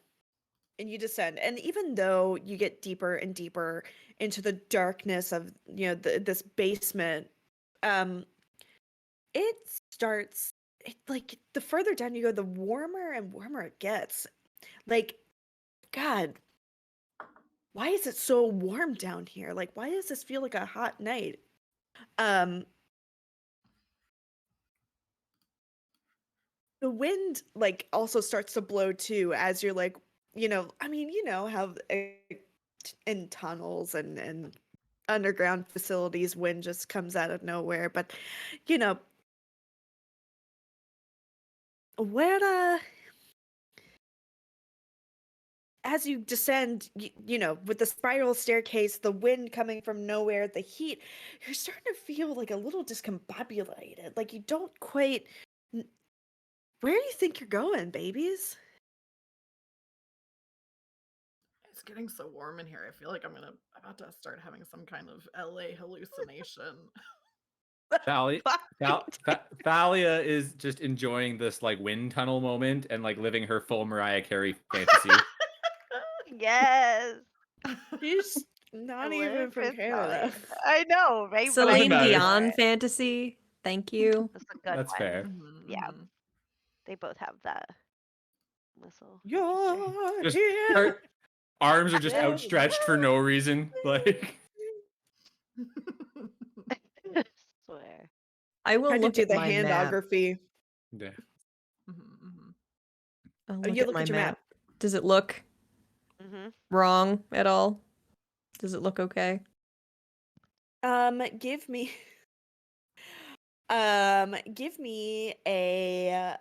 and you descend, and even though you get deeper and deeper into the darkness of this basement, um, it starts. Like the further down you go, the warmer and warmer it gets. Like, God, why is it so warm down here? Like, why does this feel like a hot night? Um, the wind like also starts to blow too as you're like, I mean, how in tunnels and underground facilities wind just comes out of nowhere, but you know when as you descend, with the spiral staircase, the wind coming from nowhere, the heat, you're starting to feel like a little discombobulated, like you don't quite. Where do you think you're going, babies? It's getting so warm in here. I feel like I'm about to start having some kind of LA hallucination. Thalia, Fuck. Thalia is just enjoying this like wind tunnel moment and like living her full Mariah Carey fantasy. Yes. She's I not even live from with Canada. Thalia. I know, right? But I Doesn't Celine matter. feel Dion it. fantasy. Thank you. That's a good That's one. fair. Yeah. Mhm. They both have that whistle. Interesting. You're Just here. her arms are just Yeah. outstretched for no reason. Like Swear. I will Tried to look do at the my map. handography. yeah. Mhm. I'll Oh, look you at look my at your map. map. Does it look Mhm. wrong at all? Does it look okay? Give me give me a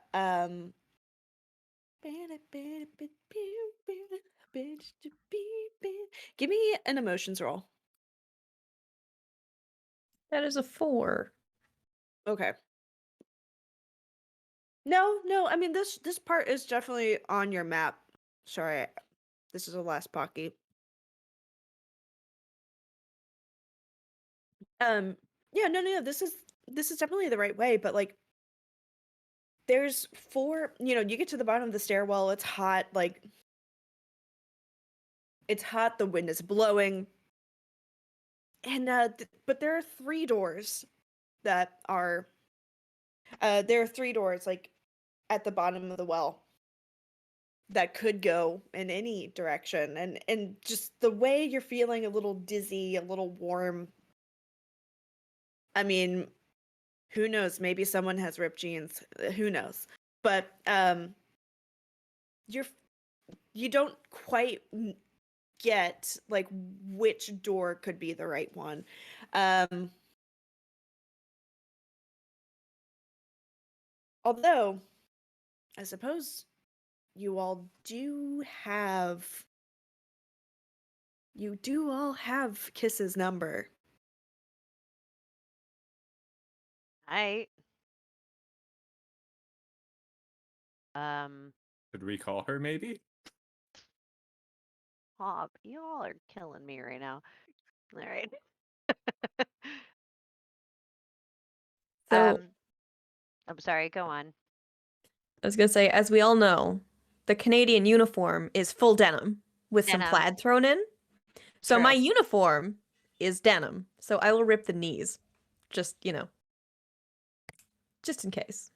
give me an emotions roll. That is a 4. Okay. No, I mean this part is definitely on your map. Sorry, this is the last pocky. Yeah, no, this is definitely the right way, but like there's four, you get to the bottom of the stairwell, it's hot, like it's hot, the wind is blowing. And but there are three doors that are there are three doors like at the bottom of the well that could go in any direction, and just the way you're feeling a little dizzy, a little warm. I mean, who knows? Maybe someone has ripped jeans. Who knows? But you're you don't quite get like which door could be the right one. Although I suppose you all do all have Kiss's number. I um Should we call her maybe? Hop, y'all are killing me right now. All right. So I'm sorry, go on. I was gonna say, as we all know, the Canadian uniform is full denim with some Denim. plaid thrown in. So True. my uniform is denim. So I will rip the knees. Just, just in case.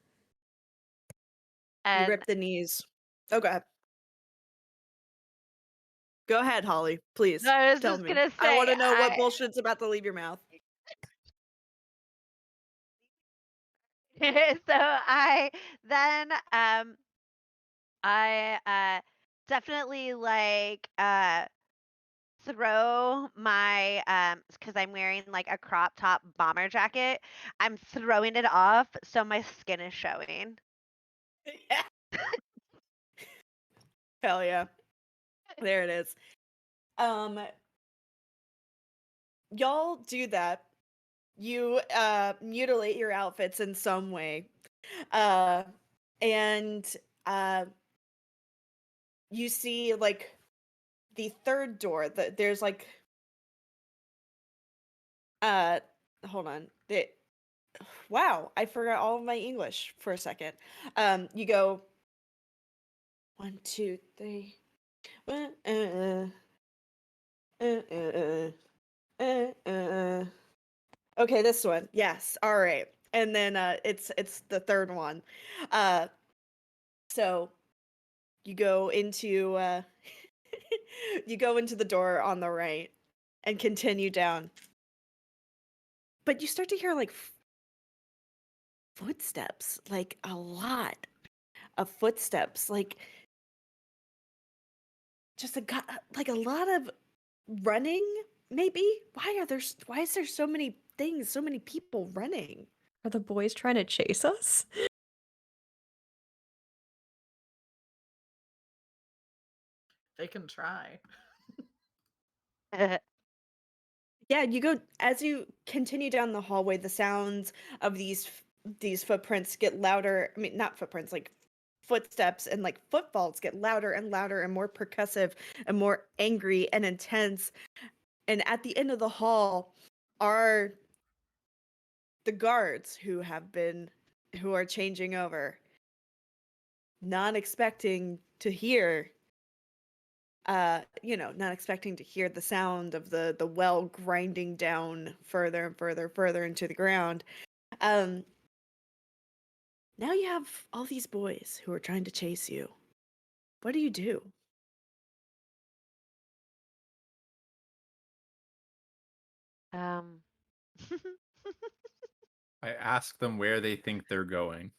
You And rip the knees. Okay. Go ahead, Holly. Please I was tell just me. gonna I want say, to know what bullshit's about to leave your mouth. so I then I definitely like throw my because I'm wearing like a crop top bomber jacket. I'm throwing it off so my skin is showing. Hell yeah. There it is. Y'all do that. You mutilate your outfits in some way. Uh and you see like the third door that there's like uh hold on. Wow, I forgot all of my English for a second. You go 1, 2, 3. Okay, this one. Yes. All right. And then it's the third one. Uh so you go into you go into the door on the right and continue down. But you start to hear like footsteps, like a lot of footsteps, like just like a lot of running maybe. Why is there so many things, so many people running? Are the boys trying to chase us? They can try. Yeah, you go as you continue down the hallway, the sounds of these footprints get louder. I mean, not footprints, like footsteps and like footfalls get louder and louder and more percussive and more angry and intense. And at the end of the hall are the guards who are changing over, not expecting to hear not expecting to hear the sound of the well grinding down further and further into the ground. Um, now you have all these boys who are trying to chase you. What do you do? um I ask them where they think they're going.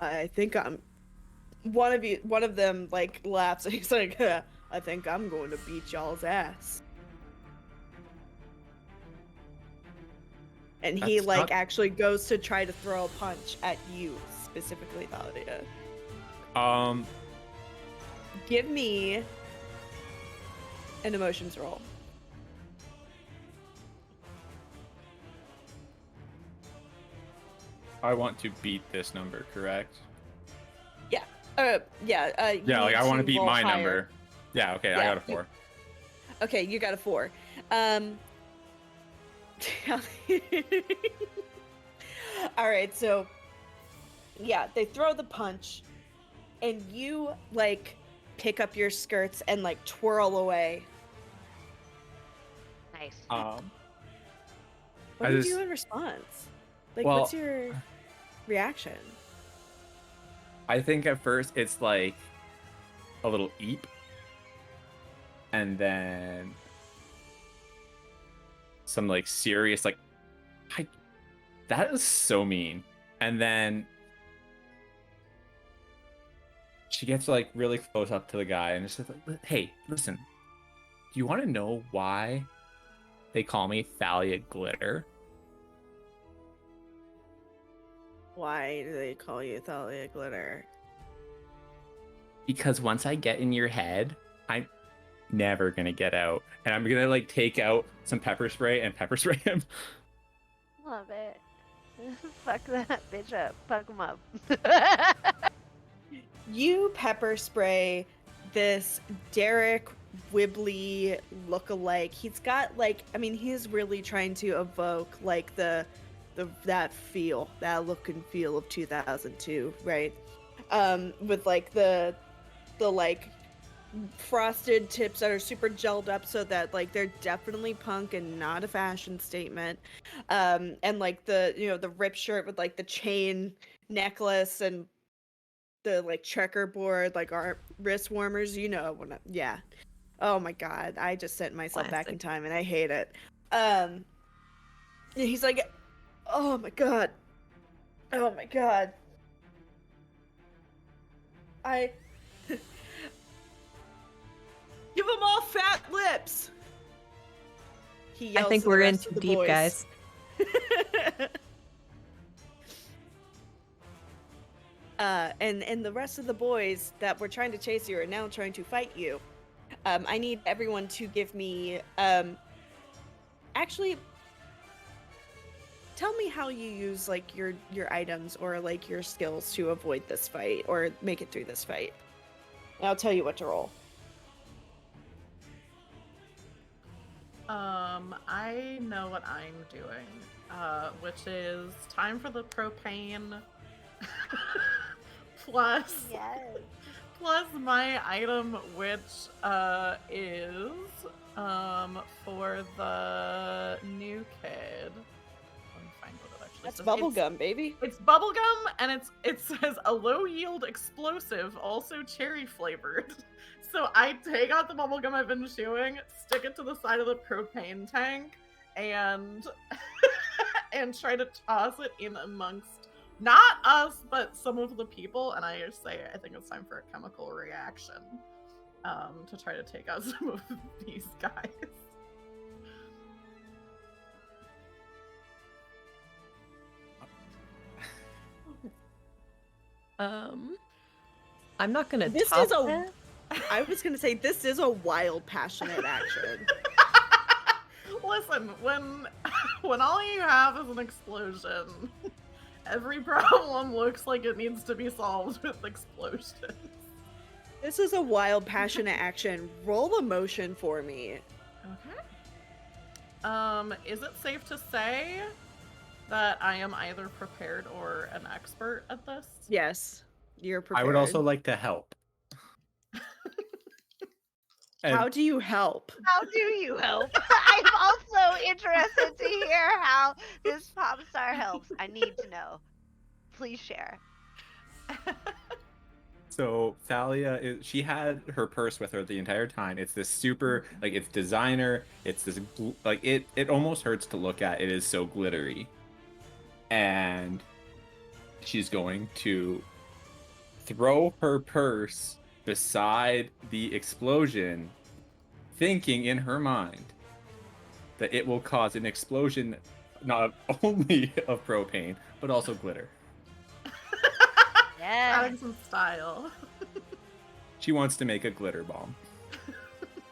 I think I'm one of them like laughs and he's like, I think I'm going to beat y'all's ass. And he That's like not- actually goes to try to throw a punch at you, specifically, Thalia. Um, Give me an emotions roll. I want to beat this number, correct? Yeah. Yeah. You Yeah, like need I want to to beat roll my higher. number. Yeah, okay, I Yeah, got a 4. Okay, you got a 4. All right, so yeah, they throw the punch, and you like pick up your skirts and like twirl away. nice. What I do you just- do in response? Like, well, what's your reaction? I think at first it's like a little eep, and then some like serious like, that is so mean, and then she gets like really close up to the guy and it's just like, hey, listen, do you want to know why they call me Thalia Glitter? Why do they call you Thalia Glitter? Because once I get in your head, never gonna get out. And I'm gonna like take out some pepper spray and pepper spray him. Love it. Fuck that bitch up. Fuck him up. You pepper spray this Derek Wibley look-alike. He's got like, I mean, he's really trying to evoke like the that feel, that look and feel of 2002, right? With like the like frosted tips that are super gelled up so that like they're definitely punk and not a fashion statement. And like the, you know, the rip shirt with like the chain necklace and the like checkerboard, like our wrist warmers, you know, yeah. Oh my god, I just sent myself back in Classic. time and I hate it. And he's like, oh my god. Oh my god. I give them all fat lips. He yells I think to the we're in rest too of the deep, boys. guys. And the rest of the boys that were trying to chase you are now trying to fight you. I need everyone to give me actually tell me how you use like your items or like your skills to avoid this fight or make it through this fight. And I'll tell you what to roll. I know what I'm doing, which is time for the propane plus Yes. plus my item, which is for the new kid. Let me find what it actually That's says. bubblegum, baby. It's bubblegum, and it says a low yield explosive, also cherry flavored. So I take out the bubblegum I've been chewing, stick it to the side of the propane tank, and and try to toss it in amongst not us, but some of the people. And I just say, I think it's time for a chemical reaction to try to take out some of these guys. I'm not gonna This top is a that. I was gonna say this is a wild, passionate action. Listen, when all you have is an explosion, every problem looks like it needs to be solved with explosions. This is a wild, passionate action. Roll emotion for me. Okay. Is it safe to say that I am either prepared or an expert at this? Yes, you're prepared. I would also like to help. How do you help? How do you help? I'm also interested to hear how this pop star helps. I need to know. Please share. So Thalia she had her purse with her the entire time. It's this super like it's designer. It's this like it almost hurts to look at. It is so glittery. And she's going to throw her purse beside the explosion, thinking in her mind that it will cause an explosion not only of propane but also glitter. Yeah. Adding some style. She wants to make a glitter bomb.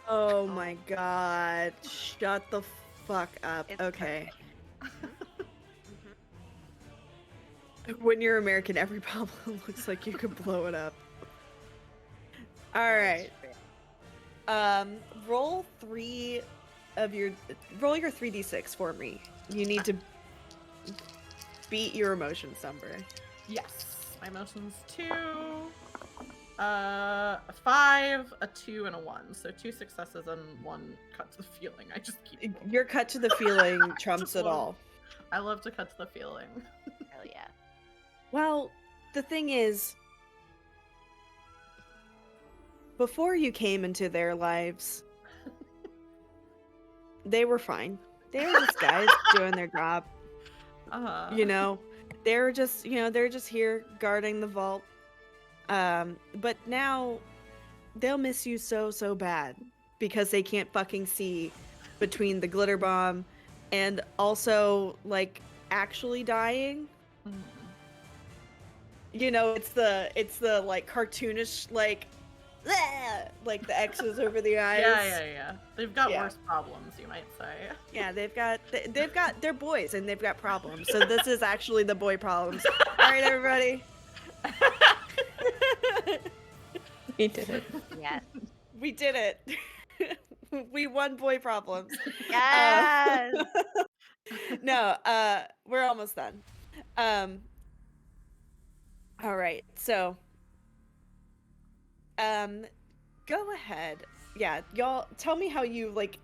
Oh my god. Shut the fuck up. It's Okay. perfect. When you're American, every problem looks like you could blow it up. Alright. Roll your 3d6 for me. You need to beat your emotions number. Yes. My emotion's 2, a 5, a 2, and a 1. So 2 successes and 1 cut to the feeling. I just keep. Your cut to the feeling trumps it all. I love to cut to the feeling. Hell yeah. Well, the thing is, before you came into their lives, they were fine. They were just guys doing their job. You know, they're just here guarding the vault. But now they'll miss you so bad because they can't fucking see between the glitter bomb and also like actually dying. You know, it's the like cartoonish like "Bleh," like the X's over the eyes. Yeah. They've got Yeah. worse problems, you might say. Yeah, they've got they're boys and they've got problems. So this is actually the boy problems. All right, everybody. We did it. Yes. We did it. We won boy problems. Yes. No, we're almost done. All right. So, go ahead. Yeah, y'all tell me how you like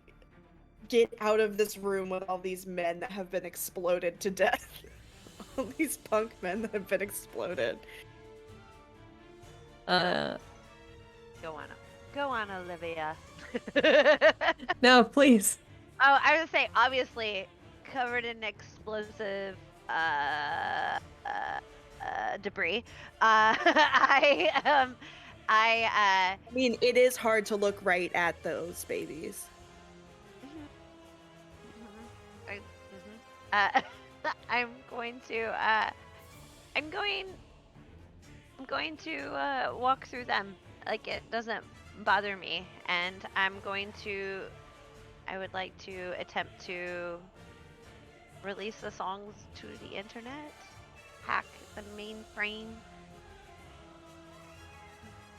get out of this room with all these men that have been exploded to death. All these punk men that have been exploded. Go on, Olivia. No, please. Oh, I was gonna say, obviously, covered in explosive debris. I I mean, it is hard to look right at those babies. I'm going to walk through them like it doesn't bother me, and I would like to attempt to release the songs to the internet, hack the mainframe.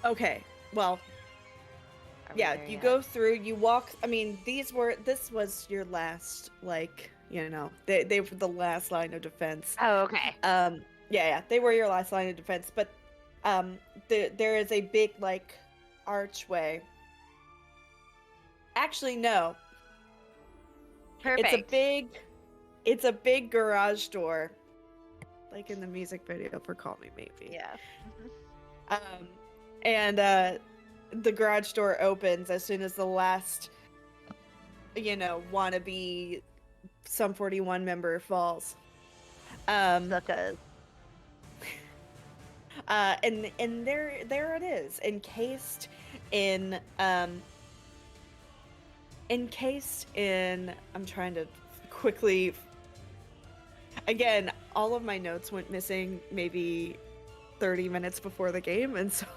Okay, well, Are we yeah, there you yet? go through, you walk. I mean, this was your last, like, they were the last line of defense. Oh, okay. Yeah, they were your last line of defense, but there is a big like archway. Actually, no. Perfect. It's a big garage door, like in the music video for "Call Me Maybe." Yeah. And the garage door opens as soon as the last, wannabe Sum 41 member falls. Suckers. And there it is, encased in I'm trying to quickly, again, all of my notes went missing maybe 30 minutes before the game, and so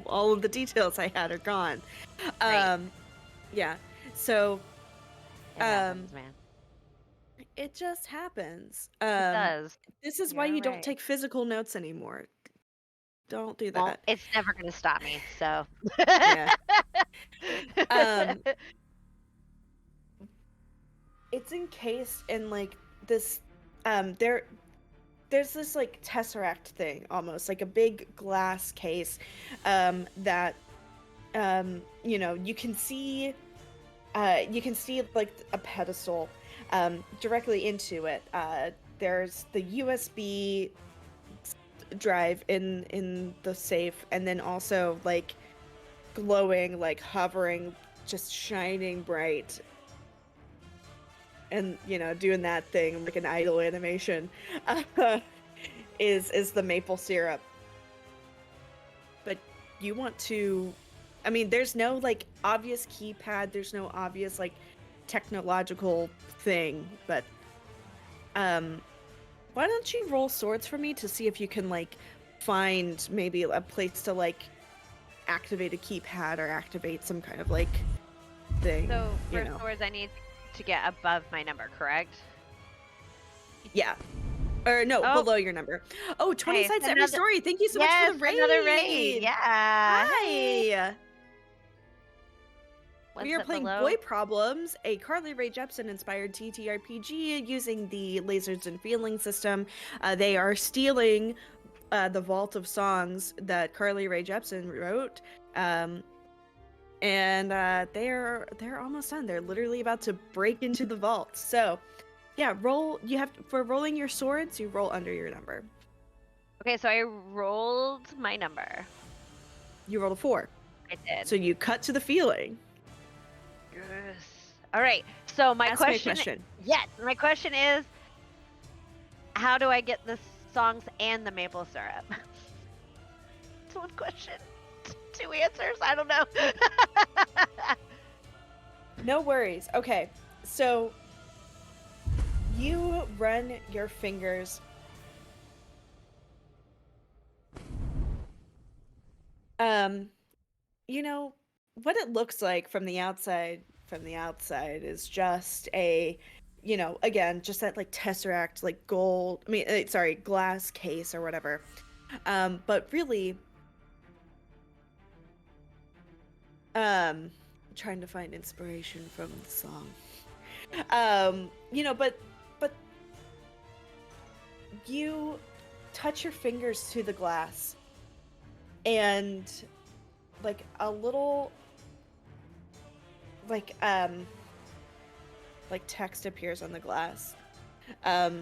all of the details I had are gone. Right. Yeah, so It happens, man. it just happens. It does. This is why You're you don't right. take physical notes anymore. Don't do Well, that. it's never gonna stop me. So. Yeah. It's encased in like this there's this like tesseract thing, almost like a big glass case that you can see like a pedestal directly into it. There's the USB drive in the safe, and then also like glowing, like hovering, just shining bright, and doing that thing like an idle animation is the maple syrup. But you want to, I mean, there's no like obvious keypad, there's no obvious like technological thing, but why don't you roll swords for me to see if you can like find maybe a place to like activate a keypad or activate some kind of like thing. So for swords, I need to get above my number, correct? Yeah. Or no, Oh. below your number. Oh, 20 Hey, sides every story. Thank you so much for the raid. Another raid. Yeah. Hi. What's We are it playing below? Boy Problems, a Carly Rae Jepsen inspired TTRPG using the Lasers and Feeling system. They are stealing the vault of songs that Carly Rae Jepsen wrote. And they're almost done. They're literally about to break into the vault. So, yeah, for rolling your swords, you roll under your number. Okay, so I rolled my number. You rolled a 4. I did. So you cut to the feeling. Yes. All right. So my Ask me a question. question. Yes, my question is, how do I get the songs and the maple syrup? It's one question. 2 answers. I don't know. No worries. Okay, so you run your fingers you know, what it looks like from the outside is just a, again, just that like tesseract, like gold, sorry, glass case or whatever. But really, trying to find inspiration from the song. But you touch your fingers to the glass and like a little like text appears on the glass that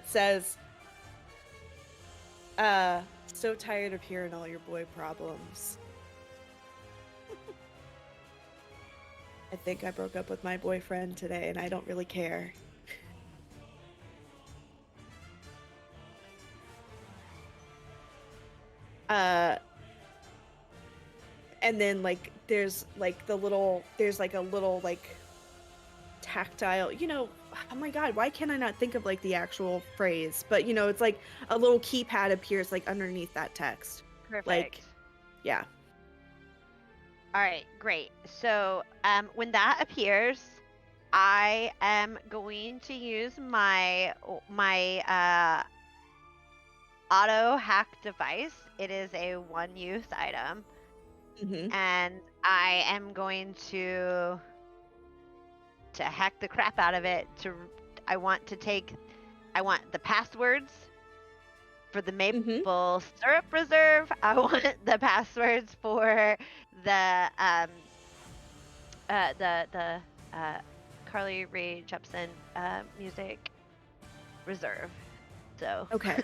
says so tired of hearing all your boy problems. I think I broke up with my boyfriend today and I don't really care. And then like there's like a little like tactile, oh my god, why can I not think of like the actual phrase? But it's like a little keypad appears like underneath that text. Perfect. Like, yeah. All right, great. So when that appears, I am going to use my auto hack device. It is a one-use item, and I am going to hack the crap out of it. I want the passwords for the maple syrup reserve. I want the passwords for the Carly Rae Jepsen music reserve. So okay.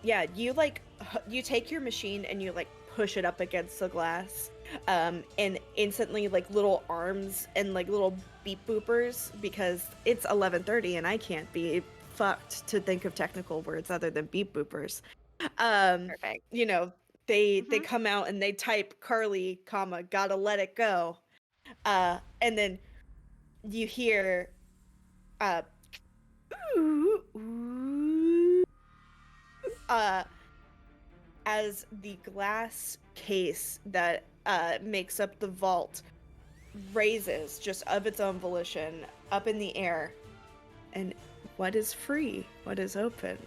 Yeah, you take your machine and you like push it up against the glass, and instantly like little arms and like little beep boopers, because it's 11:30 and I can't be fucked to think of technical words other than beep boopers. perfect. They come out and they type Carly, comma, gotta let it go. And then you hear ooh, ooh, as the glass case that makes up the vault raises just of its own volition up in the air. And what is free, what is open,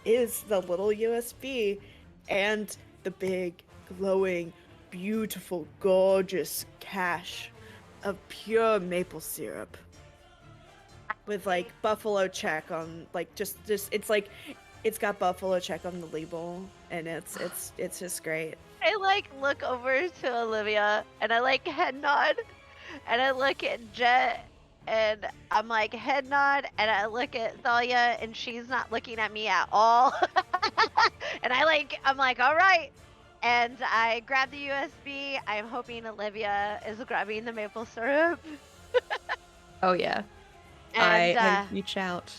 is the little USB and the big, glowing, beautiful, gorgeous cache of pure maple syrup. With like buffalo check on, like just it's like it's got buffalo check on the label, and it's just great. I like look over to Olivia and I like head nod, and I look at Jet and I'm like head nod, and I look at Thalia and she's not looking at me at all. And I'm like all right, and I grab the USB. I'm hoping Olivia is grabbing the maple syrup. Oh yeah. And I reach out.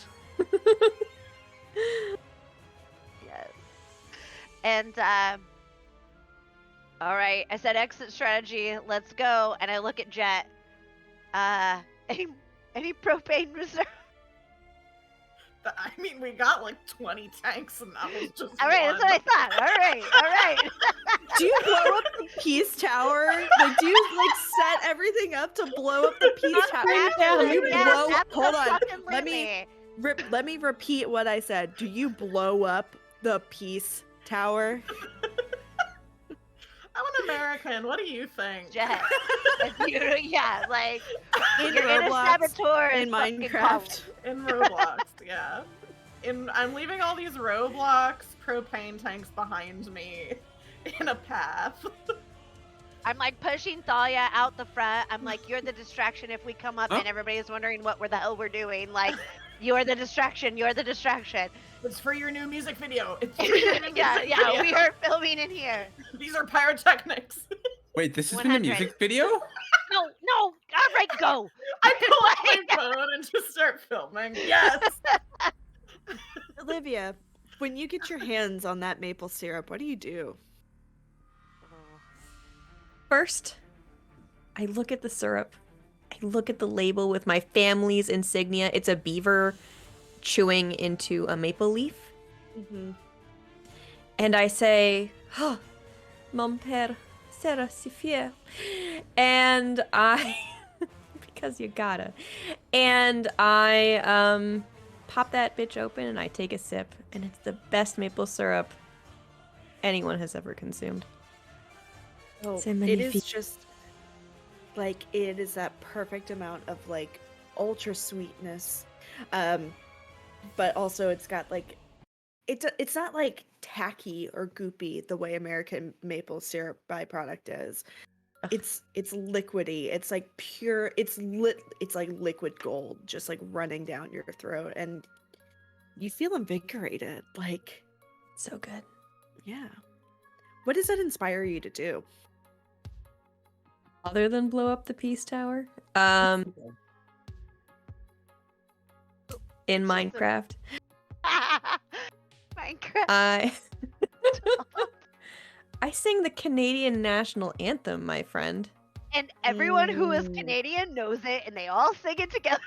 yes. And all right, I said exit strategy, let's go. And I look at Jet. Any propane reserve? I mean, we got like 20 tanks, and that was just All right, one. that's what I thought. All right. Do you blow up the peace tower? Like, do you like set everything up to blow up the peace tower? Hold on. Let me repeat what I said. Do you blow up the peace tower? I'm an American. What do you think? Jet. Yeah, like In you're in a Roblox, saboteur in Minecraft. In Roblox, yeah. I'm leaving all these Roblox propane tanks behind me in a path. I'm like pushing Thalia out the front. I'm like, you're the distraction if we come up and everybody's wondering what the hell we're doing. Like, you're the distraction. You're the distraction. It's for your new music video. It's for your new yeah, music video. we are filming in here. These are pyrotechnics. Wait, this is in 100. the music video? No. All right, go. I pull out my phone and just start filming. Yes. Olivia, when you get your hands on that maple syrup, what do you do? First, I look at the syrup. I look at the label with my family's insignia. It's a beaver chewing into a maple leaf. Mhm. And I say, oh, mon père sera si fier. And I, because you gotta. And I pop that bitch open and I take a sip, and it's the best maple syrup anyone has ever consumed. Oh, C'est it magnifique. is just like it is that perfect amount of like ultra sweetness, but also it's got like it's not like tacky or goopy the way American maple syrup byproduct is. Ugh. It's liquidy. It's like pure. It's like liquid gold, just like running down your throat, and you feel invigorated. Like, So good. yeah. What does it inspire you to do? Other than blow up the Peace Tower, in Just a- Minecraft, Minecraft. I I sing the Canadian national anthem, my friend. And everyone who is Mm. Canadian knows it, and they all sing it together.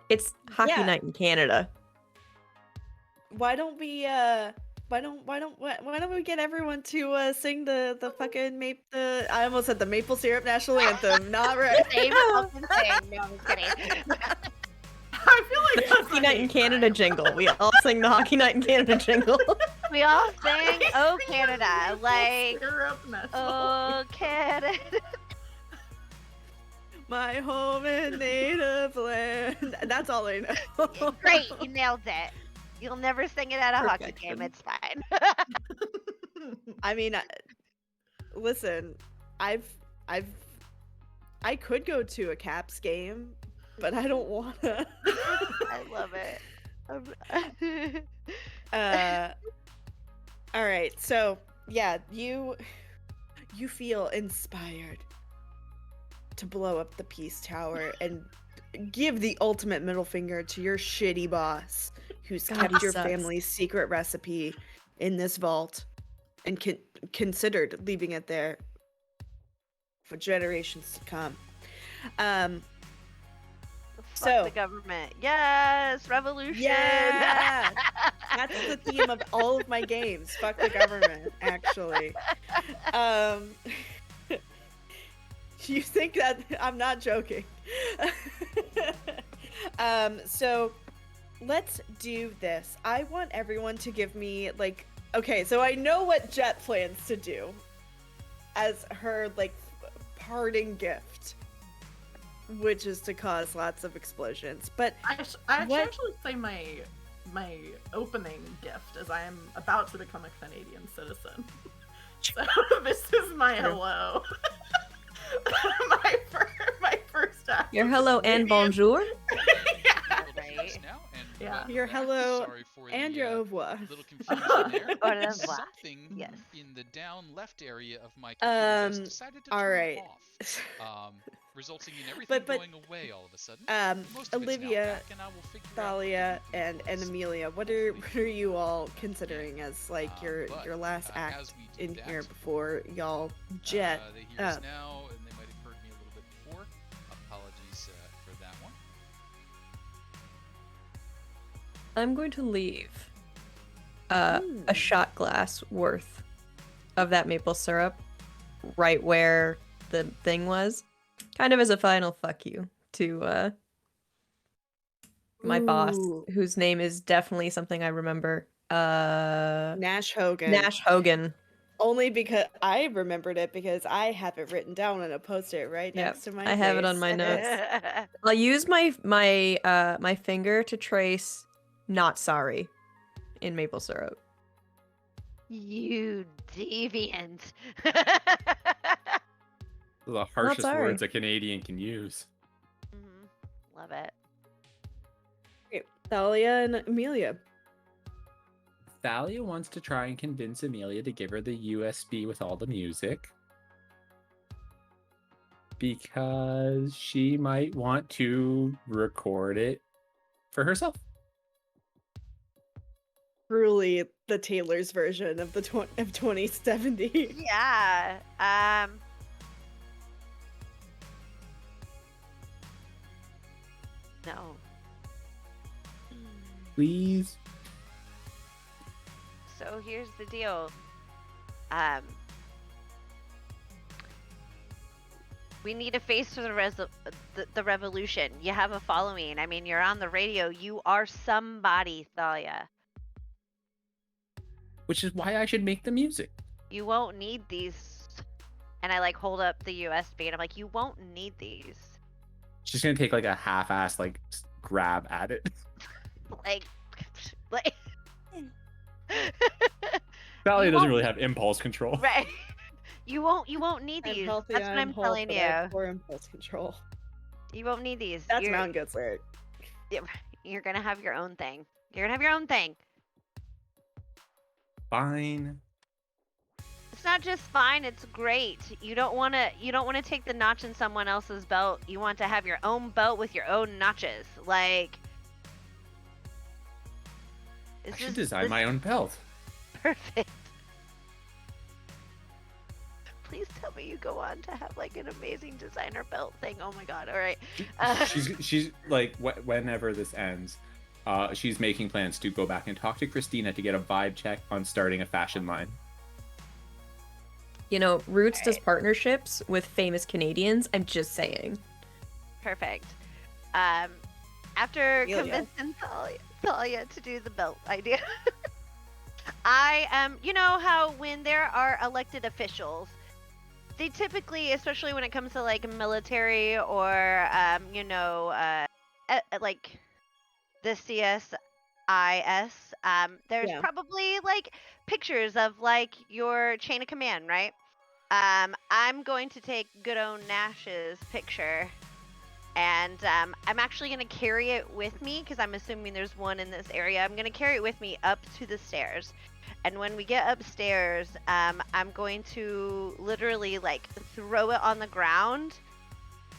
It's Hockey Yeah. Night in Canada. Why don't we why don't we get everyone to sing the fucking I almost said the maple syrup national anthem. Not right. Same fucking thing. No, I'm kidding. I feel like that's Hockey a Night in hate Canada crime. jingle. We all sing the Hockey Night in Canada jingle. We all sing "Oh Canada," Maple like syrup national "Oh Canada." My home and native land. That's all I know. Great, you nailed it. You'll never sing it at a hockey Perfection. game. It's fine. I mean, listen, I could go to a Caps game, but I don't wanna. I love it. All right, so yeah, you feel inspired to blow up the Peace Tower and give the ultimate middle finger to your shitty boss who's God, kept he your sucks. family's secret recipe in this vault and considered leaving it there for generations to come. Fuck So the government. Yes, revolution. yeah, that's the theme of all of my games. Fuck the government, actually. You think that I'm not joking. So let's do this. I want everyone to give me like, okay, so I know what Jet plans to do as her like parting gift, which is to cause lots of explosions. But I should What- actually say my opening gift is I am about to become a Canadian citizen. So this is my True. hello. my first act. Your as a hello and Canadian. bonjour. Yeah. Right. Now, and Yeah. welcome your back. hello Sorry for and the, your au revoir. little confusion there. Au revoir. Something Yes. in the down left area of my computer just decided to all turn right. off, resulting in everything But- going away all of a sudden. Most of it's now Olivia, back, and I will figure out what Thalia, the and movement was. Amelia, what are you all considering as like your But, last as act we in did here that, before y'all jet they hear us up? now, and they might have heard me a little bit before. Apologies for that one. I'm going to leave a shot glass worth of that maple syrup right where the thing was, kind of as a final fuck you to my boss, Ooh. whose name is definitely something I remember. Nash Hogan. Nash Hogan. Only because I remembered it because I have it written down on a post-it right Yep, next to my I have it on face. my notes. I'll use my finger to trace "not sorry" in maple syrup. You deviant. The harshest sorry. words a Canadian can use. Mhm. Love it. Okay, Thalia and Amelia. Thalia wants to try and convince Amelia to give her the USB with all the music. Because she might want to record it for herself. Truly the Taylor's version of the of 2070. Yeah. No. Please. So here's the deal. Um, we need a face for the revolution. You have a following. I mean, you're on the radio. You are somebody, Thalia. Which is why I should make the music. You won't need these. And I like hold up the USB and I'm like, you won't need these. She's gonna take like a half-ass like grab at it. Like. Thalia You doesn't won't- really have impulse control. Right. You won't need I'm these. healthy, That's what I'm whole, telling but I have you. poor impulse control. You won't need these. That's Mountain Goat's lyric. You're gonna have your own thing. You're gonna have your own thing. Fine. It's not just fine, it's great. You don't wanna take the notch in someone else's belt. You want to have your own belt with your own notches. Like I should design my own belt. Perfect. Please tell me you go on to have like an amazing designer belt thing. Oh my god! All right. She's like whenever this ends, she's making plans to go back and talk to Christina to get a vibe check on starting a fashion line. You know, Roots does partnerships with famous Canadians. I'm just saying. Perfect. After convincing Thalia to do the belt idea, I you know how when there are elected officials, they typically, especially when it comes to like military or you know, like the CSIS, there's probably like pictures of like your chain of command, right? I'm going to take good old Nash's picture, and I'm actually going to carry it with me because I'm assuming there's one in this area. I'm going to carry it with me up to the stairs. And when we get upstairs, I'm going to literally like throw it on the ground,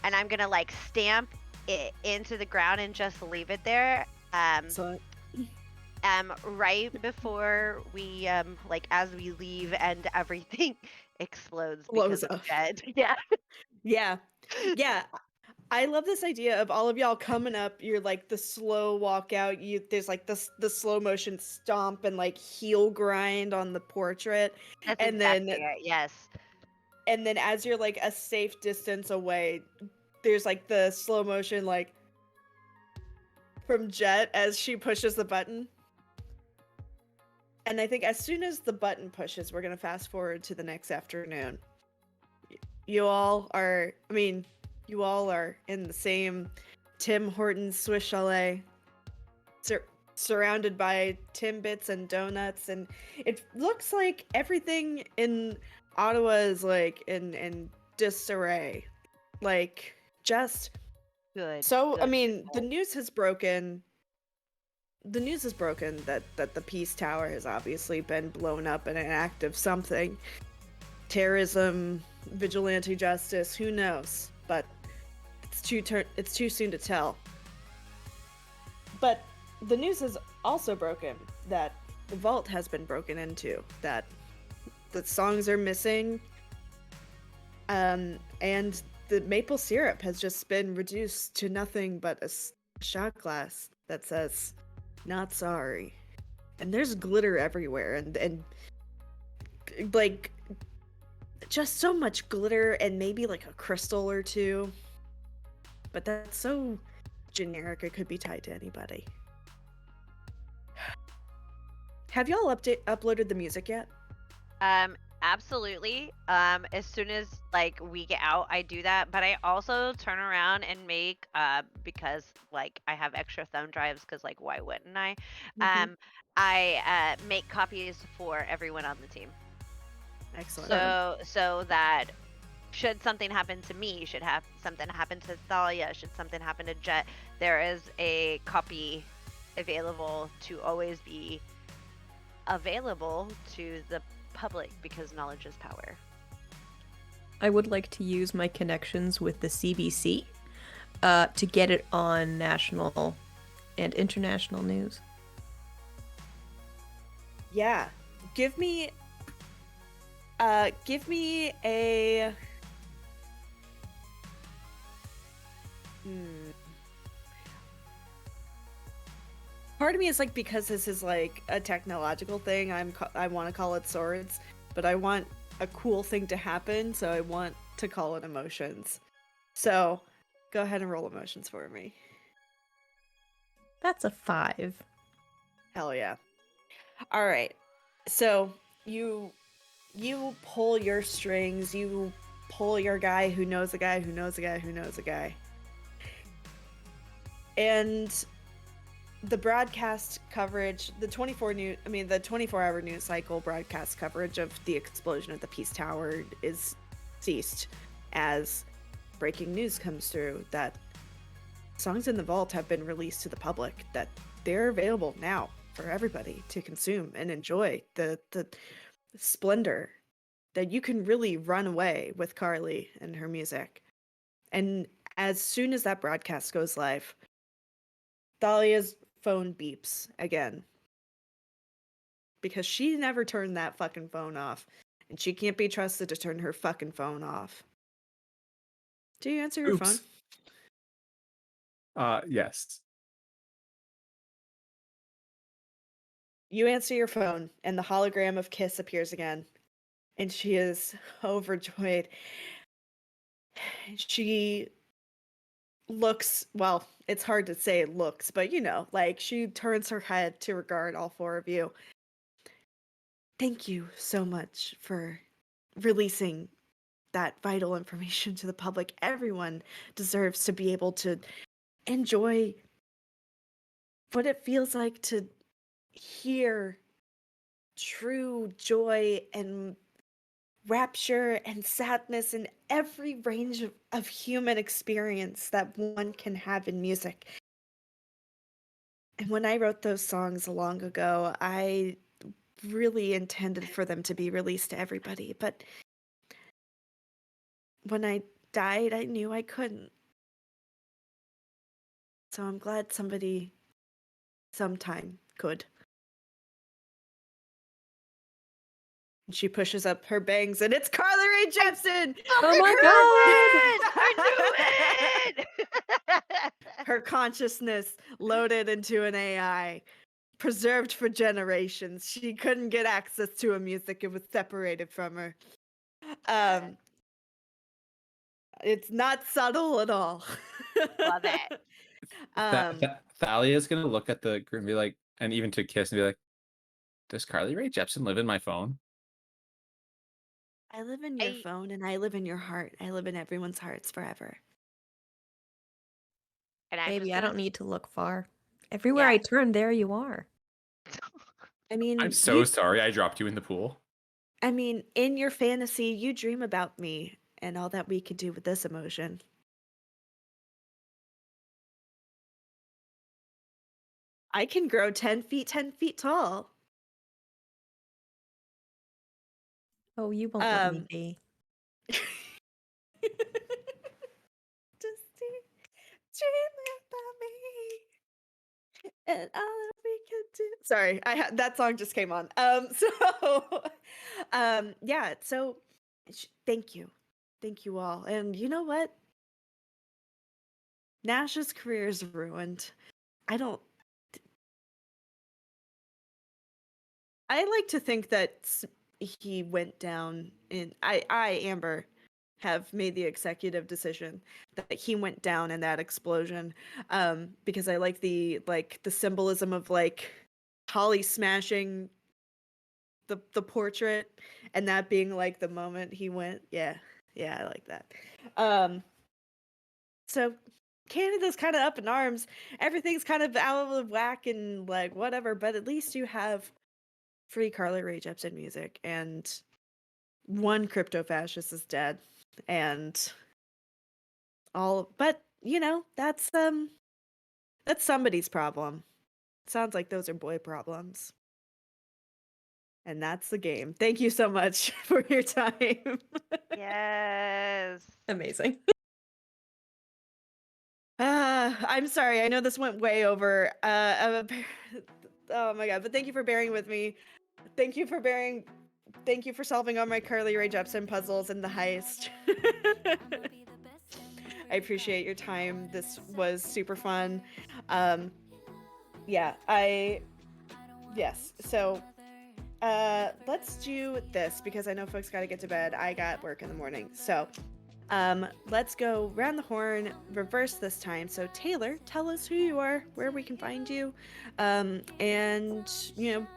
and I'm going to like stamp it into the ground and just leave it there. Right before we like as we leave and everything explodes because of Jed. Yeah. I love this idea of all of y'all coming up. You're like the slow walk out. There's like the slow motion stomp and like heel grind on the portrait. That's and exactly then it, yes. And then as you're like a safe distance away, there's like the slow motion like from Jet as she pushes the button. And I think as soon as the button pushes, we're gonna fast forward to the next afternoon. You all are in the same Tim Hortons Swiss Chalet, surrounded by Timbits and donuts, and it looks like everything in Ottawa is like in disarray, like just good. So I mean, the news has broken. The news is broken that the Peace Tower has obviously been blown up in an act of something, terrorism, vigilante justice, who knows? But it's too soon to tell. But the news has also broken that the vault has been broken into, that the songs are missing, and the maple syrup has just been reduced to nothing but a shot glass that says "Not sorry," and there's glitter everywhere, and like just so much glitter, and maybe like a crystal or two, but that's so generic it could be tied to anybody. Have y'all uploaded the music yet? Absolutely. As soon as like we get out, I do that, but I also turn around and make because like I have extra thumb drives, because like why wouldn't I? I make copies for everyone on the team. Excellent. So that should something happen to me, should have something happen to Thalia, should something happen to Jet, there is a copy available to always be available to the public, because knowledge is power. I would like to use my connections with the CBC to get it on national and international news. Yeah, give me a part of me is like, because this is like a technological thing, I want to call it swords, but I want a cool thing to happen, so I want to call it emotions. So go ahead and roll emotions for me. That's a 5. Hell yeah. All right. So you pull your strings, you pull your guy who knows a guy who knows a guy who knows a guy. And the broadcast coverage, the 24-hour news cycle broadcast coverage of the explosion at the Peace Tower is ceased as breaking news comes through that Songs in the Vault have been released to the public, that they're available now for everybody to consume and enjoy the splendor, that you can really run away with Carly and her music. And as soon as that broadcast goes live, Thalia's phone beeps again. Because she never turned that fucking phone off. And she can't be trusted to turn her fucking phone off. Do you answer your phone? Yes. You answer your phone, and the hologram of Kiss appears again. And she is overjoyed. She looks, well, it's hard to say looks, but you know, like she turns her head to regard all four of you. Thank you so much for releasing that vital information to the public. Everyone deserves to be able to enjoy what it feels like to hear true joy and rapture and sadness and every range of human experience that one can have in music. And when I wrote those songs long ago, I really intended for them to be released to everybody. But when I died, I knew I couldn't. So I'm glad somebody sometime could. And she pushes up her bangs, and it's Carly Rae Jepsen! Oh my I knew it! Her consciousness loaded into an AI, preserved for generations. She couldn't get access to a music, it was separated from her. It's not subtle at all. Love it. Thalia's gonna look at the group and be like, and even to Kiss and be like, does Carly Rae Jepsen live in my phone? I live in your I- phone and I live in your heart. I live in everyone's hearts forever. And I'm Baby, just I gonna don't need to look far. Everywhere I Yeah. turn, there you are. I mean, I'm so sorry I dropped you in the pool. I mean, in your fantasy, you dream about me and all that we could do with this emotion. I can grow 10 feet tall. Oh, you won't let me be. Just dream about me and all that we could do. Sorry, that song just came on. Yeah. So, thank you all. And you know what? Nash's career is ruined. I like to think that he went down in Amber have made the executive decision that he went down in that explosion, because I like the symbolism of like Holly smashing the portrait and that being like the moment he went. Yeah, I like that. So Canada's kind of up in arms. Everything's kind of out of whack and like whatever, but at least you have free Carly Rae Jepsen music, and one crypto fascist is dead, and all. But you know, that's somebody's problem. Sounds like those are boy problems, and that's the game. Thank you so much for your time. Yes. Amazing. I'm sorry. I know this went way over. Oh my god! But thank you for bearing with me. Thank you for solving all my Carly Rae Jepsen puzzles in the heist. I appreciate your time. This was super fun. Yeah, yes. So let's do this because I know folks got to get to bed. I got work in the morning. So let's go round the horn, reverse this time. So Taylor, tell us who you are, where we can find you, and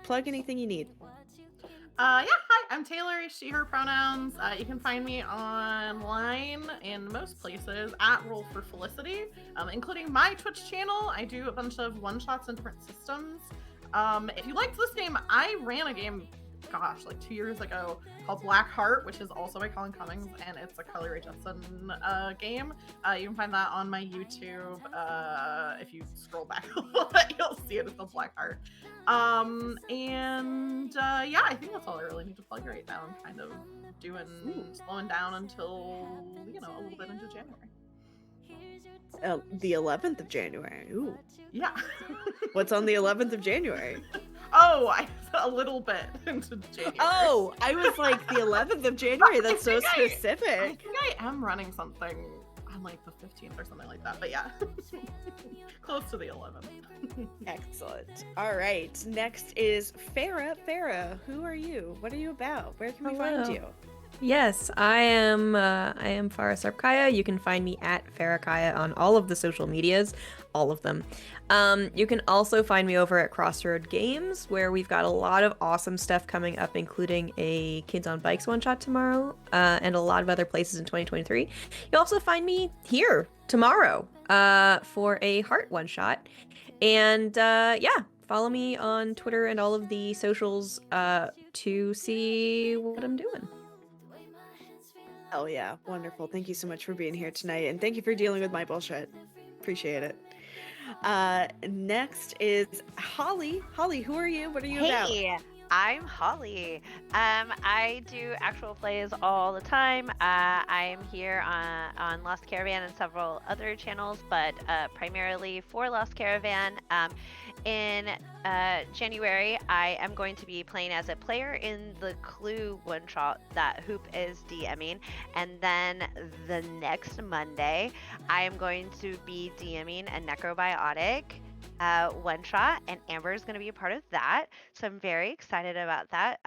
plug anything you need. Yeah, hi, I'm Taylor, she, her pronouns. You can find me online in most places at Roll for Felicity, including my Twitch channel. I do a bunch of one-shots in different systems. If you liked this game, I ran a game, gosh, like 2 years ago called Black Heart, which is also by Colin Cummings, and it's a Carly Rae Jepsen game. You can find that on my YouTube. If you scroll back a little bit, you'll see it. It's called Black Heart. Yeah, I think that's all I really need to plug right now. I'm kind of slowing down until, a little bit into January. The 11th of January. Ooh. Yeah. What's on the 11th of January? Oh, a little bit into January. Oh, I was like, the 11th of January? That's so specific. I think I am running something on like the 15th or something like that, but yeah. Close to the 11th. Excellent. All right. Next is Farah. Farah, who are you? What are you about? Where can we find Hello. you? Yes, I am Farah Sarpkaya. You can find me at Farrakaya on all of the social medias, all of them. You can also find me over at Crossroad Games, where we've got a lot of awesome stuff coming up, including a Kids on Bikes one-shot tomorrow, and a lot of other places in 2023. You'll also find me here tomorrow for a Heart one-shot. And yeah, follow me on Twitter and all of the socials to see what I'm doing. Oh yeah, wonderful. Thank you so much for being here tonight, and thank you for dealing with my bullshit. Appreciate it. Next is Holly. Holly, who are you? What are you about? Hey, I'm Holly. I do actual plays all the time. I'm here on Lost Caravan and several other channels, but primarily for Lost Caravan. In January, I am going to be playing as a player in the Clue one-shot that Hoop is DMing, and then the next Monday, I am going to be DMing a Necrobiotic one shot, and Amber is going to be a part of that. So I'm very excited about that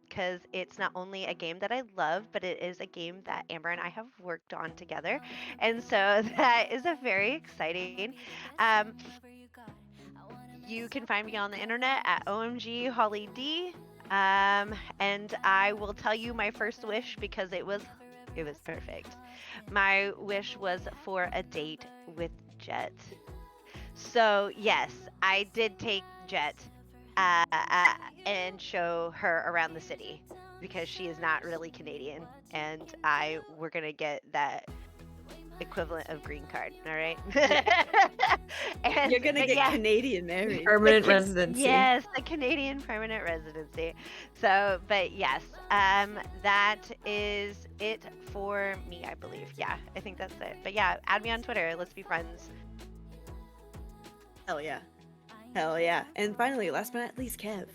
because it's not only a game that I love, but it is a game that Amber and I have worked on together, and so that is a very exciting. You can find me on the internet at OMG Holly D, and I will tell you my first wish because it was perfect. My wish was for a date with Jet. So yes, I did take Jet and show her around the city because she is not really Canadian, and we're gonna get that equivalent of green card. All right. And, You're gonna get Canadian married. Permanent residency. Yes, the Canadian permanent residency. So, but yes, that is it for me, I believe. Yeah, I think that's it. But yeah, add me on Twitter. Let's be friends. Hell yeah. Hell yeah. And finally, last but not least, Kev.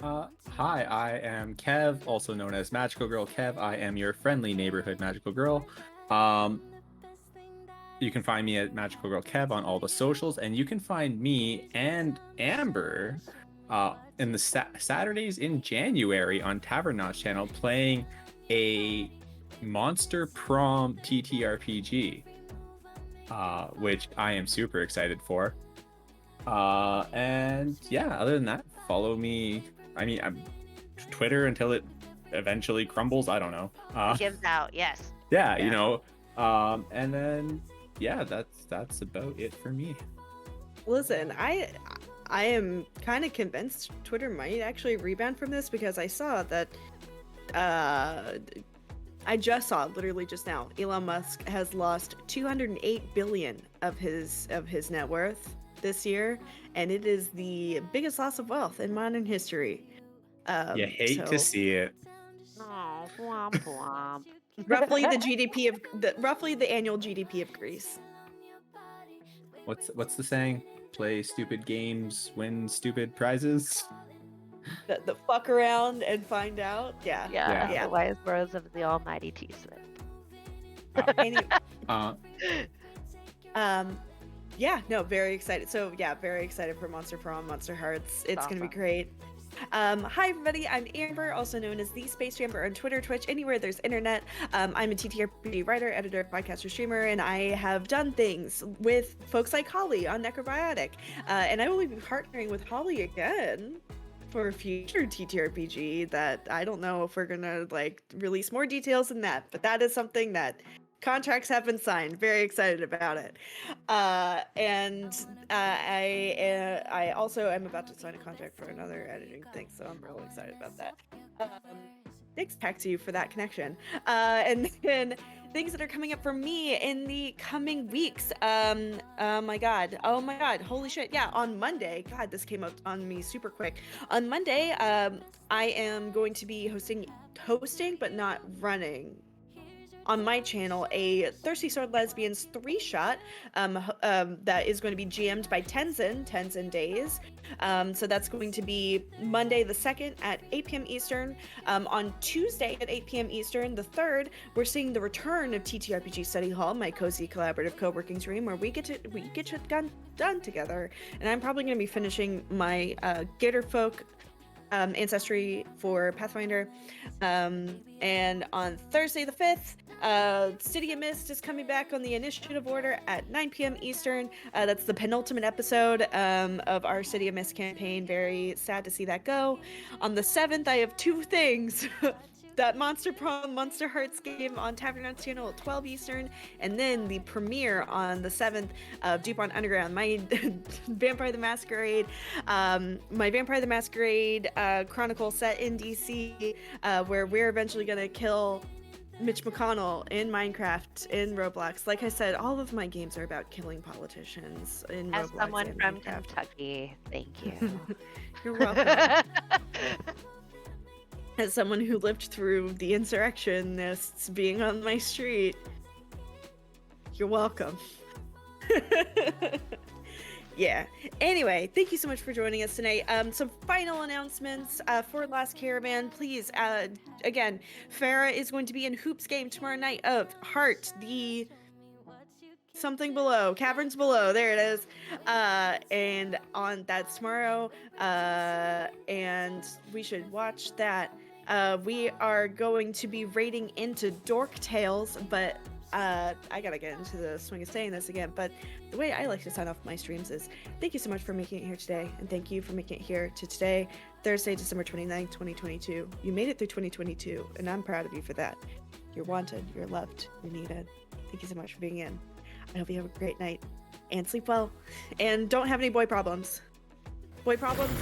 Hi, I am Kev, also known as Magical Girl Kev. I am your friendly neighborhood magical girl. You can find me at Magical Girl Kev on all the socials, and you can find me and Amber in the Saturdays in January on Tavern Notch channel playing a Monster Prom TTRPG, which I am super excited for. And yeah, other than that, follow me. I mean, I'm Twitter until it eventually crumbles. I don't know. Gives out, yes. Yeah, you know. And then yeah, that's about it for me. Listen, I am kind of convinced Twitter might actually rebound from this because I saw that I just saw literally just now Elon Musk has lost 208 billion of his net worth this year, and it is the biggest loss of wealth in modern history. You hate to see it. Oh, womp womp. Roughly the annual GDP of Greece. What's the saying? Play stupid games, win stupid prizes. The fuck around and find out. Yeah. Yeah. The wise words of the almighty T Swift. Anyway, Yeah, no, very excited. So yeah, very excited for Monster Prom, Monster Hearts. It's gonna be Awesome. great. Hi everybody, I'm Amber, also known as the SpaceJamber on Twitter, Twitch, anywhere there's internet. I'm a TTRPG writer, editor, podcaster, streamer, and I have done things with folks like Holly on Necrobiotic. And I will be partnering with Holly again for future TTRPG that I don't know if we're gonna like release more details than that, but that is something that contracts have been signed. Very excited about it. I also am about to sign a contract for another editing thing, so I'm really excited about that. Thanks, back to you for that connection. And then things that are coming up for me in the coming weeks. Oh my god, holy shit! Yeah, on Monday. God, this came up on me super quick. On Monday, I am going to be hosting, but not running, on my channel, a Thirsty Sword Lesbians 3-shot that is going to be GM'd by Tenzin Days. So that's going to be Monday the 2nd at 8 p.m. Eastern. On Tuesday at 8 p.m. Eastern, the 3rd, we're seeing the return of TTRPG Study Hall, my cozy collaborative co-working stream where we get shit done together. And I'm probably going to be finishing my Gatorfolk ancestry for Pathfinder. And on Thursday the 5th, City of Mist is coming back on the initiative order at 9 p.m. Eastern. That's the penultimate episode of our City of Mist campaign. Very sad to see that go. On the 7th, I have two things. That Monster Prom, Monster Hearts game on Tavern Nuts channel at 12 Eastern, and then the premiere on the 7th of DuPont Underground, my Vampire the Masquerade, Chronicle set in DC, where we're eventually gonna kill Mitch McConnell in Minecraft, in Roblox. Like I said, all of my games are about killing politicians in As Roblox someone and from Minecraft. Kentucky, thank you. You're welcome. As someone who lived through the insurrectionists being on my street, you're welcome. Yeah. Anyway, thank you so much for joining us tonight. Some final announcements for Last Caravan. Please, again, Farah is going to be in Hoops game tomorrow night of Heart, the something below, Caverns Below, there it is. And on that's tomorrow. And we should watch that. We are going to be raiding into Dork Tales, but I gotta get into the swing of saying this again, but the way I like to sign off my streams is thank you so much for making it here today, and thank you for making it here to today, Thursday, December 29th, 2022. You made it through 2022, and I'm proud of you for that. You're wanted, you're loved, you're needed. Thank you so much for being in. I hope you have a great night, and sleep well, and don't have any boy problems. Boy problems?